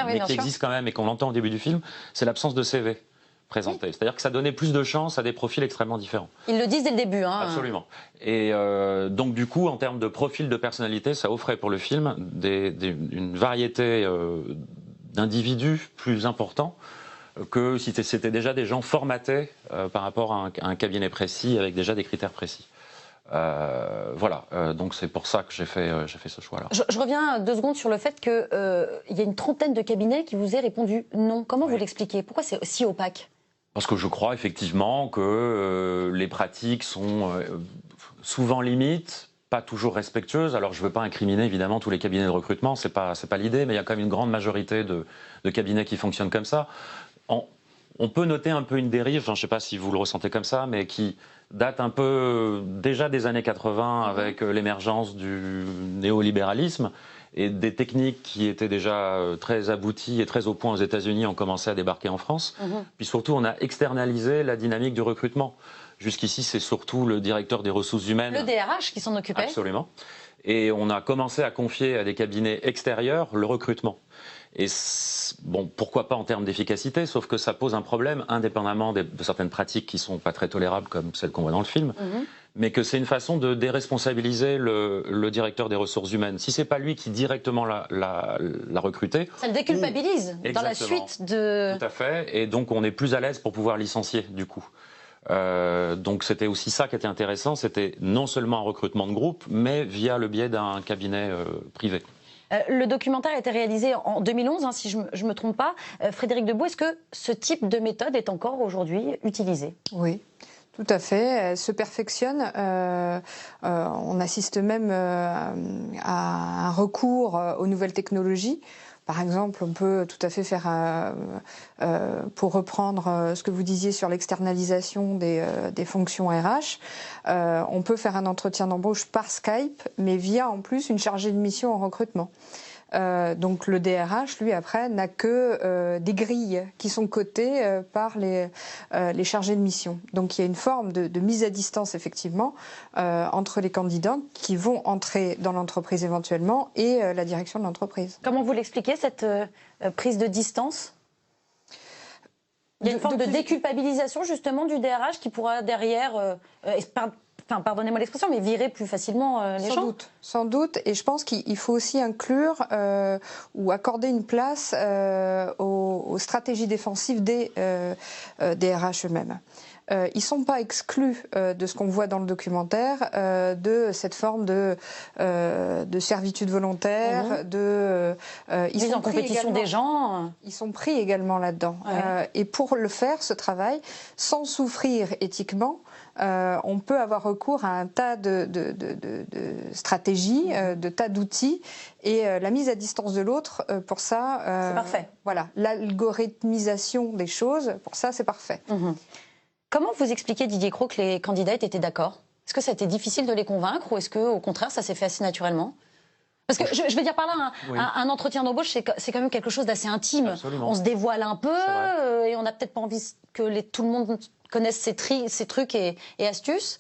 mais qui existe quand même et qu'on l'entend au début du film, c'est l'absence de CV. Présenté. Oui. C'est-à-dire que ça donnait plus de chance à des profils extrêmement différents. Ils le disent dès le début. Absolument. Et donc du coup, en termes de profil de personnalité, ça offrait pour le film une variété d'individus plus importants que si c'était déjà des gens formatés par rapport à un cabinet précis avec déjà des critères précis. Voilà, donc c'est pour ça que j'ai fait ce choix-là. Je reviens 2 secondes sur le fait qu'il y a une trentaine de cabinets qui vous aient répondu non. Comment vous l'expliquez? Pourquoi c'est si opaque? Parce que je crois effectivement que les pratiques sont souvent limites, pas toujours respectueuses. Alors je ne veux pas incriminer évidemment tous les cabinets de recrutement, c'est pas l'idée, mais il y a quand même une grande majorité de cabinets qui fonctionnent comme ça. On peut noter un peu une dérive, je ne sais pas si vous le ressentez comme ça, mais qui date un peu déjà des années 80 avec l'émergence du néolibéralisme et des techniques qui étaient déjà très abouties et très au point aux États-Unis ont commencé à débarquer en France. Puis surtout, on a externalisé la dynamique du recrutement. Jusqu'ici, c'est surtout le directeur des ressources humaines. Le DRH qui s'en occupait. Absolument. Et on a commencé à confier à des cabinets extérieurs le recrutement. Et bon, pourquoi pas en termes d'efficacité, sauf que ça pose un problème, indépendamment de certaines pratiques qui ne sont pas très tolérables, comme celles qu'on voit dans le film, mais que c'est une façon de déresponsabiliser le directeur des ressources humaines. Si ce n'est pas lui qui directement l'a recruté... Ça le déculpabilise dans la suite de... Tout à fait, et donc on est plus à l'aise pour pouvoir licencier, du coup. Donc c'était aussi ça qui était intéressant, c'était non seulement un recrutement de groupe, mais via le biais d'un cabinet privé. Le documentaire a été réalisé en 2011, si je ne me trompe pas. Frédéric Debout, est-ce que ce type de méthode est encore aujourd'hui utilisé? Oui, Tout à fait, elle se perfectionne. On assiste même à un recours aux nouvelles technologies. Par exemple, on peut tout à fait faire, pour reprendre ce que vous disiez sur l'externalisation des fonctions RH, on peut faire un entretien d'embauche par Skype, mais via en plus une chargée de mission en recrutement. Donc le DRH, lui, après, n'a que des grilles qui sont codées par les chargés de mission. Donc il y a une forme de mise à distance, effectivement, entre les candidats qui vont entrer dans l'entreprise éventuellement et la direction de l'entreprise. Comment vous l'expliquez, cette prise de distance ? Il y a une forme de déculpabilisation, justement, du DRH qui pourra derrière... Enfin, pardonnez-moi l'expression, mais virer plus facilement les gens. Sans doute. Et je pense qu'il faut aussi inclure ou accorder une place aux stratégies défensives des RH eux-mêmes. Ils ne sont pas exclus de ce qu'on voit dans le documentaire, de cette forme de servitude volontaire, ils sont en compétition des gens. Ils sont pris également là-dedans. Ouais. Et pour le faire, ce travail, sans souffrir éthiquement, on peut avoir recours à un tas de stratégies, de tas d'outils, et la mise à distance de l'autre, pour ça... c'est parfait. Voilà, l'algorithmisation des choses, pour ça, c'est parfait. Comment vous expliquez, Didier Cros, que les candidats étaient d'accord ? Est-ce que ça a été difficile de les convaincre, ou est-ce qu'au contraire, ça s'est fait assez naturellement ? Parce que je veux dire par là, un entretien d'embauche, c'est quand même quelque chose d'assez intime. Absolument. On se dévoile un peu, et on n'a peut-être pas envie que tout le monde connaisse ces trucs et astuces.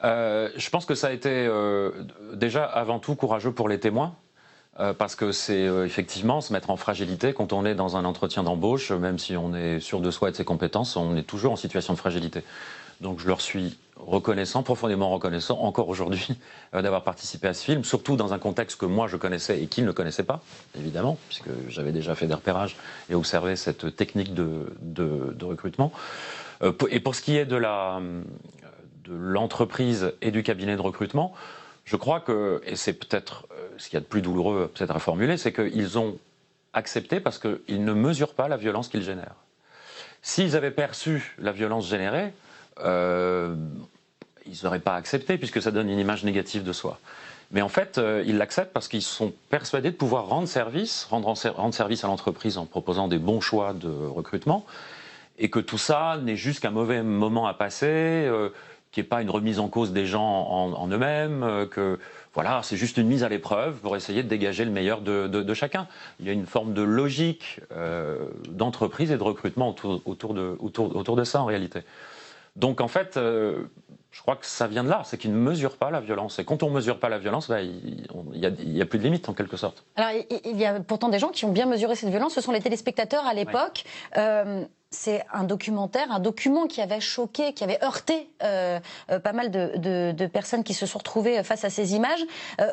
Je pense que ça a été déjà avant tout courageux pour les témoins. Parce que c'est effectivement se mettre en fragilité quand on est dans un entretien d'embauche, même si on est sûr de soi et de ses compétences, on est toujours en situation de fragilité. Donc je leur suis reconnaissant, profondément reconnaissant, encore aujourd'hui, d'avoir participé à ce film, surtout dans un contexte que moi je connaissais et qu'ils ne connaissaient pas, évidemment, puisque j'avais déjà fait des repérages et observé cette technique de recrutement. Et pour ce qui est de l'entreprise et du cabinet de recrutement, je crois que, et c'est peut-être ce qu'il y a de plus douloureux peut-être à formuler, c'est qu'ils ont accepté parce qu'ils ne mesurent pas la violence qu'ils génèrent. S'ils avaient perçu la violence générée, ils n'auraient pas accepté puisque ça donne une image négative de soi. Mais en fait, ils l'acceptent parce qu'ils sont persuadés de pouvoir rendre service à l'entreprise en proposant des bons choix de recrutement et que tout ça n'est juste qu'un mauvais moment à passer, qu'il n'y ait pas une remise en cause des gens en eux-mêmes, que voilà, c'est juste une mise à l'épreuve pour essayer de dégager le meilleur de chacun. Il y a une forme de logique d'entreprise et de recrutement autour de ça en réalité. Donc en fait, je crois que ça vient de là, c'est qu'ils ne mesurent pas la violence. Et quand on ne mesure pas la violence, il n'y a plus de limite en quelque sorte. Alors il y a pourtant des gens qui ont bien mesuré cette violence, ce sont les téléspectateurs à l'époque. Ouais. C'est un document qui avait choqué, qui avait heurté pas mal de personnes qui se sont retrouvées face à ces images.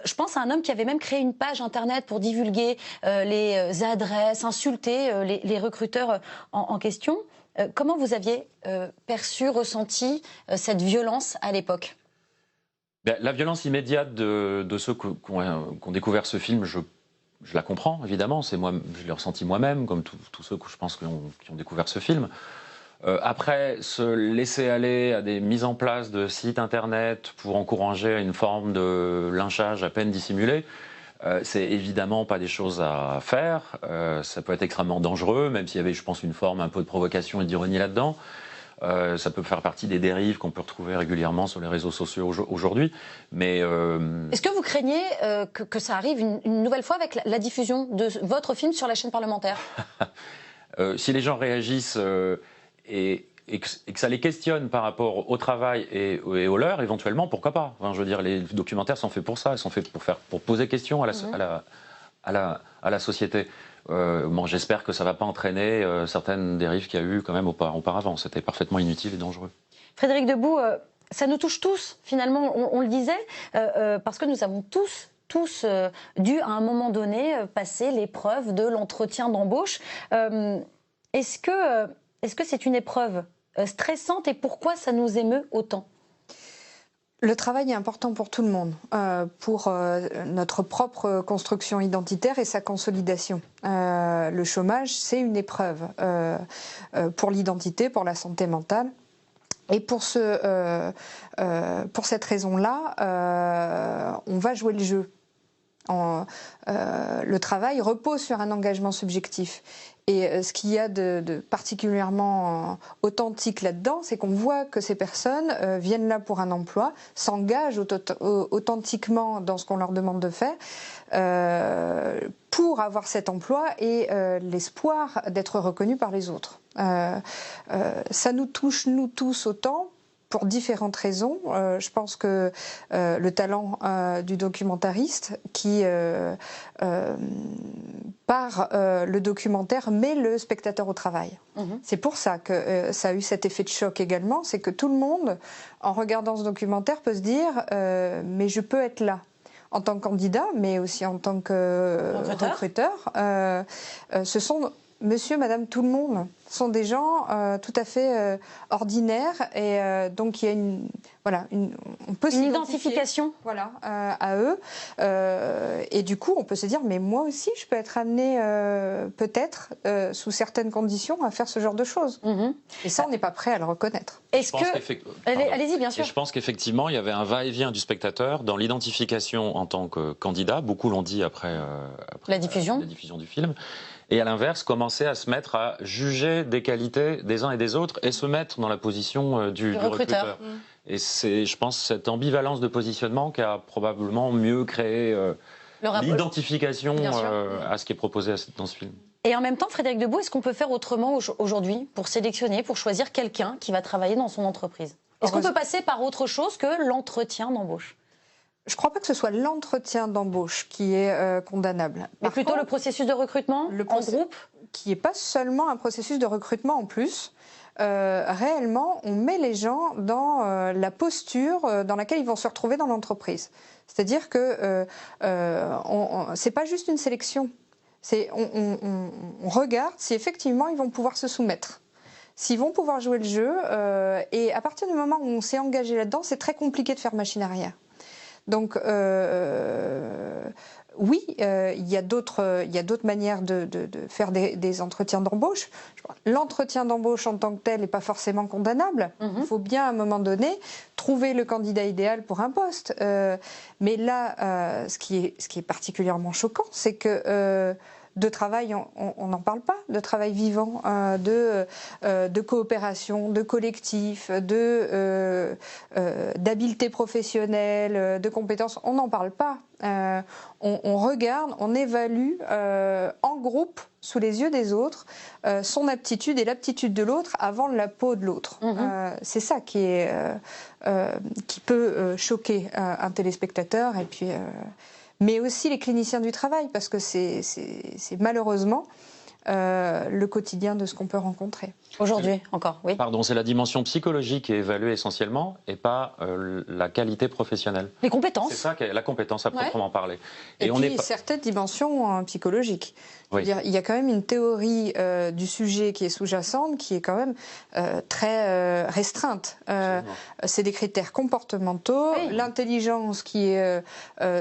Je pense à un homme qui avait même créé une page internet pour divulguer les adresses, insulter les recruteurs en question. Comment vous aviez perçu, ressenti cette violence à l'époque ? La violence immédiate de ceux qui ont découvert ce film, je la comprends, évidemment. Je l'ai ressenti moi-même, comme tous ceux que je pense qui ont découvert ce film. Après, se laisser aller à des mises en place de sites internet pour encourager une forme de lynchage à peine dissimulé, c'est évidemment pas des choses à faire. Ça peut être extrêmement dangereux, même s'il y avait, je pense, une forme un peu de provocation et d'ironie là-dedans. Ça peut faire partie des dérives qu'on peut retrouver régulièrement sur les réseaux sociaux aujourd'hui. Mais est-ce que vous craignez que ça arrive une nouvelle fois avec la diffusion de votre film sur la chaîne parlementaire ? Si les gens réagissent et que ça les questionne par rapport au travail et au leur, éventuellement, pourquoi pas ? Enfin, je veux dire, les documentaires sont faits pour ça, ils sont faits pour poser question à la société. Bon, j'espère que ça ne va pas entraîner certaines dérives qu'il y a eu quand même auparavant. C'était parfaitement inutile et dangereux. Frédéric Debout, ça nous touche tous, finalement, on le disait, parce que nous avons tous dû, à un moment donné, passer l'épreuve de l'entretien d'embauche. Est-ce que c'est une épreuve stressante et pourquoi ça nous émeut autant ? Le travail est important pour tout le monde, pour notre propre construction identitaire et sa consolidation. Le chômage, c'est une épreuve pour l'identité, pour la santé mentale. Et pour cette raison-là, on va jouer le jeu. Le travail repose sur un engagement subjectif. Et ce qu'il y a de particulièrement authentique là-dedans, c'est qu'on voit que ces personnes viennent là pour un emploi, s'engagent authentiquement dans ce qu'on leur demande de faire, pour avoir cet emploi et l'espoir d'être reconnus par les autres. Ça nous touche, nous tous, autant, pour différentes raisons. Je pense que le talent du documentariste qui, par le documentaire, met le spectateur au travail. C'est pour ça que ça a eu cet effet de choc également, c'est que tout le monde, en regardant ce documentaire, peut se dire mais je peux être là. En tant que candidat, mais aussi en tant que recruteur. Ce sont monsieur, madame, tout le monde. Ce sont des gens tout à fait ordinaires et donc il y a on peut une identification à eux et du coup on peut se dire mais moi aussi je peux être amené peut-être sous certaines conditions à faire ce genre de choses et ça on n'est pas prêt à le reconnaître. Est-ce que allez-y bien sûr. Et je pense qu'effectivement il y avait un va-et-vient du spectateur dans l'identification en tant que candidat, beaucoup l'ont dit après la diffusion du film. Et à l'inverse, commencer à se mettre à juger des qualités des uns et des autres et se mettre dans la position du recruteur. Et c'est, je pense, cette ambivalence de positionnement qui a probablement mieux créé l'identification à ce qui est proposé dans ce film. Et en même temps, Frédéric Debout, est-ce qu'on peut faire autrement aujourd'hui pour sélectionner, pour choisir quelqu'un qui va travailler dans son entreprise? Est-ce qu'on peut passer par autre chose que l'entretien d'embauche? Je ne crois pas que ce soit l'entretien d'embauche qui est condamnable. Mais plutôt le processus de recrutement en groupe, qui n'est pas seulement un processus de recrutement en plus. Réellement, on met les gens dans la posture dans laquelle ils vont se retrouver dans l'entreprise. C'est-à-dire que c'est pas juste une sélection. On regarde si effectivement ils vont pouvoir se soumettre. S'ils vont pouvoir jouer le jeu. Et à partir du moment où on s'est engagé là-dedans, c'est très compliqué de faire machine arrière. Donc, oui, il y a d'autres manières de faire des entretiens d'embauche. L'entretien d'embauche en tant que tel n'est pas forcément condamnable. Il faut bien, à un moment donné, trouver le candidat idéal pour un poste. Mais là, ce qui est particulièrement choquant, c'est que de travail, on n'en parle pas, de travail vivant, de coopération, de collectif, d'habileté professionnelle, de compétences, on n'en parle pas. On regarde, on évalue en groupe, sous les yeux des autres, son aptitude et l'aptitude de l'autre avant la peau de l'autre. C'est ça qui peut choquer un téléspectateur et puis... mais aussi les cliniciens du travail, parce que c'est malheureusement le quotidien de ce qu'on peut rencontrer. Aujourd'hui encore, oui. Pardon, c'est la dimension psychologique qui est évaluée essentiellement et pas la qualité professionnelle. Les compétences. C'est ça, la compétence à proprement parler. Et puis certaines dimensions psychologiques. Oui. Il y a quand même une théorie du sujet qui est sous-jacente, qui est quand même très restreinte. C'est des critères comportementaux. Oui. L'intelligence qui est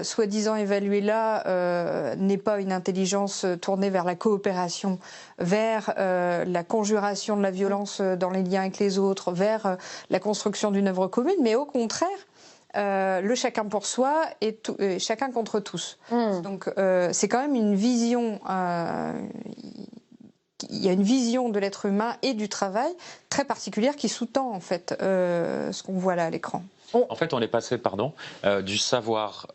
soi-disant évaluée là n'est pas une intelligence tournée vers la coopération, vers la conjuration de la violence dans les liens avec les autres, vers la construction d'une œuvre commune, mais au contraire, le chacun pour soi et chacun contre tous. Donc c'est quand même une vision, il y a une vision de l'être humain et du travail très particulière qui sous-tend en fait ce qu'on voit là à l'écran. En fait, on est passé, du savoir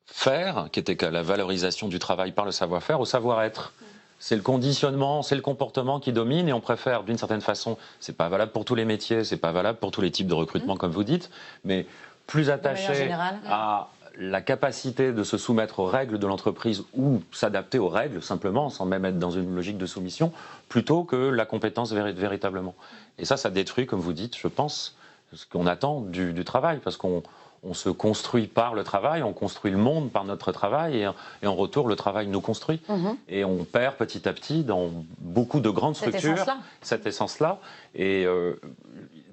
faire, qui était la valorisation du travail par le savoir-faire, au savoir-être. C'est le conditionnement, c'est le comportement qui domine et on préfère d'une certaine façon, c'est pas valable pour tous les métiers, c'est pas valable pour tous les types de recrutement comme vous dites, mais plus attaché à la capacité de se soumettre aux règles de l'entreprise ou s'adapter aux règles simplement, sans même être dans une logique de soumission, plutôt que la compétence véritablement. Et ça détruit, comme vous dites, je pense, ce qu'on attend du travail, parce qu'on se construit par le travail, on construit le monde par notre travail et en retour, le travail nous construit. Et on perd petit à petit dans beaucoup de grandes structures cette essence-là. Et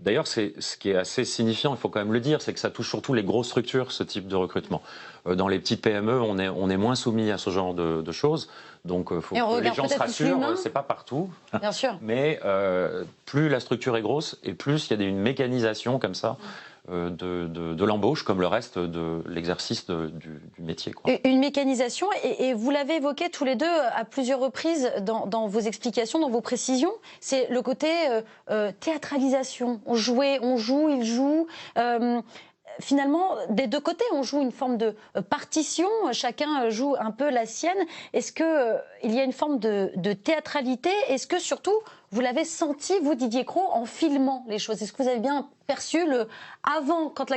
D'ailleurs, ce qui est assez signifiant, il faut quand même le dire, c'est que ça touche surtout les grosses structures, ce type de recrutement. Dans les petites PME, on est moins soumis à ce genre de choses. Donc, il faut que les gens se rassurent, c'est pas partout. Bien sûr. Mais plus la structure est grosse et plus il y a une mécanisation comme ça de l'embauche, comme le reste de l'exercice du métier, quoi. Une mécanisation, et vous l'avez évoqué tous les deux à plusieurs reprises dans vos explications, dans vos précisions, c'est le côté théâtralisation. On joue, il joue. Finalement, des deux côtés, on joue une forme de partition, chacun joue un peu la sienne. Est-ce qu'il y a une forme de théâtralité? Est-ce que surtout, vous l'avez senti, vous, Didier Cros, en filmant les choses? Est-ce que vous avez bien perçu avant, quand la